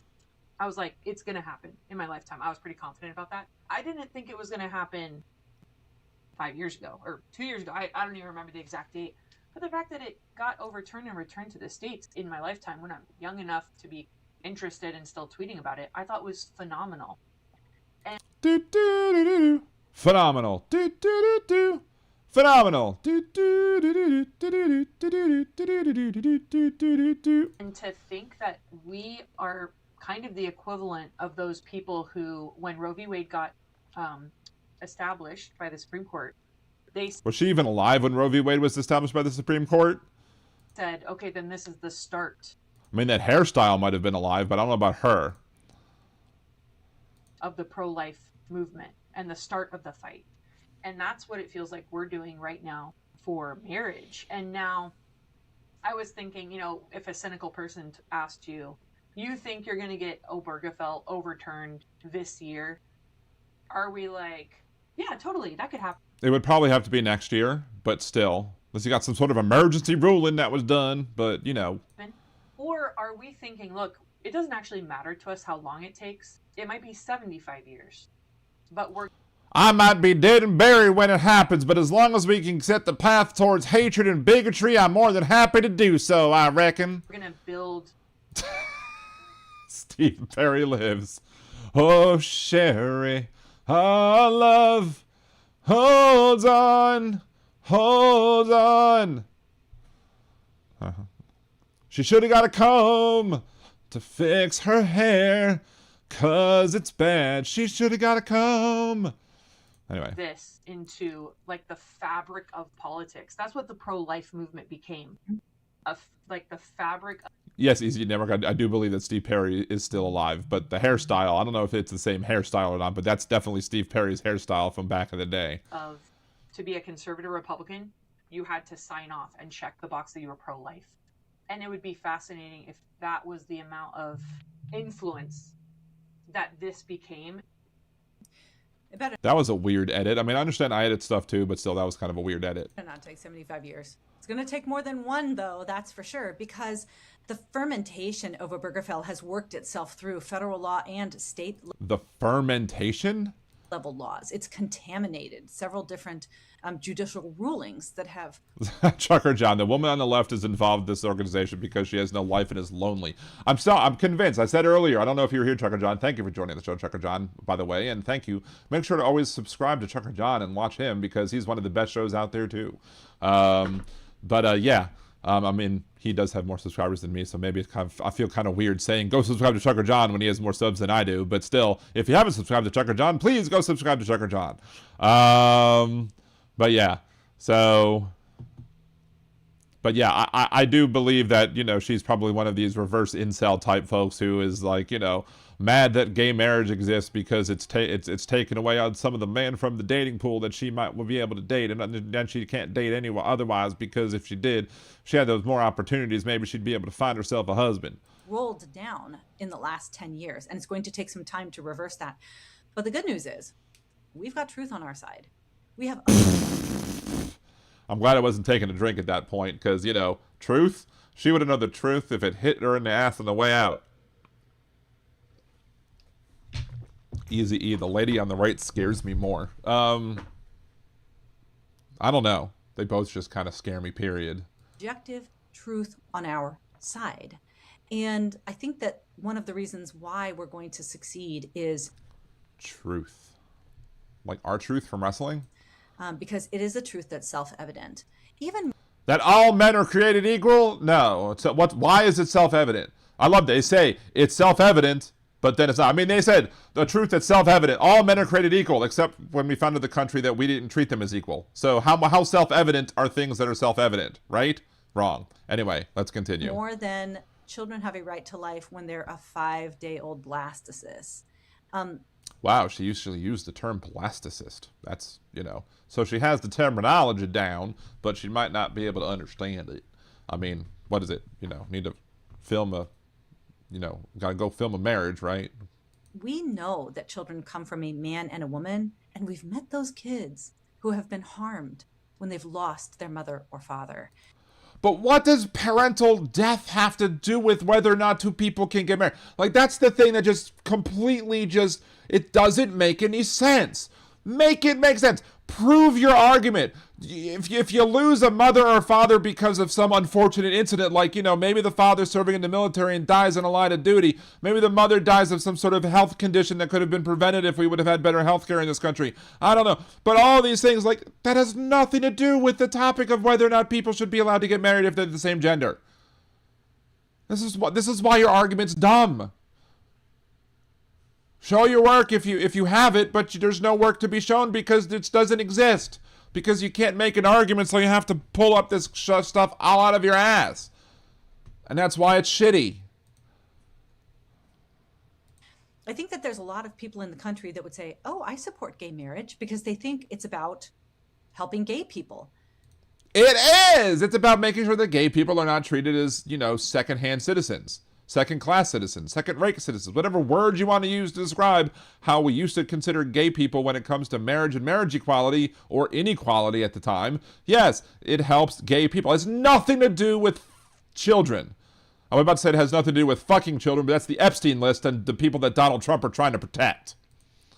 I was like, it's going to happen in my lifetime. I was pretty confident about that. I didn't think it was going to happen 5 years ago or 2 years ago. I don't even remember the exact date. But the fact that it got overturned and returned to the States in my lifetime when I'm young enough to be interested and still tweeting about it, I thought was phenomenal. And phenomenal. Phenomenal. And to think that we are kind of the equivalent of those people who, when Roe v. Wade got established by the Supreme Court, was she even alive when Roe v. Wade was established by the Supreme Court? Said, okay, then this is the start. I mean, that hairstyle might have been alive, but I don't know about her. Of the pro-life movement and the start of the fight. And that's what it feels like we're doing right now for marriage. And now I was thinking, if a cynical person asked you, you think you're going to get Obergefell overturned this year? Are we like, yeah, totally, that could happen. It would probably have to be next year, but still. Unless you got some sort of emergency ruling that was done, but, Or are we thinking, look, it doesn't actually matter to us how long it takes. It might be 75 years. But I might be dead and buried when it happens, but as long as we can set the path towards hatred and bigotry, I'm more than happy to do so, I reckon. We're going to build... Steve Perry lives. Oh, Sherry, our love holds on, hold on. She should have got a comb to fix her hair, 'cause it's bad. She should have got a comb. Anyway. This into like the fabric of politics. That's what the pro-life movement became. Like the fabric. Yes, Easy Network. I do believe that Steve Perry is still alive, but the hairstyle, I don't know if it's the same hairstyle or not, but that's definitely Steve Perry's hairstyle from back in the day. To be a conservative Republican, you had to sign off and check the box that you were pro-life. And it would be fascinating if that was the amount of influence that this became. That was a weird edit. I mean, I understand I edit stuff too, but still, that was kind of a weird edit. It not take 75 years. It's going to take more than one, though, that's for sure, because the fermentation of Obergefell has worked itself through federal law and state law. The fermentation? level laws. It's contaminated several different judicial rulings that have. Trucker John, the woman on the left is involved in this organization because she has no life and is lonely. I'm convinced. I said earlier, I don't know if you were here, Trucker John. Thank you for joining the show, Trucker John, by the way, and thank you. Make sure to always subscribe to Trucker John and watch him because he's one of the best shows out there too. Yeah. I mean, he does have more subscribers than me, so maybe it's I feel kind of weird saying go subscribe to Trucker John when he has more subs than I do. But still, if you haven't subscribed to Trucker John, please go subscribe to Trucker John. But yeah, I do believe that, you know, she's probably one of these reverse incel type folks who is like, you know, mad that gay marriage exists because it's taken away on some of the men from the dating pool that she might be able to date, and then she can't date anyone otherwise because if she did, she had those more opportunities, maybe she'd be able to find herself a husband. Rolled down in the last 10 years, and it's going to take some time to reverse that. But the good news is we've got truth on our side. We have. I'm glad I wasn't taking a drink at that point because, you know, truth, she would have known the truth if it hit her in the ass on the way out. Easy E, the lady on the right scares me more. I don't know. They both just kind of scare me, period. Objective truth on our side. And I think that one of the reasons why we're going to succeed is truth. Like our truth from wrestling? Because it is a truth that's self-evident. Even that all men are created equal? No. Why is it self-evident? I love that they say it's self-evident, but then it's not. I mean, they said the truth that's self-evident. All men are created equal, except when we founded the country that we didn't treat them as equal. So how self-evident are things that are self-evident, right? Wrong. Anyway, let's continue. More than children have a right to life when they're a 5-day-old blastocyst. Wow, she usually used the term blastocyst. That's, you know, so she has the terminology down, but she might not be able to understand it. I mean, what is it? You know, need to film gotta go film a marriage, right? We know that children come from a man and a woman, and we've met those kids who have been harmed when they've lost their mother or father. But what does parental death have to do with whether or not two people can get married? Like, that's the thing that just completely it doesn't make any sense. Make it make sense. Prove your argument. If you lose a mother or father because of some unfortunate incident, like, you know, maybe the father's serving in the military and dies in a line of duty. Maybe the mother dies of some sort of health condition that could have been prevented if we would have had better health care in this country. I don't know. But all these things, like, that has nothing to do with the topic of whether or not people should be allowed to get married if they're the same gender. This is why your argument's dumb. Show your work if you have it, but there's no work to be shown because it doesn't exist. Because you can't make an argument, so you have to pull up this stuff all out of your ass. And that's why it's shitty. I think that there's a lot of people in the country that would say, oh, I support gay marriage because they think it's about helping gay people. It is! It's about making sure that gay people are not treated as, you know, second-hand citizens. Second-class citizens, second-rate citizens, whatever word you want to use to describe how we used to consider gay people when it comes to marriage and marriage equality or inequality at the time. Yes, it helps gay people. It has nothing to do with children. I'm about to say it has nothing to do with fucking children, but that's the Epstein list and the people that Donald Trump are trying to protect.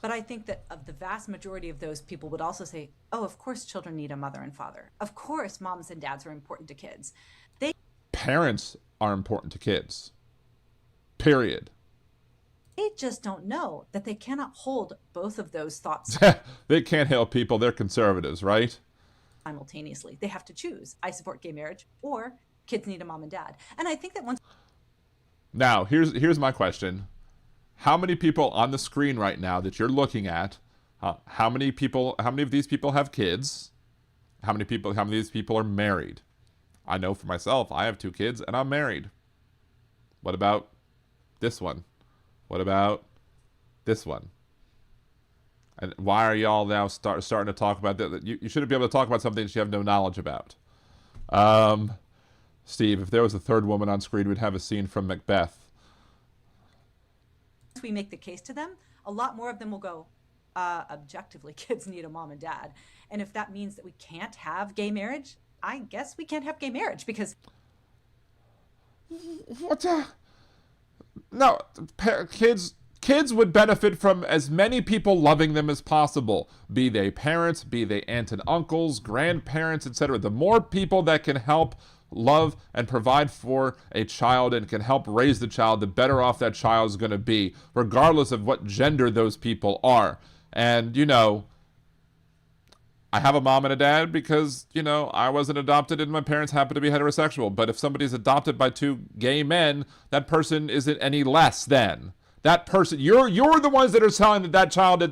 But I think that of the vast majority of those people would also say, oh, of course children need a mother and father. Of course moms and dads are important to kids. Parents are important to kids. Period. They just don't know that they cannot hold both of those thoughts. They can't help people. They're conservatives, right? Simultaneously. They have to choose. I support gay marriage or kids need a mom and dad. And I think that once. Now, here's my question. How many people on the screen right now that you're looking at, how many of these people have kids? How many of these people are married? I know for myself, I have 2 kids and I'm married. What about this one? What about this one? And why are y'all now starting to talk about that? You shouldn't be able to talk about something that you have no knowledge about. Steve, if there was a third woman on screen, we'd have a scene from Macbeth. Once we make the case to them, a lot more of them will go, objectively, kids need a mom and dad. And if that means that we can't have gay marriage, I guess we can't have gay marriage because... What the... No, kids kids would benefit from as many people loving them as possible, be they parents, be they aunt and uncles, grandparents, etc. The more people that can help love and provide for a child and can help raise the child, the better off that child is going to be, regardless of what gender those people are. And, you know, I have a mom and a dad because, you know, I wasn't adopted and my parents happen to be heterosexual. But if somebody's adopted by two gay men, that person isn't any less than. That person, you're the ones that are telling that child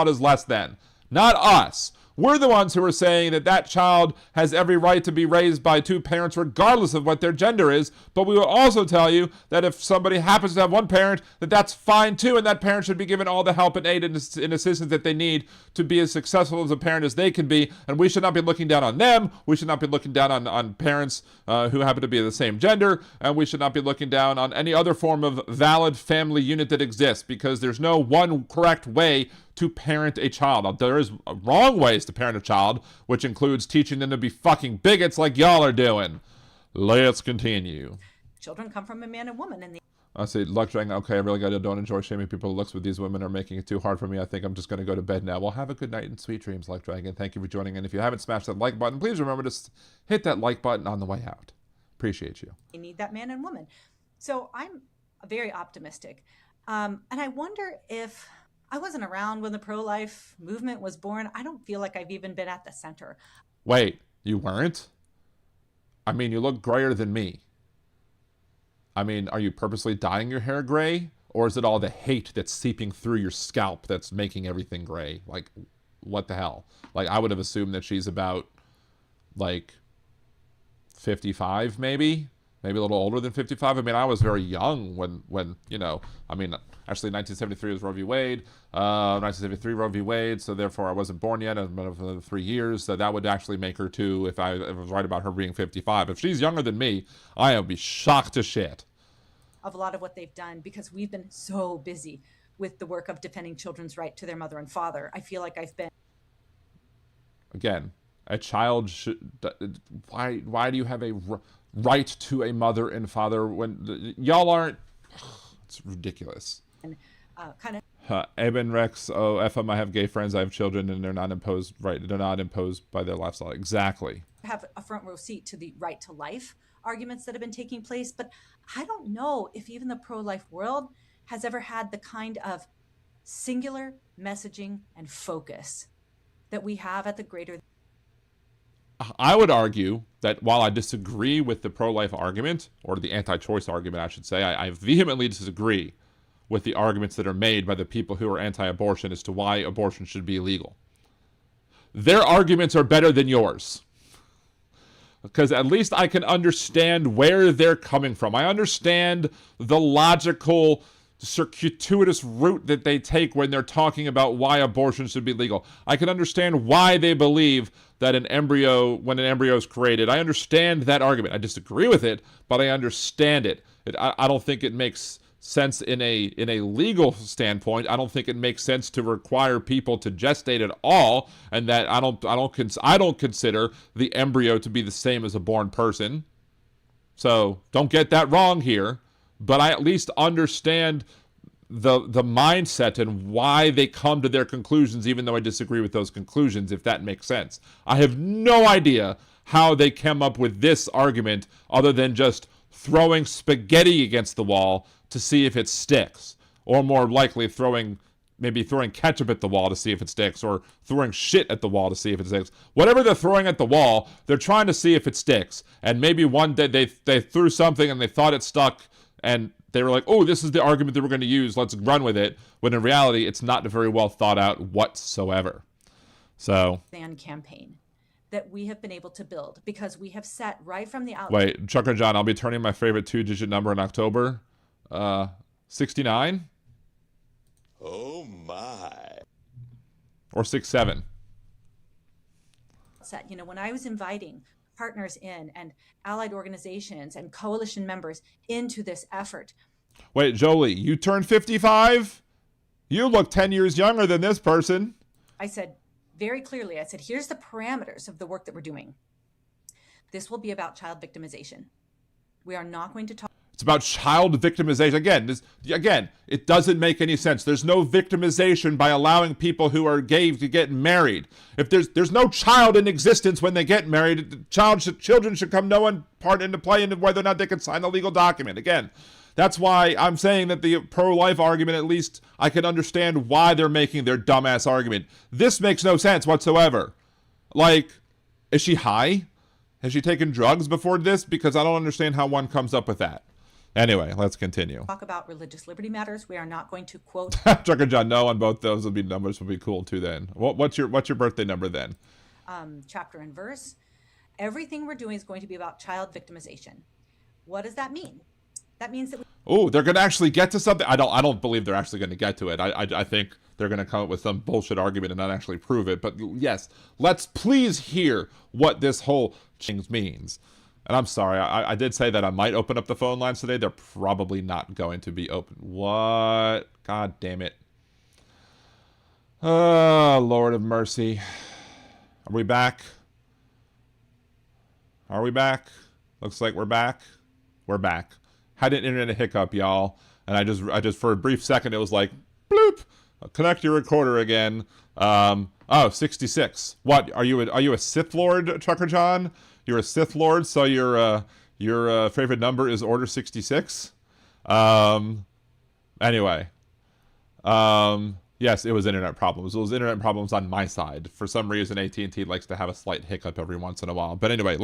is less than, not us. We're the ones who are saying that child has every right to be raised by two parents regardless of what their gender is. But we will also tell you that if somebody happens to have one parent, that's fine too, and that parent should be given all the help and aid and assistance that they need to be as successful as a parent as they can be. And we should not be looking down on them. We should not be looking down on parents who happen to be the same gender. And we should not be looking down on any other form of valid family unit that exists, because there's no one correct way to parent a child. Now, there is wrong ways to parent a child, which includes teaching them to be fucking bigots like y'all are doing. Let's continue. Children come from a man and woman, and the I say, Luck Dragon, okay, I really don't enjoy shaming people's looks, but these women are making it too hard for me. I think I'm just going to go to bed now. Well, have a good night and sweet dreams, Luck Dragon. Thank you for joining in. If you haven't smashed that like button, please remember to hit that like button on the way out. Appreciate you. they need that man and woman. So I'm very optimistic. And I wonder if I wasn't around when the pro-life movement was born. I don't feel like I've even been at the center. Wait, you weren't? I mean, you look grayer than me. I mean, are you purposely dyeing your hair gray? Or is it all the hate that's seeping through your scalp that's making everything gray? Like, what the hell? Like, I would have assumed that she's about, like, 55, maybe? Maybe a little older than 55. I mean, I was very young when you know, I mean, actually 1973 was Roe v. Wade, 1973 Roe v. Wade, so therefore I wasn't born yet, I've been for 3 years, so that would actually make her too, if I was right about her being 55. If she's younger than me, I would be shocked to shit. Of a lot of what they've done, because we've been so busy with the work of defending children's right to their mother and father. I feel like I've been... Again, a child should... Why do you have a right to a mother and father when y'all aren't? It's ridiculous. Kind of Eben Rex, oh, FM, I have gay friends, I have children, and they're not imposed, right? They're not imposed by their lifestyle. Exactly. have a front row seat to the right to life arguments that have been taking place, but I don't know if even the pro-life world has ever had the kind of singular messaging and focus that we have at the greater. I would argue that while I disagree with the pro-life argument, or the anti-choice argument, I should say, I vehemently disagree with the arguments that are made by the people who are anti-abortion as to why abortion should be illegal. Their arguments are better than yours. Because at least I can understand where they're coming from. I understand the logical, circuitous route that they take when they're talking about why abortion should be legal. I can understand why they believe that an embryo, when an embryo is created, I understand that argument. I disagree with it, but I understand it. I don't think it makes sense in a legal standpoint. I don't think it makes sense to require people to gestate at all, and that I don't consider the embryo to be the same as a born person. So don't get that wrong here. But I at least understand the mindset and why they come to their conclusions, even though I disagree with those conclusions, if that makes sense. I have no idea how they came up with this argument other than just throwing spaghetti against the wall to see if it sticks. Or more likely maybe throwing ketchup at the wall to see if it sticks, or throwing shit at the wall to see if it sticks. Whatever they're throwing at the wall, they're trying to see if it sticks. And maybe one day they threw something and they thought it stuck, and they were like, oh, this is the argument that we're going to use, let's run with it, when in reality, it's not very well thought out whatsoever. So... fan campaign that we have been able to build, because we have set right from the outset... Wait, Chuck and John, I'll be turning my favorite two-digit number in October. 69? Oh, my. Or 67. You know, when I was inviting partners in and allied organizations and coalition members into this effort. Wait, Jolie, you turned 55? You look 10 years younger than this person. I said very clearly, I said, here's the parameters of the work that we're doing. This will be about child victimization. We are not going to talk. It's about child victimization. Again, it doesn't make any sense. There's no victimization by allowing people who are gay to get married. If there's no child in existence when they get married, children should come no one part into play into whether or not they can sign a legal document. Again, that's why I'm saying that the pro-life argument, at least I can understand why they're making their dumbass argument. This makes no sense whatsoever. Like, is she high? Has she taken drugs before this? Because I don't understand how one comes up with that. Anyway, let's continue. Talk about religious liberty matters. We are not going to quote. Trucker John, no on both those numbers would be cool too. Then, what's your birthday number then? Chapter and verse. Everything we're doing is going to be about child victimization. What does that mean? That means that. Oh, they're going to actually get to something. I don't believe they're actually going to get to it. I think they're going to come up with some bullshit argument and not actually prove it. But yes, let's please hear what this whole thing means. And I'm sorry, I did say that I might open up the phone lines today. They're probably not going to be open. What? God damn it. Oh, Lord of mercy. Are we back? Are we back? Looks like we're back. We're back. Had an internet hiccup, y'all. And I just for a brief second, it was like, bloop. Connect your recorder again. Oh, 66. What? Are you a Sith Lord, Trucker John? You're a Sith Lord, so your favorite number is Order 66? Anyway. Yes, it was internet problems. It was internet problems on my side. For some reason, AT&T likes to have a slight hiccup every once in a while. But anyway,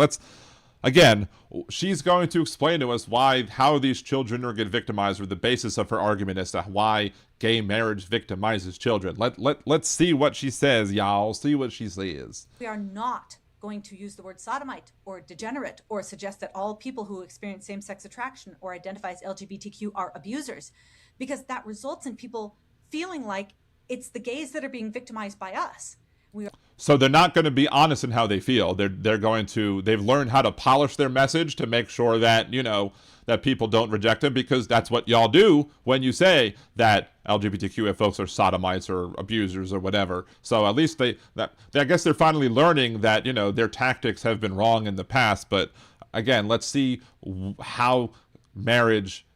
again, she's going to explain to us how these children are getting victimized, or the basis of her argument as to why gay marriage victimizes children. Let's see what she says, y'all. See what she says. We are not going to use the word sodomite or degenerate or suggest that all people who experience same-sex attraction or identify as LGBTQ are abusers, because that results in people feeling like it's the gays that are being victimized by us. So they're not going to be honest in how they feel. They've learned how to polish their message to make sure that, that people don't reject them, because that's what y'all do when you say that LGBTQ folks are sodomites or abusers or whatever. So at least I guess they're finally learning that, their tactics have been wrong in the past. But again, let's see how marriage,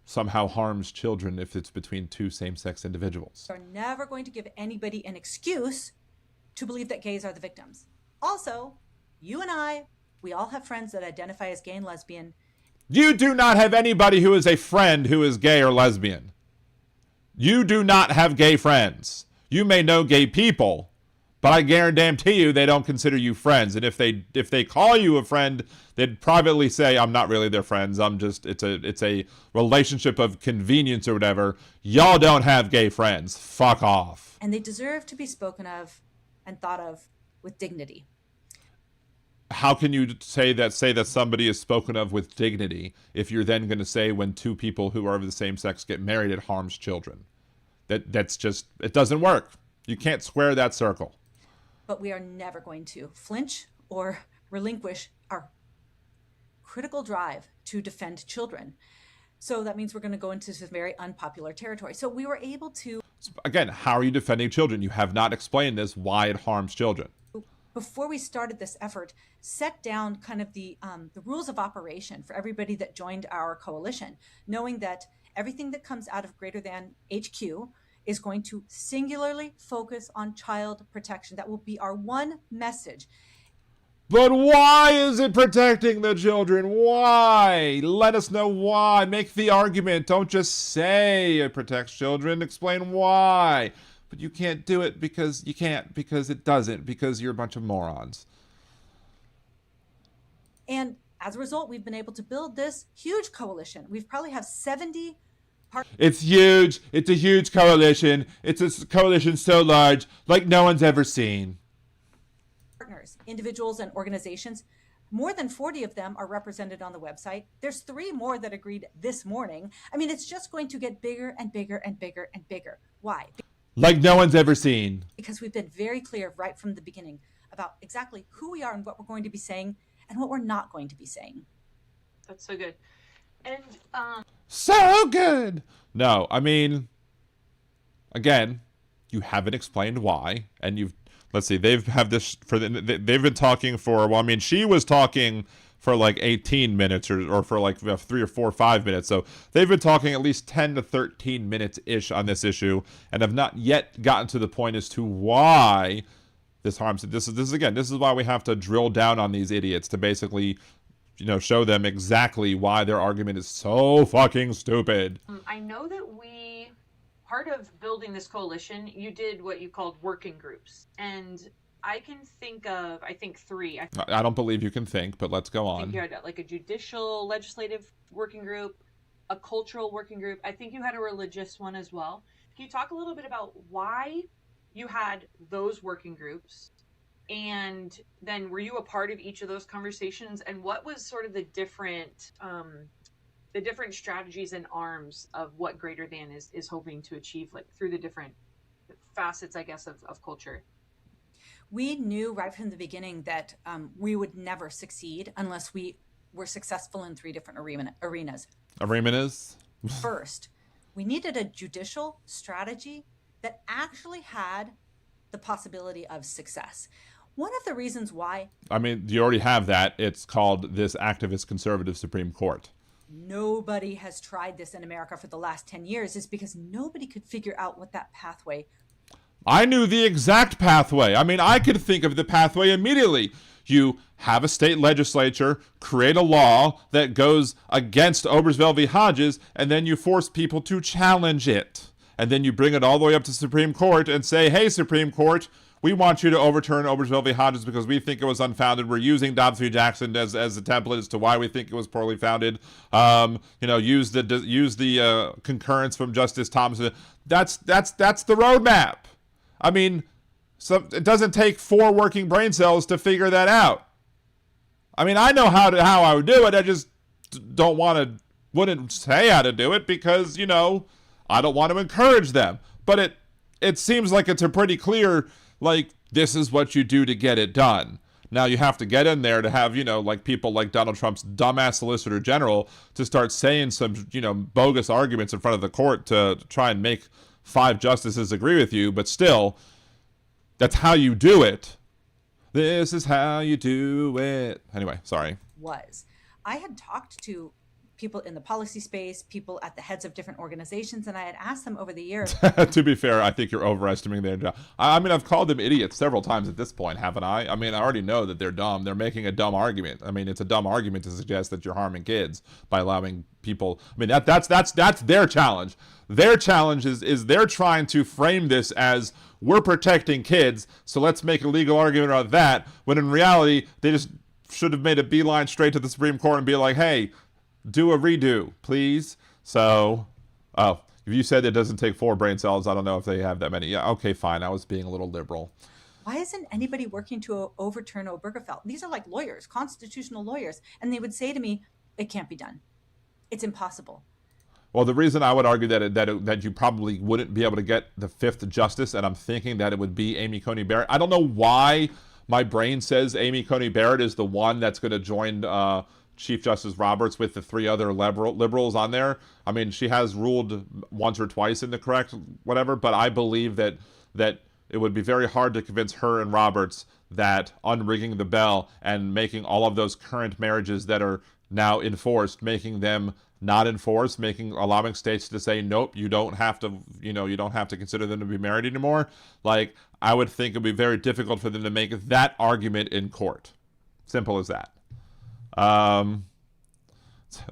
somehow harms children if it's between two same-sex individuals. We're never going to give anybody an excuse to believe that gays are the victims. Also, you and I, we all have friends that identify as gay and lesbian. You do not have anybody who is a friend who is gay or lesbian. You do not have gay friends. You may know gay people, but I guarantee you they don't consider you friends. And if they call you a friend, they'd privately say, I'm not really their friends. It's a relationship of convenience or whatever. Y'all don't have gay friends. Fuck off. And they deserve to be spoken of and thought of with dignity. How can you say that somebody is spoken of with dignity if you're then going to say when two people who are of the same sex get married, it harms children? That's just, it doesn't work. You can't square that circle. But we are never going to flinch or relinquish our critical drive to defend children. So that means we're going to go into some very unpopular territory. So we were able to... Again, how are you defending children? You have not explained this, why it harms children. Before we started this effort, set down kind of the rules of operation for everybody that joined our coalition, knowing that everything that comes out of greater than HQ is going to singularly focus on child protection. That will be our one message. But why is it protecting the children? Why? Let us know why. Make the argument. Don't just say it protects children. Explain why. But you can't do it because you can't, because it doesn't, because you're a bunch of morons. And as a result, we've been able to build this huge coalition. We've probably have 70 It's huge. It's a huge coalition. It's a coalition so large, like no one's ever seen. Partners, individuals and organizations. More than 40 of them are represented on the website. There's 3 more that agreed this morning. I mean, it's just going to get bigger and bigger and bigger and bigger. Why? Like no one's ever seen. Because we've been very clear right from the beginning about exactly who we are and what we're going to be saying and what we're not going to be saying. That's so good. And so good. No, I mean, again, you haven't explained why, and let's see, they've been talking for, well, I mean, she was talking for like 18 minutes or for like 3 or 4 or 5 minutes. So they've been talking at least 10 to 13 minutes-ish on this issue and have not yet gotten to the point as to why this harms it. This is why we have to drill down on these idiots to basically, show them exactly why their argument is so fucking stupid. I know that part of building this coalition, you did what you called working groups. And I can think of, 3. I don't believe you can think, but let's go on. I think you had like a judicial, legislative working group, a cultural working group. I think you had a religious one as well. Can you talk a little bit about why you had those working groups? And then were you a part of each of those conversations? And what was sort of the different strategies and arms of what Greater Than is hoping to achieve, like through the different facets, I guess, of culture? We knew right from the beginning that we would never succeed unless we were successful in 3 different arenas. Arenas? First, we needed a judicial strategy that actually had the possibility of success. One of the reasons why... I mean, you already have that. It's called this activist conservative Supreme Court. Nobody has tried this in America for the last 10 years is because nobody could figure out what that pathway... I knew the exact pathway. I mean, I could think of the pathway immediately. You have a state legislature, create a law that goes against Obergefell v. Hodges, and then you force people to challenge it. And then you bring it all the way up to Supreme Court and say, hey, Supreme Court, we want you to overturn Obergefell v. Hodges because we think it was unfounded. We're using Dobbs v. Jackson as a template as to why we think it was poorly founded. Use the concurrence from Justice Thomas. That's the roadmap. I mean, it doesn't take 4 working brain cells to figure that out. I mean, I know how I would do it. I just wouldn't say how to do it because, I don't want to encourage them. But it seems like it's a pretty clear, like, this is what you do to get it done. Now you have to get in there to have, like people like Donald Trump's dumbass Solicitor General to start saying some, bogus arguments in front of the court to try and make 5 justices agree with you, but still, that's how you do it. This is how you do it. Anyway, sorry. I had talked to people in the policy space, people at the heads of different organizations, and I had asked them over the years. To be fair, I think you're overestimating their job. I mean, I've called them idiots several times at this point, haven't I? I mean, I already know that they're dumb. They're making a dumb argument. I mean, it's a dumb argument to suggest that you're harming kids by allowing people. I mean, that's their challenge. Their challenge is they're trying to frame this as we're protecting kids, so let's make a legal argument about that, when in reality, they just should have made a beeline straight to the Supreme Court and be like, hey, do a redo, please. So, if you said it doesn't take 4 brain cells, I don't know if they have that many. Yeah, okay, fine. I was being a little liberal. Why isn't anybody working to overturn Obergefell? These are like lawyers, constitutional lawyers. And they would say to me, it can't be done. It's impossible. Well, the reason I would argue that you probably wouldn't be able to get the 5th justice, and I'm thinking that it would be Amy Coney Barrett. I don't know why my brain says Amy Coney Barrett is the one that's going to join Chief Justice Roberts with the 3 other liberals on there. I mean, she has ruled once or twice in the correct whatever, but I believe that it would be very hard to convince her and Roberts that unrigging the bell and making all of those current marriages that are now enforced, making them not enforced, allowing states to say, nope, you don't have to consider them to be married anymore. Like, I would think it'd be very difficult for them to make that argument in court. Simple as that.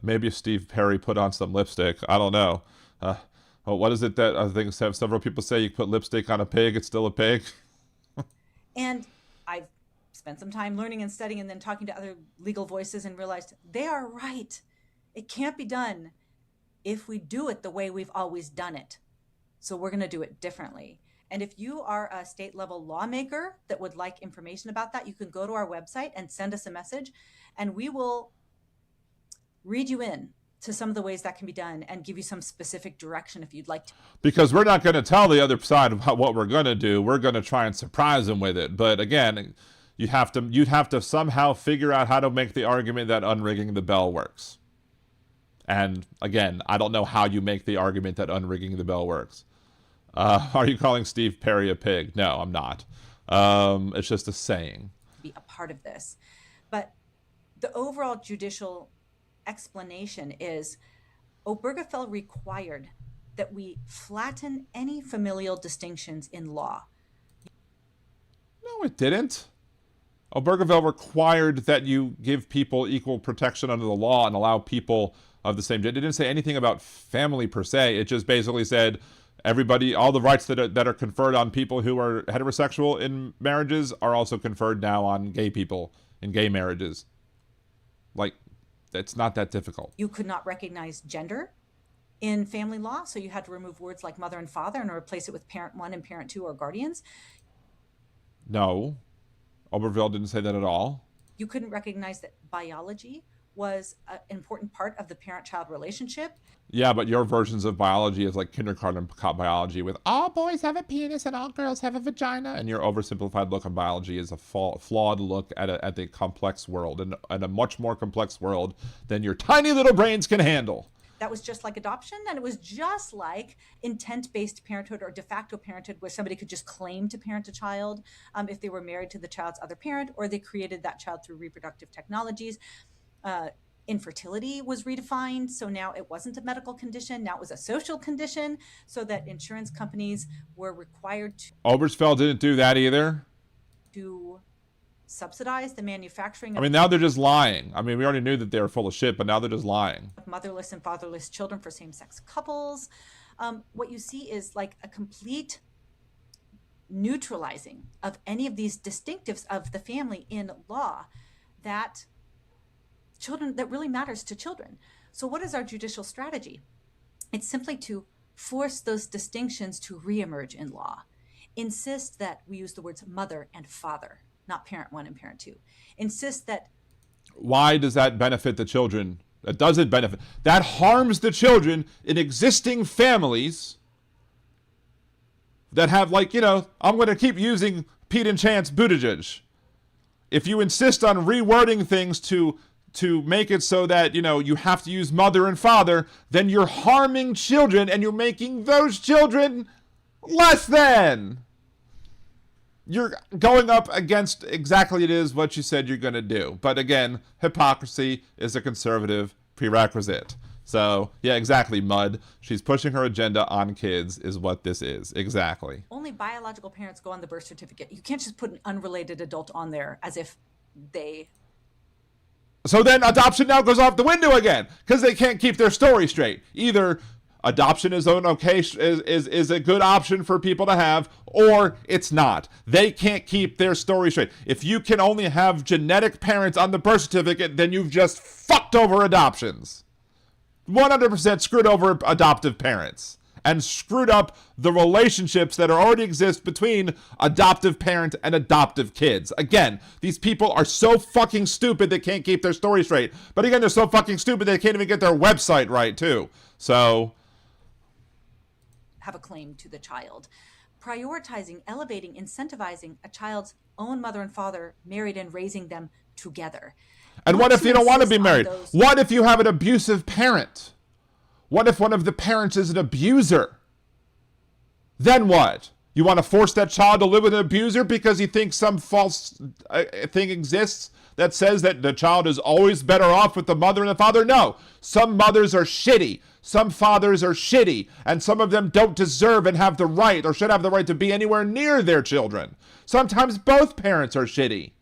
Maybe if Steve Perry put on some lipstick, I don't know. What is it that I think several people say, you put lipstick on a pig, it's still a pig? And I've spent some time learning and studying and then talking to other legal voices and realized they are right. It can't be done if we do it the way we've always done it. So we're going to do it differently. And if you are a state level lawmaker that would like information about that, you can go to our website and send us a message, and we will read you in to some of the ways that can be done and give you some specific direction if you'd like to. Because we're not going to tell the other side of what we're going to do. We're going to try and surprise them with it. But again, you'd have to somehow figure out how to make the argument that unrigging the bell works. And again, I don't know how you make the argument that unrigging the bell works. Are you calling Steve Perry a pig? No, I'm not. It's just a saying. Be a part of this. But The overall judicial explanation is Obergefell required that we flatten any familial distinctions in law. No, it didn't. Obergefell required that you give people equal protection under the law and allow people of the same gender. It didn't say anything about family per se. It just basically said everybody, all the rights that are conferred on people who are heterosexual in marriages are also conferred now on gay people in gay marriages. Like, it's not that difficult. You could not recognize gender in family law, so you had to remove words like mother and father and replace it with parent one and parent two or guardians. No, Obergefell didn't say that at all. You couldn't recognize that biology was an important part of the parent-child relationship. Yeah, but your versions of biology is like kindergarten biology with all boys have a penis and all girls have a vagina. And your oversimplified look on biology is a flawed look at the complex world and a much more complex world than your tiny little brains can handle. That was just like adoption, and it was just like intent-based parenthood or de facto parenthood, where somebody could just claim to parent a child if they were married to the child's other parent, or they created that child through reproductive technologies. Infertility was redefined, so now it wasn't a medical condition, now it was a social condition, so that insurance companies were required to... Obergefell didn't do that either. ...to subsidize the manufacturing of... I mean, now they're just lying. I mean, we already knew that they were full of shit, but now they're just lying. ...motherless and fatherless children for same-sex couples. What you see is like a complete neutralizing of any of these distinctives of the family in law that really matters to children. So what is our judicial strategy? It's simply to force those distinctions to reemerge in law. Insist that we use the words mother and father, not parent one and parent two. Insist that... Why does that benefit the children? That doesn't benefit. That harms the children in existing families that have, like, you know, I'm going to keep using Pete and Chance Buttigieg. If you insist on rewording things to make it so that, you know, you have to use mother and father, then you're harming children and you're making those children less than. You're going up against exactly it is what you said you're going to do. But again, hypocrisy is a conservative prerequisite. So, yeah, exactly, Mud. She's pushing her agenda on kids is what this is. Exactly. Only biological parents go on the birth certificate. You can't just put an unrelated adult on there as if they... So then adoption now goes off the window again because they can't keep their story straight. Either adoption is a good option for people to have, or it's not. They can't keep their story straight. If you can only have genetic parents on the birth certificate, then you've just fucked over adoptions. 100% screwed over adoptive parents and screwed up the relationships that already exist between adoptive parents and adoptive kids. Again, these people are so fucking stupid they can't keep their story straight. But again, they're so fucking stupid they can't even get their website right, too. So... have a claim to the child. Prioritizing, elevating, incentivizing a child's own mother and father married and raising them together. And what if you don't want to be married? What if you have an abusive parent? What if one of the parents is an abuser? Then what? You want to force that child to live with an abuser because he thinks some false thing exists that says that the child is always better off with the mother and the father? No. Some mothers are shitty. Some fathers are shitty. And some of them don't deserve and have the right or should have the right to be anywhere near their children. Sometimes both parents are shitty.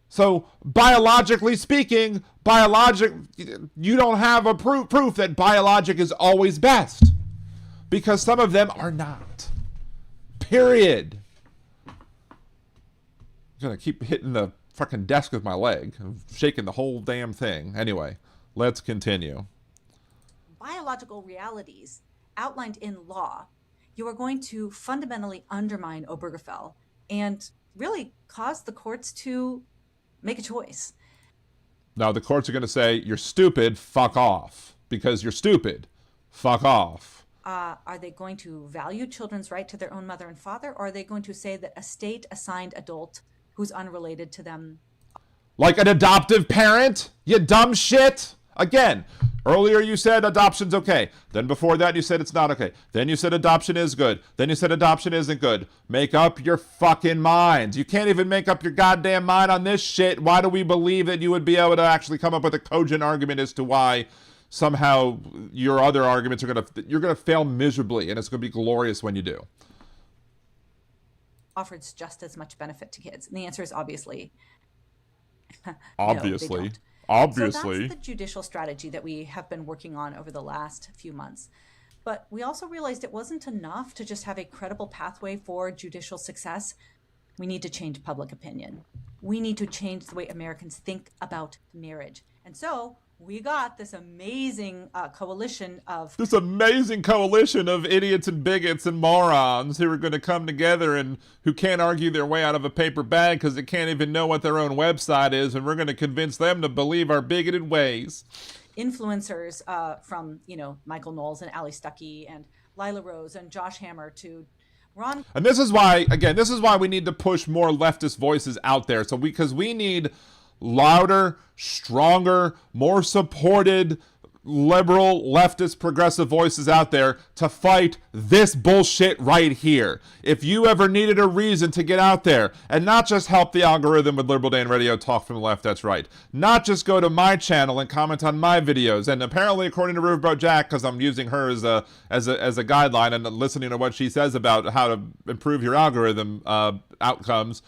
So, biologically speaking, you don't have a proof that biologic is always best. Because some of them are not. Period. I'm gonna keep hitting the fucking desk with my leg. I'm shaking the whole damn thing. Anyway, let's continue. Biological realities outlined in law, you are going to fundamentally undermine Obergefell and really cause the courts to make a choice. Now, the courts are going to say, you're stupid, fuck off. Because you're stupid, fuck off. Are they going to value children's right to their own mother and father, or are they going to say that a state-assigned adult who's unrelated to them... Like an adoptive parent? You dumb shit? Again, Earlier you said adoption's okay. Then before that you said it's not okay. Then you said adoption is good. Then you said adoption isn't good. Make up your fucking minds. You can't even make up your goddamn mind on this shit. Why do we believe that you would be able to actually come up with a cogent argument as to why somehow your other arguments are you're gonna fail miserably, and it's gonna be glorious when you do? Offers just as much benefit to kids. And the answer is obviously. Obviously. No, they don't. Obviously. So that's the judicial strategy that we have been working on over the last few months. But we also realized it wasn't enough to just have a credible pathway for judicial success. We need to change public opinion. We need to change the way Americans think about marriage. And so we got this amazing coalition of idiots and bigots and morons who are going to come together and who can't argue their way out of a paper bag because they can't even know what their own website is, and we're going to convince them to believe our bigoted ways. Influencers from, Michael Knowles and Ali Stuckey and Lila Rose and Josh Hammer to Ron. And this is why we need to push more leftist voices out there. Because we need louder, stronger, more supported, liberal, leftist, progressive voices out there to fight this bullshit right here. If you ever needed a reason to get out there and not just help the algorithm with Liberal Dan Radio talk from the left, that's right. Not just go to my channel and comment on my videos. And apparently, according to Riverboat Jack, because I'm using her as a guideline and listening to what she says about how to improve your algorithm outcomes,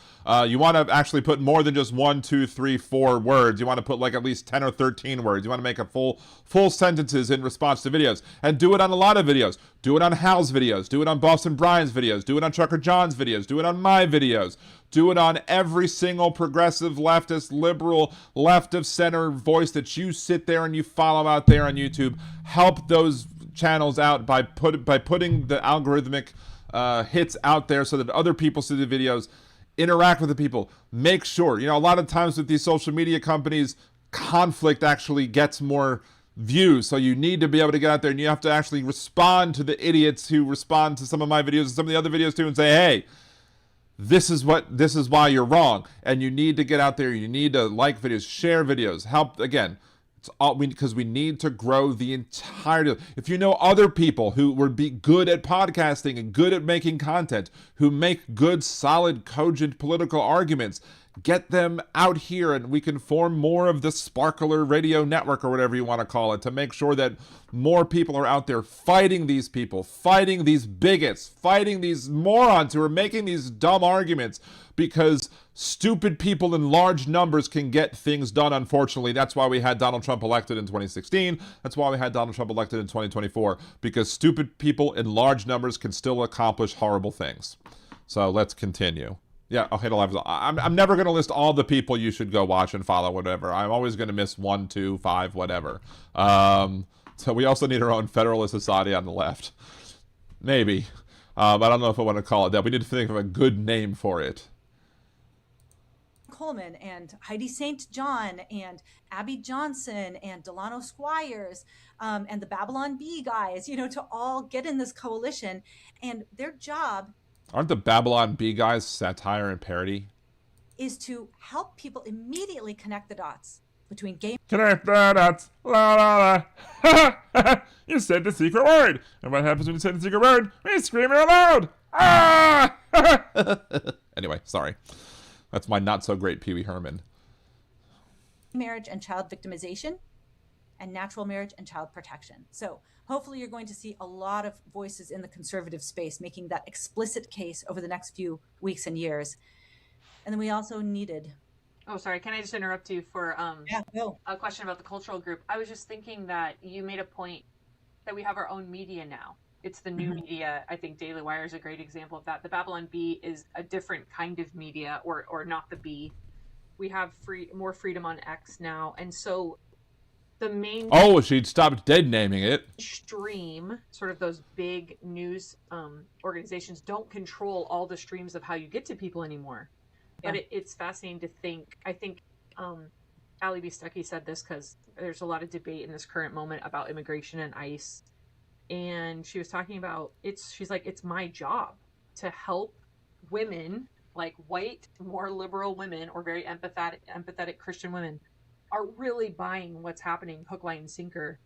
you want to actually put more than just 1, 2, 3, 4 words. You want to put like at least 10 or 13 words. You want to make a full sentences in response to videos, and do it on a lot of videos. Do it on Hal's videos. Do it on Boston Brian's videos. Do it on Chucker John's videos. Do it on my videos. Do it on every single progressive, leftist, liberal, left of center voice that you sit there and you follow out there on YouTube. Help those channels out by putting the algorithmic hits out there so that other people see the videos. Interact with the people. Make sure, a lot of times with these social media companies, conflict actually gets more views. So you need to be able to get out there and you have to actually respond to the idiots who respond to some of my videos and some of the other videos too and say, hey, this is why you're wrong. And you need to get out there. You need to like videos, share videos, help. Again, it's all because we need to grow the entire. If you know other people who would be good at podcasting and good at making content, who make good, solid, cogent political arguments, get them out here and we can form more of the Sparkler Radio Network or whatever you want to call it to make sure that more people are out there fighting these people, fighting these bigots, fighting these morons who are making these dumb arguments, because stupid people in large numbers can get things done, unfortunately. That's why we had Donald Trump elected in 2016. That's why we had Donald Trump elected in 2024, because stupid people in large numbers can still accomplish horrible things. So let's continue. Yeah, okay, I'm never going to list all the people you should go watch and follow, whatever. I'm always going to miss 1, 2, 5, whatever. So we also need our own Federalist Society on the left. Maybe. But I don't know if I want to call it that. We need to think of a good name for it. Coleman and Heidi St. John and Abby Johnson and Delano Squires and the Babylon Bee guys, to all get in this coalition. And their job... Aren't the Babylon Bee guys satire and parody? Is to help people immediately connect the dots between gay... Connect the dots. La la la. You said the secret word. And what happens when you say the secret word? We scream it aloud. Ah! Anyway, sorry. That's my not so great Pee Wee Herman. Marriage and child victimization and natural marriage and child protection. So hopefully you're going to see a lot of voices in the conservative space making that explicit case over the next few weeks and years. And then we also needed... Oh, sorry. Can I just interrupt you for a question about the cultural group? I was just thinking that you made a point that we have our own media now. It's the new media. I think Daily Wire is a great example of that. The Babylon Bee is a different kind of media, or not the Bee. We have more freedom on X now. And so the main... Oh, she'd stopped dead naming it. Stream, sort of those big news organizations don't control all the streams of how you get to people anymore. Yeah. But it's fascinating to think. I think Ali B. Stuckey said this because there's a lot of debate in this current moment about immigration and ICE. And she was talking about, she's like, it's my job to help women, like white, more liberal women, or very empathetic Christian women, are really buying what's happening hook, line, and sinker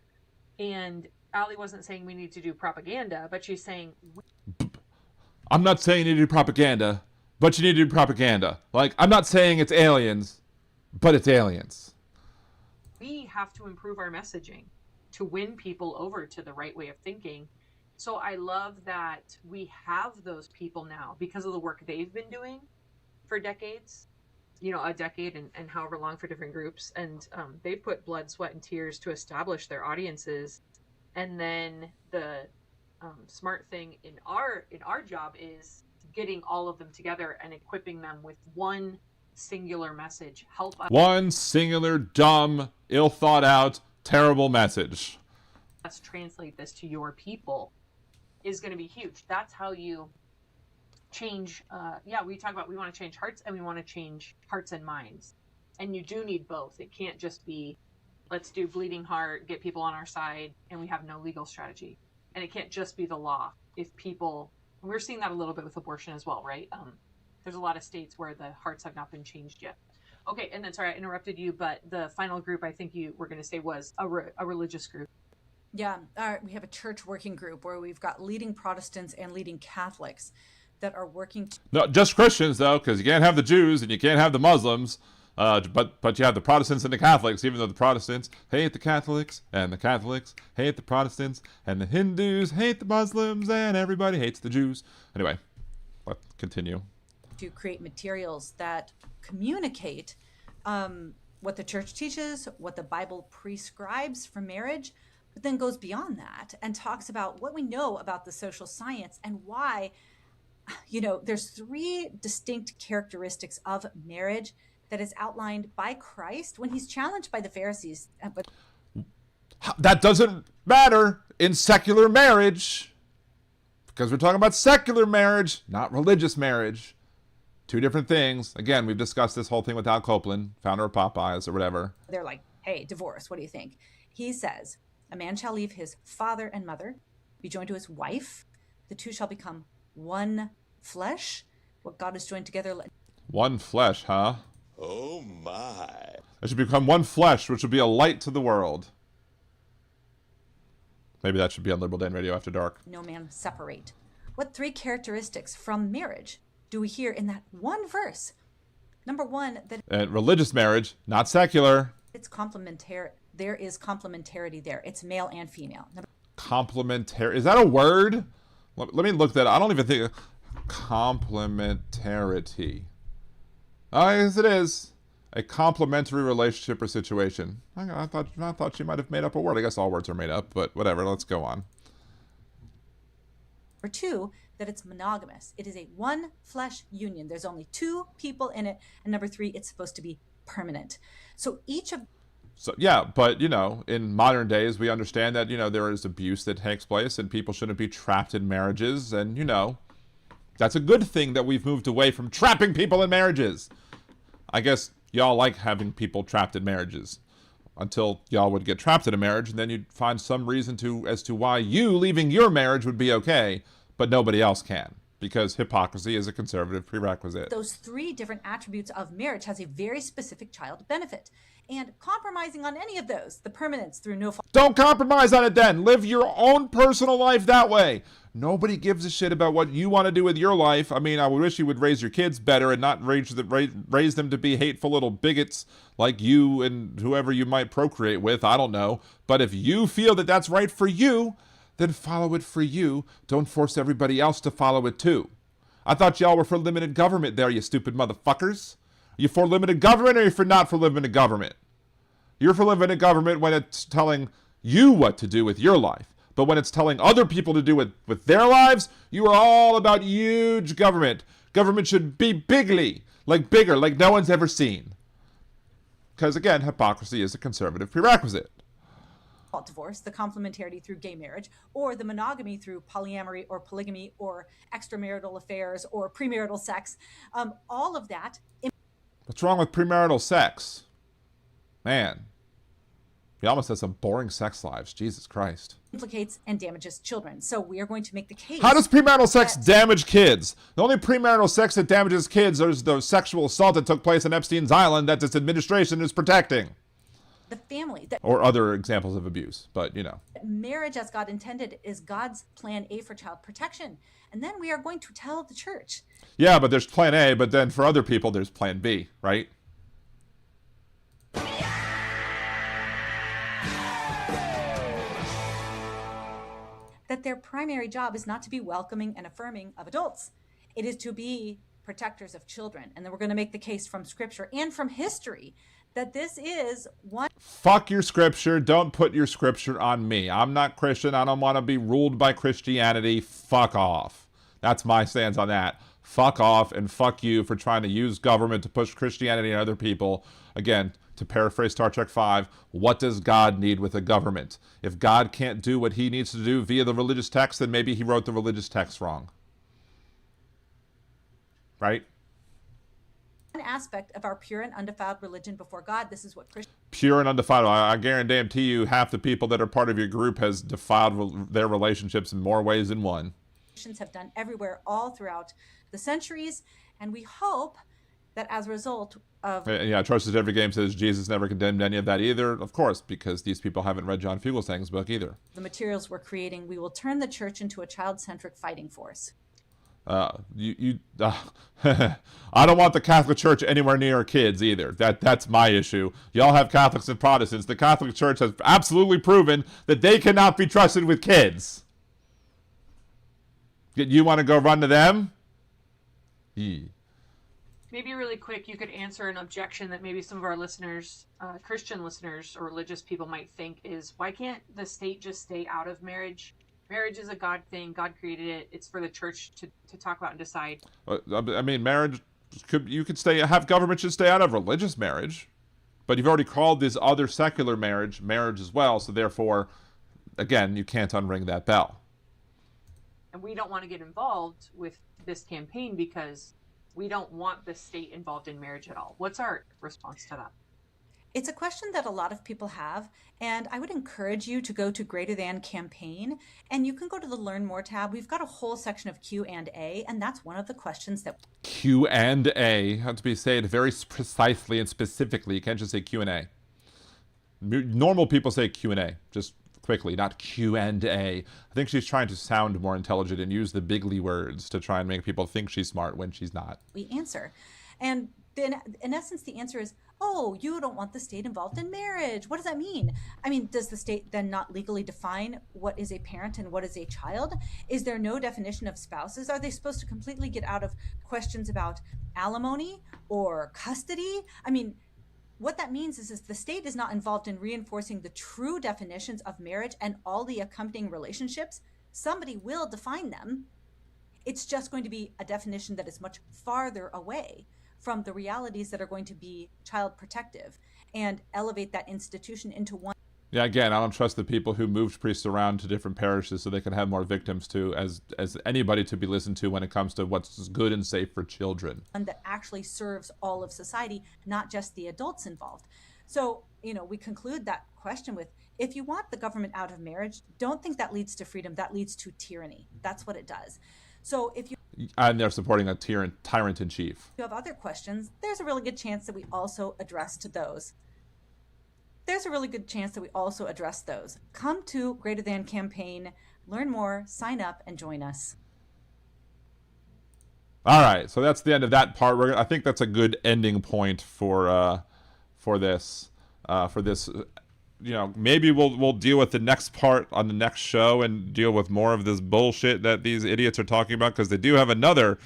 And Allie wasn't saying we need to do propaganda, but she's saying... I'm not saying you need to do propaganda, but you need to do propaganda. Like, I'm not saying it's aliens, but it's aliens. We have to improve our messaging to win people over to the right way of thinking. So I love that we have those people now because of the work they've been doing for decades, you know, a decade and however long for different groups. And they put blood, sweat, and tears to establish their audiences. And then the smart thing in our job is getting all of them together and equipping them with one singular message. Help us. One singular, dumb, ill thought out, terrible message. Us translate this to your people is going to be huge. That's how you change. We talk about we want to change hearts and we want to change hearts and minds. And you do need both. It can't just be, let's do bleeding heart, get people on our side, and we have no legal strategy. And it can't just be the law. If people, and we're seeing that a little bit with abortion as well, right? There's a lot of states where the hearts have not been changed yet. Okay, and then, sorry, I interrupted you, but the final group I think you were going to say was a religious group. Yeah, we have a church working group where we've got leading Protestants and leading Catholics that are working. No, just Christians, though, because you can't have the Jews and you can't have the Muslims. But you have the Protestants and the Catholics, even though the Protestants hate the Catholics, and the Catholics hate the Protestants, and the Hindus hate the Muslims, and everybody hates the Jews. Anyway, let's continue. To create materials that communicate what the church teaches, what the Bible prescribes for marriage, but then goes beyond that and talks about what we know about the social science and why, you know, there's 3 distinct characteristics of marriage that is outlined by Christ when he's challenged by the Pharisees. But that doesn't matter in secular marriage, because we're talking about secular marriage, not religious marriage. 2 different things. Again, we've discussed this whole thing with Al Copeland, founder of Popeyes or whatever. They're like, hey, divorce, what do you think? He says, a man shall leave his father and mother, be joined to his wife. The 2 shall become one flesh. What God has joined together. One flesh, huh? Oh my. They should become one flesh, which will be a light to the world. Maybe that should be on Liberal Dan Radio After Dark. No man separate. What 3 characteristics from marriage do we hear in that one verse? Number 1, that and religious marriage, not secular. It's complementary. There is complementarity there. It's male and female. Complementary. Is that a word? Let me look that up. I don't even think complementarity. Oh, yes, it is. A complementary relationship or situation. I thought she might have made up a word. I guess all words are made up, but whatever. Let's go on. Number 2, that it's monogamous. It is a one flesh union. There's only 2 people in it. And number 3, it's supposed to be permanent. So each of... So, yeah, but, you know, in modern days, we understand that, you know, there is abuse that takes place and people shouldn't be trapped in marriages. And, you know, that's a good thing that we've moved away from trapping people in marriages. I guess y'all like having people trapped in marriages until y'all would get trapped in a marriage, and then you'd find some reason as to why you leaving your marriage would be okay, but nobody else can, because hypocrisy is a conservative prerequisite. Those 3 different attributes of marriage has a very specific child benefit. And compromising on any of those, the permanence through no fault. Don't compromise on it then. Live your own personal life that way. Nobody gives a shit about what you want to do with your life. I mean, I wish you would raise your kids better and not raise them to be hateful little bigots like you and whoever you might procreate with. I don't know. But if you feel that that's right for you, then follow it for you. Don't force everybody else to follow it too. I thought y'all were for limited government there, you stupid motherfuckers. You for limited government or you for not for limited government? You're for limited government when it's telling you what to do with your life. But when it's telling other people to do it with their lives, you are all about huge government. Government should be bigger, like no one's ever seen. Because again, hypocrisy is a conservative prerequisite. Divorce, the complementarity through gay marriage, or the monogamy through polyamory or polygamy or extramarital affairs or premarital sex. All of that. What's wrong with premarital sex? Man, we almost had some boring sex lives. Jesus Christ. Implicates and damages children. So we are going to make the case. How does premarital sex damage kids? The only premarital sex that damages kids is the sexual assault that took place on Epstein's Island that this administration is protecting. the family, that Or other examples of abuse, but marriage as God intended is God's plan A for child protection. And then we are going to tell the church. Yeah, but there's plan A, but then for other people, there's plan B, right? That their primary job is not to be welcoming and affirming of adults. It is to be protectors of children. And then we're going to make the case from scripture and from history that this is one. Fuck your scripture. Don't put your scripture on me. I'm not Christian. I don't want to be ruled by Christianity. Fuck off. That's my stance on that. Fuck off, and fuck you for trying to use government to push Christianity on other people. Again, to paraphrase Star Trek V, what does God need with a government? If God can't do what he needs to do via the religious text, then maybe he wrote the religious text wrong. Right? One aspect of our pure and undefiled religion before God. This is what Christians. Pure and undefiled. I guarantee you half the people that are part of your group has defiled their relationships in more ways than one. Have done everywhere, all throughout the centuries, and we hope that as a result of... Yeah, Trusted Every Game says Jesus never condemned any of that either. Of course, because these people haven't read John Fugelsang's book either. The materials we're creating, we will turn the church into a child-centric fighting force. I don't want the Catholic Church anywhere near kids either. That's my issue. Y'all have Catholics and Protestants. The Catholic Church has absolutely proven that they cannot be trusted with kids. You want to go run to them? Maybe really quick, you could answer an objection that maybe some of our listeners, Christian listeners or religious people might think is, why can't the state just stay out of marriage? Marriage is a God thing. God created it. It's for the church to talk about and decide. I mean, marriage, have government should stay out of religious marriage. But you've already called this other secular marriage as well. So therefore, again, you can't unring that bell. And we don't want to get involved with this campaign because we don't want the state involved in marriage at all. What's our response to that? It's a question that a lot of people have, and I would encourage you to go to Greater Than Campaign, and you can go to the Learn More tab. We've got a whole section of Q&A, and that's one of the questions that... Q&A. Have to be said very precisely and specifically. You can't just say Q&A. Normal people say Q&A, just quickly, not Q&A. I think she's trying to sound more intelligent and use the bigly words to try and make people think she's smart when she's not. We answer. And then, in essence, the answer is, oh, you don't want the state involved in marriage. What does that mean? I mean, does the state then not legally define what is a parent and what is a child? Is there no definition of spouses? Are they supposed to completely get out of questions about alimony or custody? I mean, what that means is the state is not involved in reinforcing the true definitions of marriage and all the accompanying relationships. Somebody will define them. It's just going to be a definition that is much farther away from the realities that are going to be child protective and elevate that institution into one. Yeah, again, I don't trust the people who moved priests around to different parishes so they can have more victims as anybody to be listened to when it comes to what's good and safe for children. And that actually serves all of society, not just the adults involved. So, we conclude that question with, if you want the government out of marriage, don't think that leads to freedom. That leads to tyranny. That's what it does. So if you... And they're supporting a tyrant in chief. You have other questions, there's a really good chance that we also addressed those. Come to Greater Than Campaign, learn more, sign up, and join us. All right, so that's the end of that part. I think that's a good ending point for this. Maybe we'll deal with the next part on the next show and deal with more of this bullshit that these idiots are talking about, because they do have another.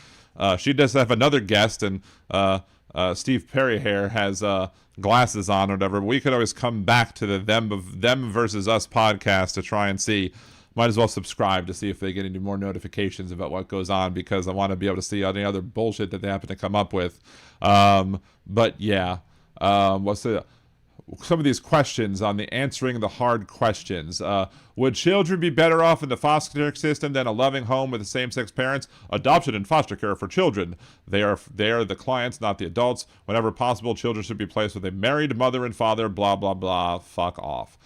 She does have another guest, and Steve Perryhair has glasses on or whatever. We could always come back to the them versus us podcast to try and see. Might as well subscribe to see if they get any more notifications about what goes on, because I want to be able to see any other bullshit that they happen to come up with. But yeah, some of these questions on the answering the hard questions. Would children be better off in the foster care system than a loving home with the same-sex parents? Adoption and foster care for children. They are the clients, not the adults. Whenever possible, children should be placed with a married mother and father, blah, blah, blah. Fuck off.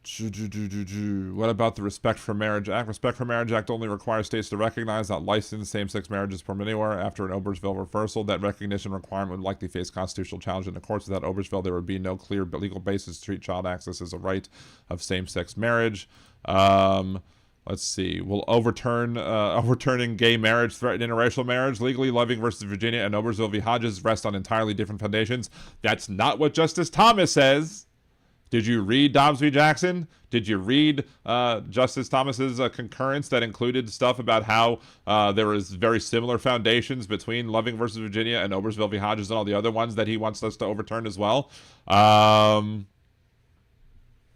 What about the Respect for Marriage Act? Respect for Marriage Act only requires states to recognize, not license, same-sex marriages from anywhere. After an Obergefell reversal, that recognition requirement would likely face constitutional challenge in the courts. Without Obergefell, there would be no clear legal basis to treat child access as a right of same-sex marriage. Let's see. Will overturning gay marriage threaten interracial marriage? Legally Loving versus Virginia and Obergefell v. Hodges rest on entirely different foundations. That's not what Justice Thomas says. Did you read Dobbs v. Jackson? Did you read Justice Thomas's concurrence that included stuff about how there was very similar foundations between Loving versus Virginia and Obergefell v. Hodges and all the other ones that he wants us to overturn as well?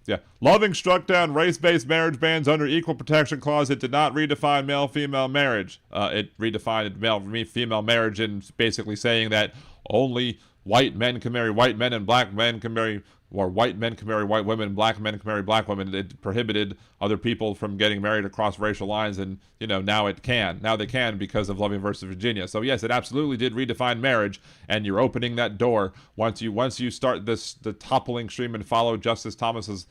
Yeah. Loving struck down race-based marriage bans under Equal Protection Clause. It did not redefine male-female marriage. It redefined male-female marriage in basically saying that only white men can marry white men and black men can marry, or white men can marry white women, black men can marry black women. It prohibited other people from getting married across racial lines, and now it can. Now they can because of Loving versus Virginia. So yes, it absolutely did redefine marriage, and you're opening that door once you start the toppling stream and follow Justice Thomas's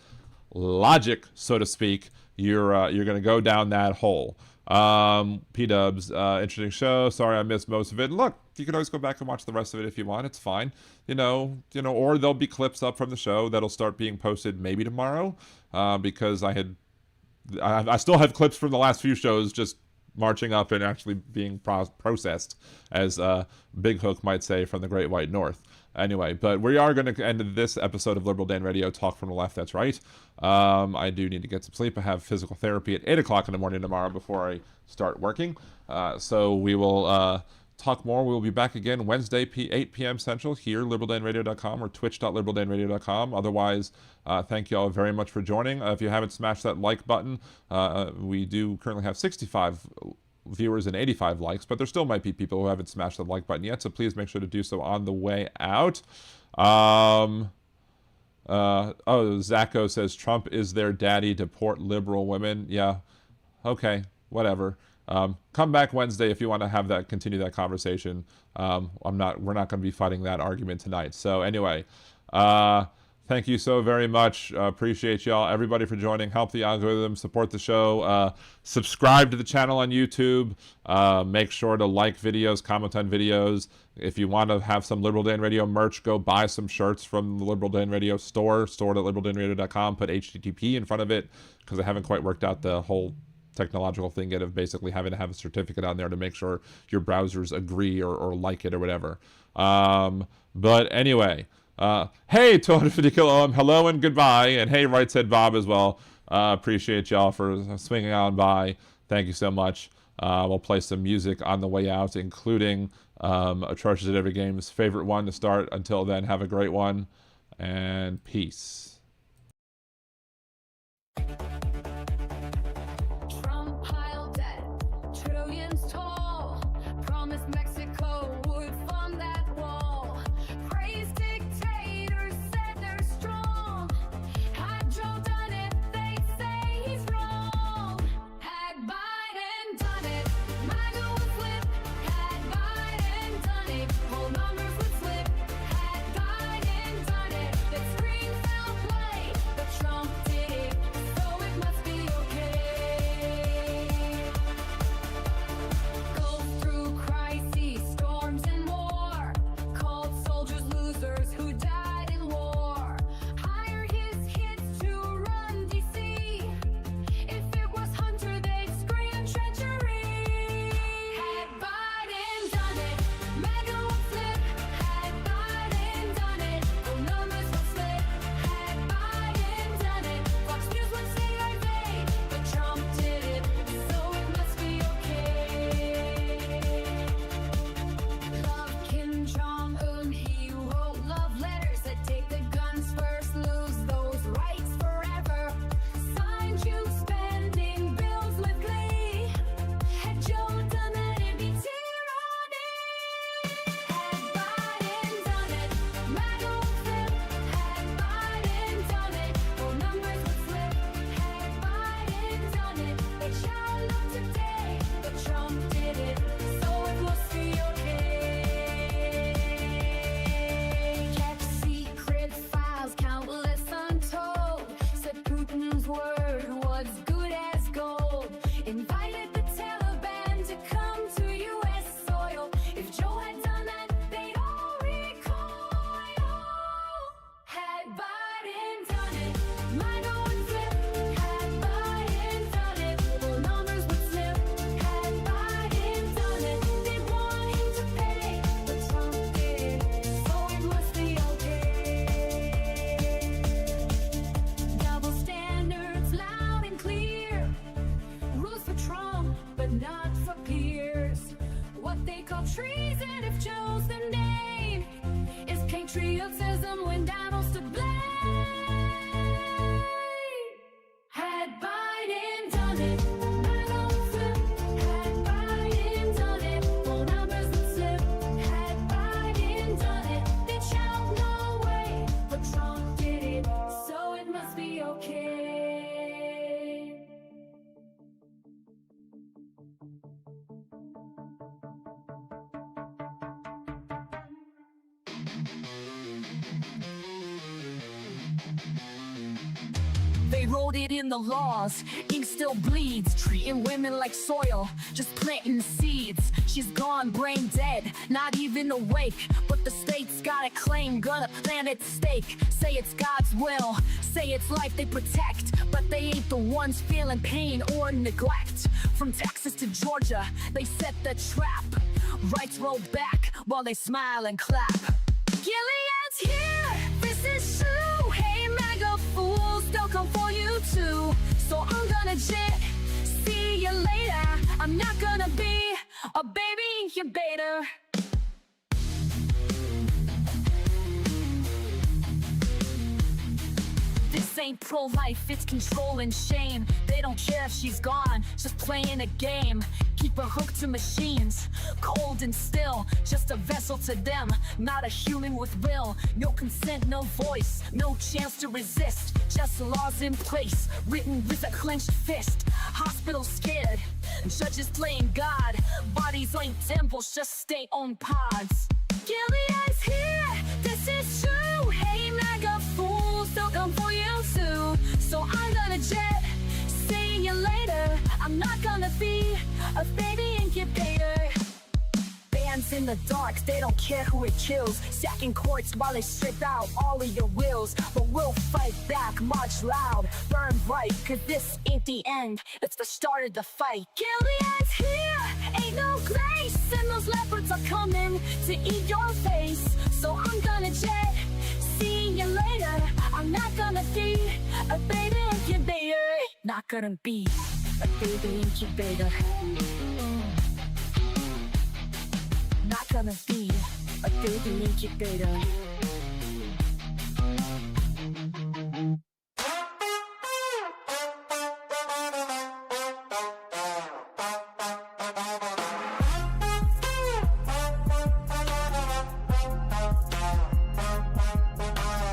logic, so to speak. You're going to go down that hole. P-dubs, interesting show. Sorry I missed most of it. Look, you can always go back and watch the rest of it if you want. It's fine. Or there'll be clips up from the show that'll start being posted maybe tomorrow, because I still have clips from the last few shows just marching up and actually being processed, as Big Hook might say from the Great White North. Anyway, but we are going to end this episode of Liberal Dan Radio, Talk from the Left. That's right. I do need to get some sleep. I have physical therapy at 8 o'clock in the morning tomorrow before I start working. So we will talk more. We will be back again Wednesday, 8 p.m. Central, here, liberaldanradio.com or twitch.liberaldanradio.com. Otherwise, thank you all very much for joining. If you haven't smashed that like button, we do currently have 65 viewers and 85 likes, but there still might be people who haven't smashed the like button yet, so please make sure to do so on the way out. Zacho says Trump is their daddy, deport liberal women. Yeah, okay, whatever. Come back Wednesday if you want to continue that conversation. We're not going to be fighting that argument tonight. So anyway, thank you so very much. Appreciate y'all, everybody, for joining. Help the algorithm, support the show. Subscribe to the channel on YouTube. Make sure to like videos, comment on videos. If you want to have some Liberal Dan Radio merch, go buy some shirts from the Liberal Dan Radio store.liberaldanradio.com. Put HTTP in front of it, because I haven't quite worked out the whole technological thing yet of basically having to have a certificate on there to make sure your browsers agree or like it or whatever. But anyway, hey, 250 kilo, hello and goodbye, and hey, Right Said Bob as well. Appreciate y'all for swinging on by. Thank you so much. We'll play some music on the way out, including Atrocious at Every Game's favorite one to start. Until then, have a great one, and peace. Trump piled debt, trillions tall. Promised Mexico would fund that wall. Praised dictators, said they're strong. Had Joe done it, they'd say he's wrong. Had Biden done it, MAGA would flip. Had Biden done it, whole numbers would slip. Had Biden done it, they'd scream foul play. But Trump did it, so it MAGA would flip, had Biden done it, full numbers would slip, had Biden done it. They'd want him to pay, but Trump did, so it must be okay. Double standards loud and clear, rules for Trump, but not for peers. What they call treason, if Joe's the name, is patriotism when Donald's to blame. Had Biden done it, MAGA would flip. Had Biden done it, full numbers would slip. Had Biden done it, they'd shout no way, but Trump did it, so it must be okay. They wrote it in the laws, ink still bleeds, treating women like soil, just planting seeds. She's gone, brain dead, not even awake, but the state's got a claim, gonna plant its stake. Say it's God's will, say it's life they protect, but they ain't the ones feeling pain or neglect. From Texas to Georgia, they set the trap, rights rolled back while they smile and clap. Gilead's here, this is true. Hey MAGA fools, they'll come for you too. So I'm gonna jet, see you later. I'm not gonna be a baby incubator. This ain't pro-life, it's control and shame. They don't care if she's gone, just playing a game. Keep her hooked to machines, cold and still, just a vessel to them, not a human with will. No consent, no voice, no chance to resist. Just laws in place, written with a clenched fist. Hospitals scared, judges playing God. Bodies ain't temples, just stay on pods. Gilead's here, this is true. Hey MAGA fools, they'll come for you too. So I'm gonna jet, see you later. I'm not gonna be a baby incubator. Bands in the dark, they don't care who it kills. Sacking courts while they strip out all of your wills. But we'll fight back, march loud, burn bright, cause this ain't the end, it's the start of the fight. Gilead's here, ain't no grace, and those leopards are coming to eat your face. So I'm gonna jet, see you later. I'm not gonna be a baby incubator. Not gonna be a baby incubator. Not gonna be a baby incubator.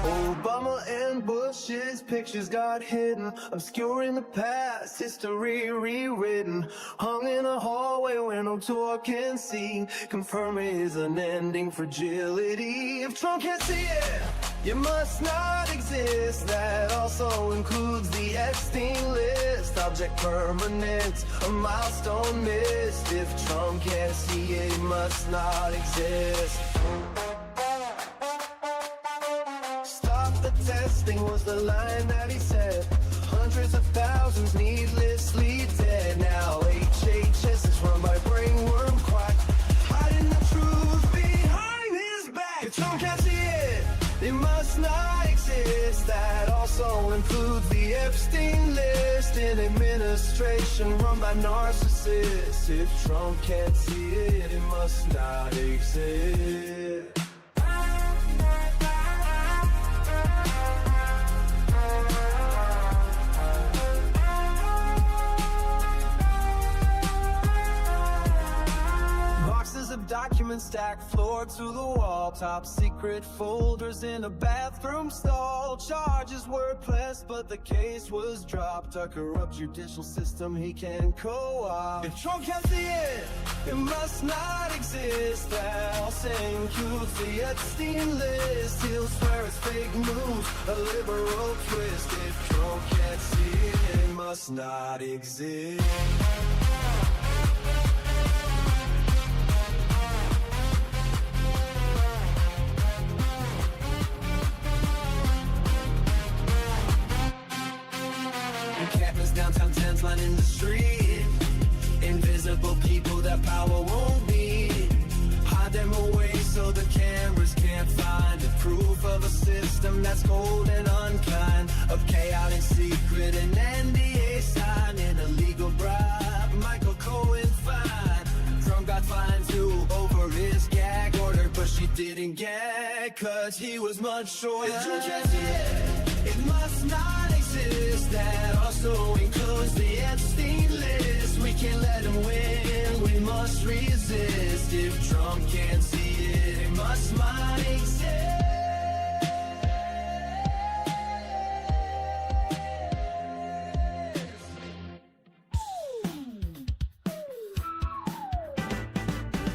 Obama and Bush's pictures got hidden, obscuring the past, history rewritten. Hung in a hallway where no tour can see, confirming his unending fragility. If Trump can't see it, you must not exist. That also includes the Epstein list. Object permanent, a milestone missed. If Trump can't see it, he must not exist. The testing was the line that he said. Hundreds of thousands needlessly dead. Now HHS is run by brainworm quack, hiding the truth behind his back. If Trump can't see it, it must not exist. That also includes the Epstein list. An administration run by narcissists. If Trump can't see it, it must not exist. Of documents stacked floor to the wall, top secret folders in a bathroom stall. Charges were pressed, but the case was dropped. A corrupt judicial system he can co-opt. If Trump can't see it, it must not exist. That also includes the Epstein list. He'll swear it's fake news, a liberal twist. If Trump can't see it, it must not exist. in the street. Invisible people that power won't need. Hide them away so the cameras can't find it. Proof of a system that's cold and unkind. A chaotic secret, an NDA sign, an illegal bribe. Michael Cohen fine. Trump got fined too over his gag order, but she didn't gag, cause he was much shorter. It must not exist. That also includes the Epstein list. We can't let him win, we must resist. If Trump can't see it, it must not exist.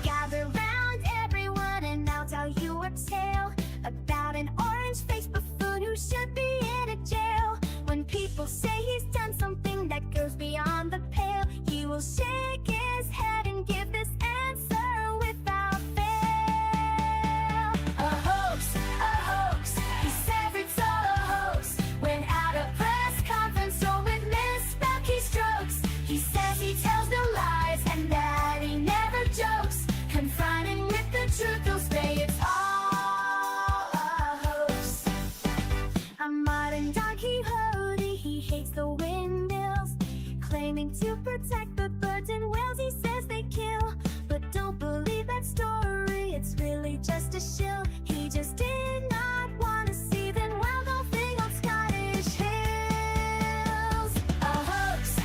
Gather round everyone and I'll tell you a tale about an orange-faced buffoon who should be in a jail. When people say he's done something that goes beyond the pale, he will shake his head and give this answer without fail. A hoax, he says it's all a hoax. When at a press conference or with misspelled strokes, he says he tells no lies and that he never jokes. Confronting with the truth, he'll say it's all a hoax. A modern Don Quixote, he hates the windmills, claiming to protect the birds and whales he says they kill. But don't believe that story, it's really just a shill. He just did not want to see them wild golfing on Scottish hills. A hoax,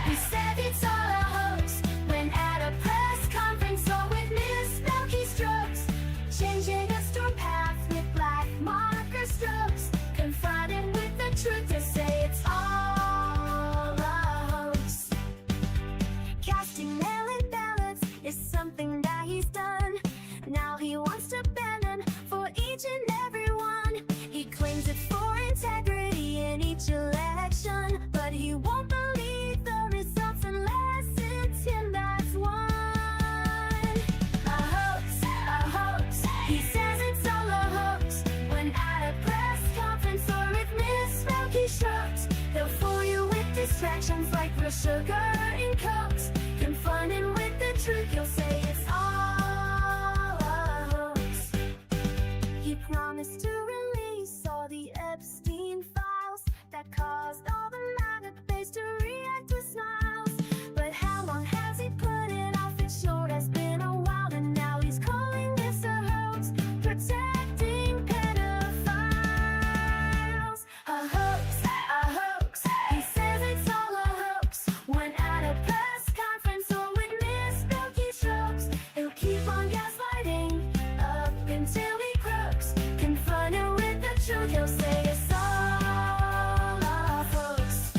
he said it's all a hoax. When at a press conference or with misspelled keystrokes, changing a storm path with black marker strokes. Confronted with the truth, they say it's all a hoax. Casting mail-in ballots is something that he's done. Now he wants to ban them for each and every one. He claims it's for integrity in each election, but he won't believe the results unless it's him that's won. A hoax, he says it's all a hoax. When at a press conference or with misspelled keystrokes, they'll fool you with distractions like real sugar and cokes. Confronted with the truth, you'll say it's all a hoax. He promised to release all the Epstein files that caused all the MAGA base to react with smiles. But how long has he put it off? It sure has been a while, and now he's calling this a hoax, protecting pedophiles. A hoax, he says it's all a hoax. When at a press conference or with misspelled keystrokes, he'll keep on gaslighting up until he croaks. Confronted with the truth, he'll say it's all a hoax.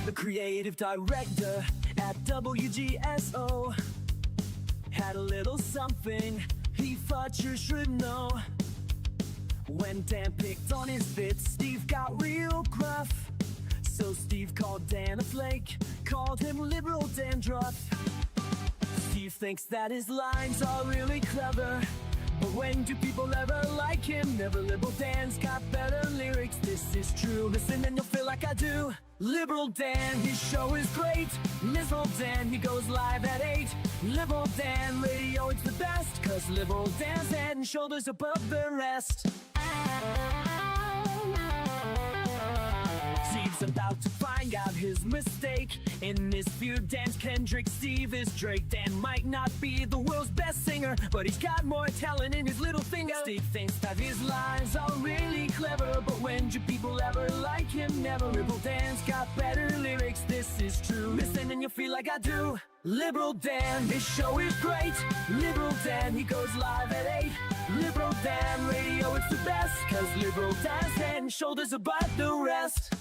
The creative director at WGSO had a little something he thought you should know. When Dan picked on his bits, Steve got real gruff. So Steve called Dan a flake, called him liberal dandruff. Steve thinks that his lines are really clever, but when do people ever like him? Never. Liberal Dan's got better lyrics, this is true. Listen and you'll feel like I do. Liberal Dan, his show is great. Liberal Dan, he goes live at 8. Liberal Dan radio, it's the best, cause Liberal Dan's head and shoulders above the rest. Steve's about to find out his mistake. In this feud, Dan's Kendrick, Steve is Drake. Dan might not be the world's best singer, but he's got more talent in his little finger. Steve thinks that his lines are really clever, but when do people ever like him? Never. Liberal Dan's got better lyrics, this is true. Listen and you'll feel like I do. Liberal Dan, his show is great. Liberal Dan, he goes live at 8. Liberal Dan radio, it's the best, cause Liberal Dan's head and shoulders above the rest.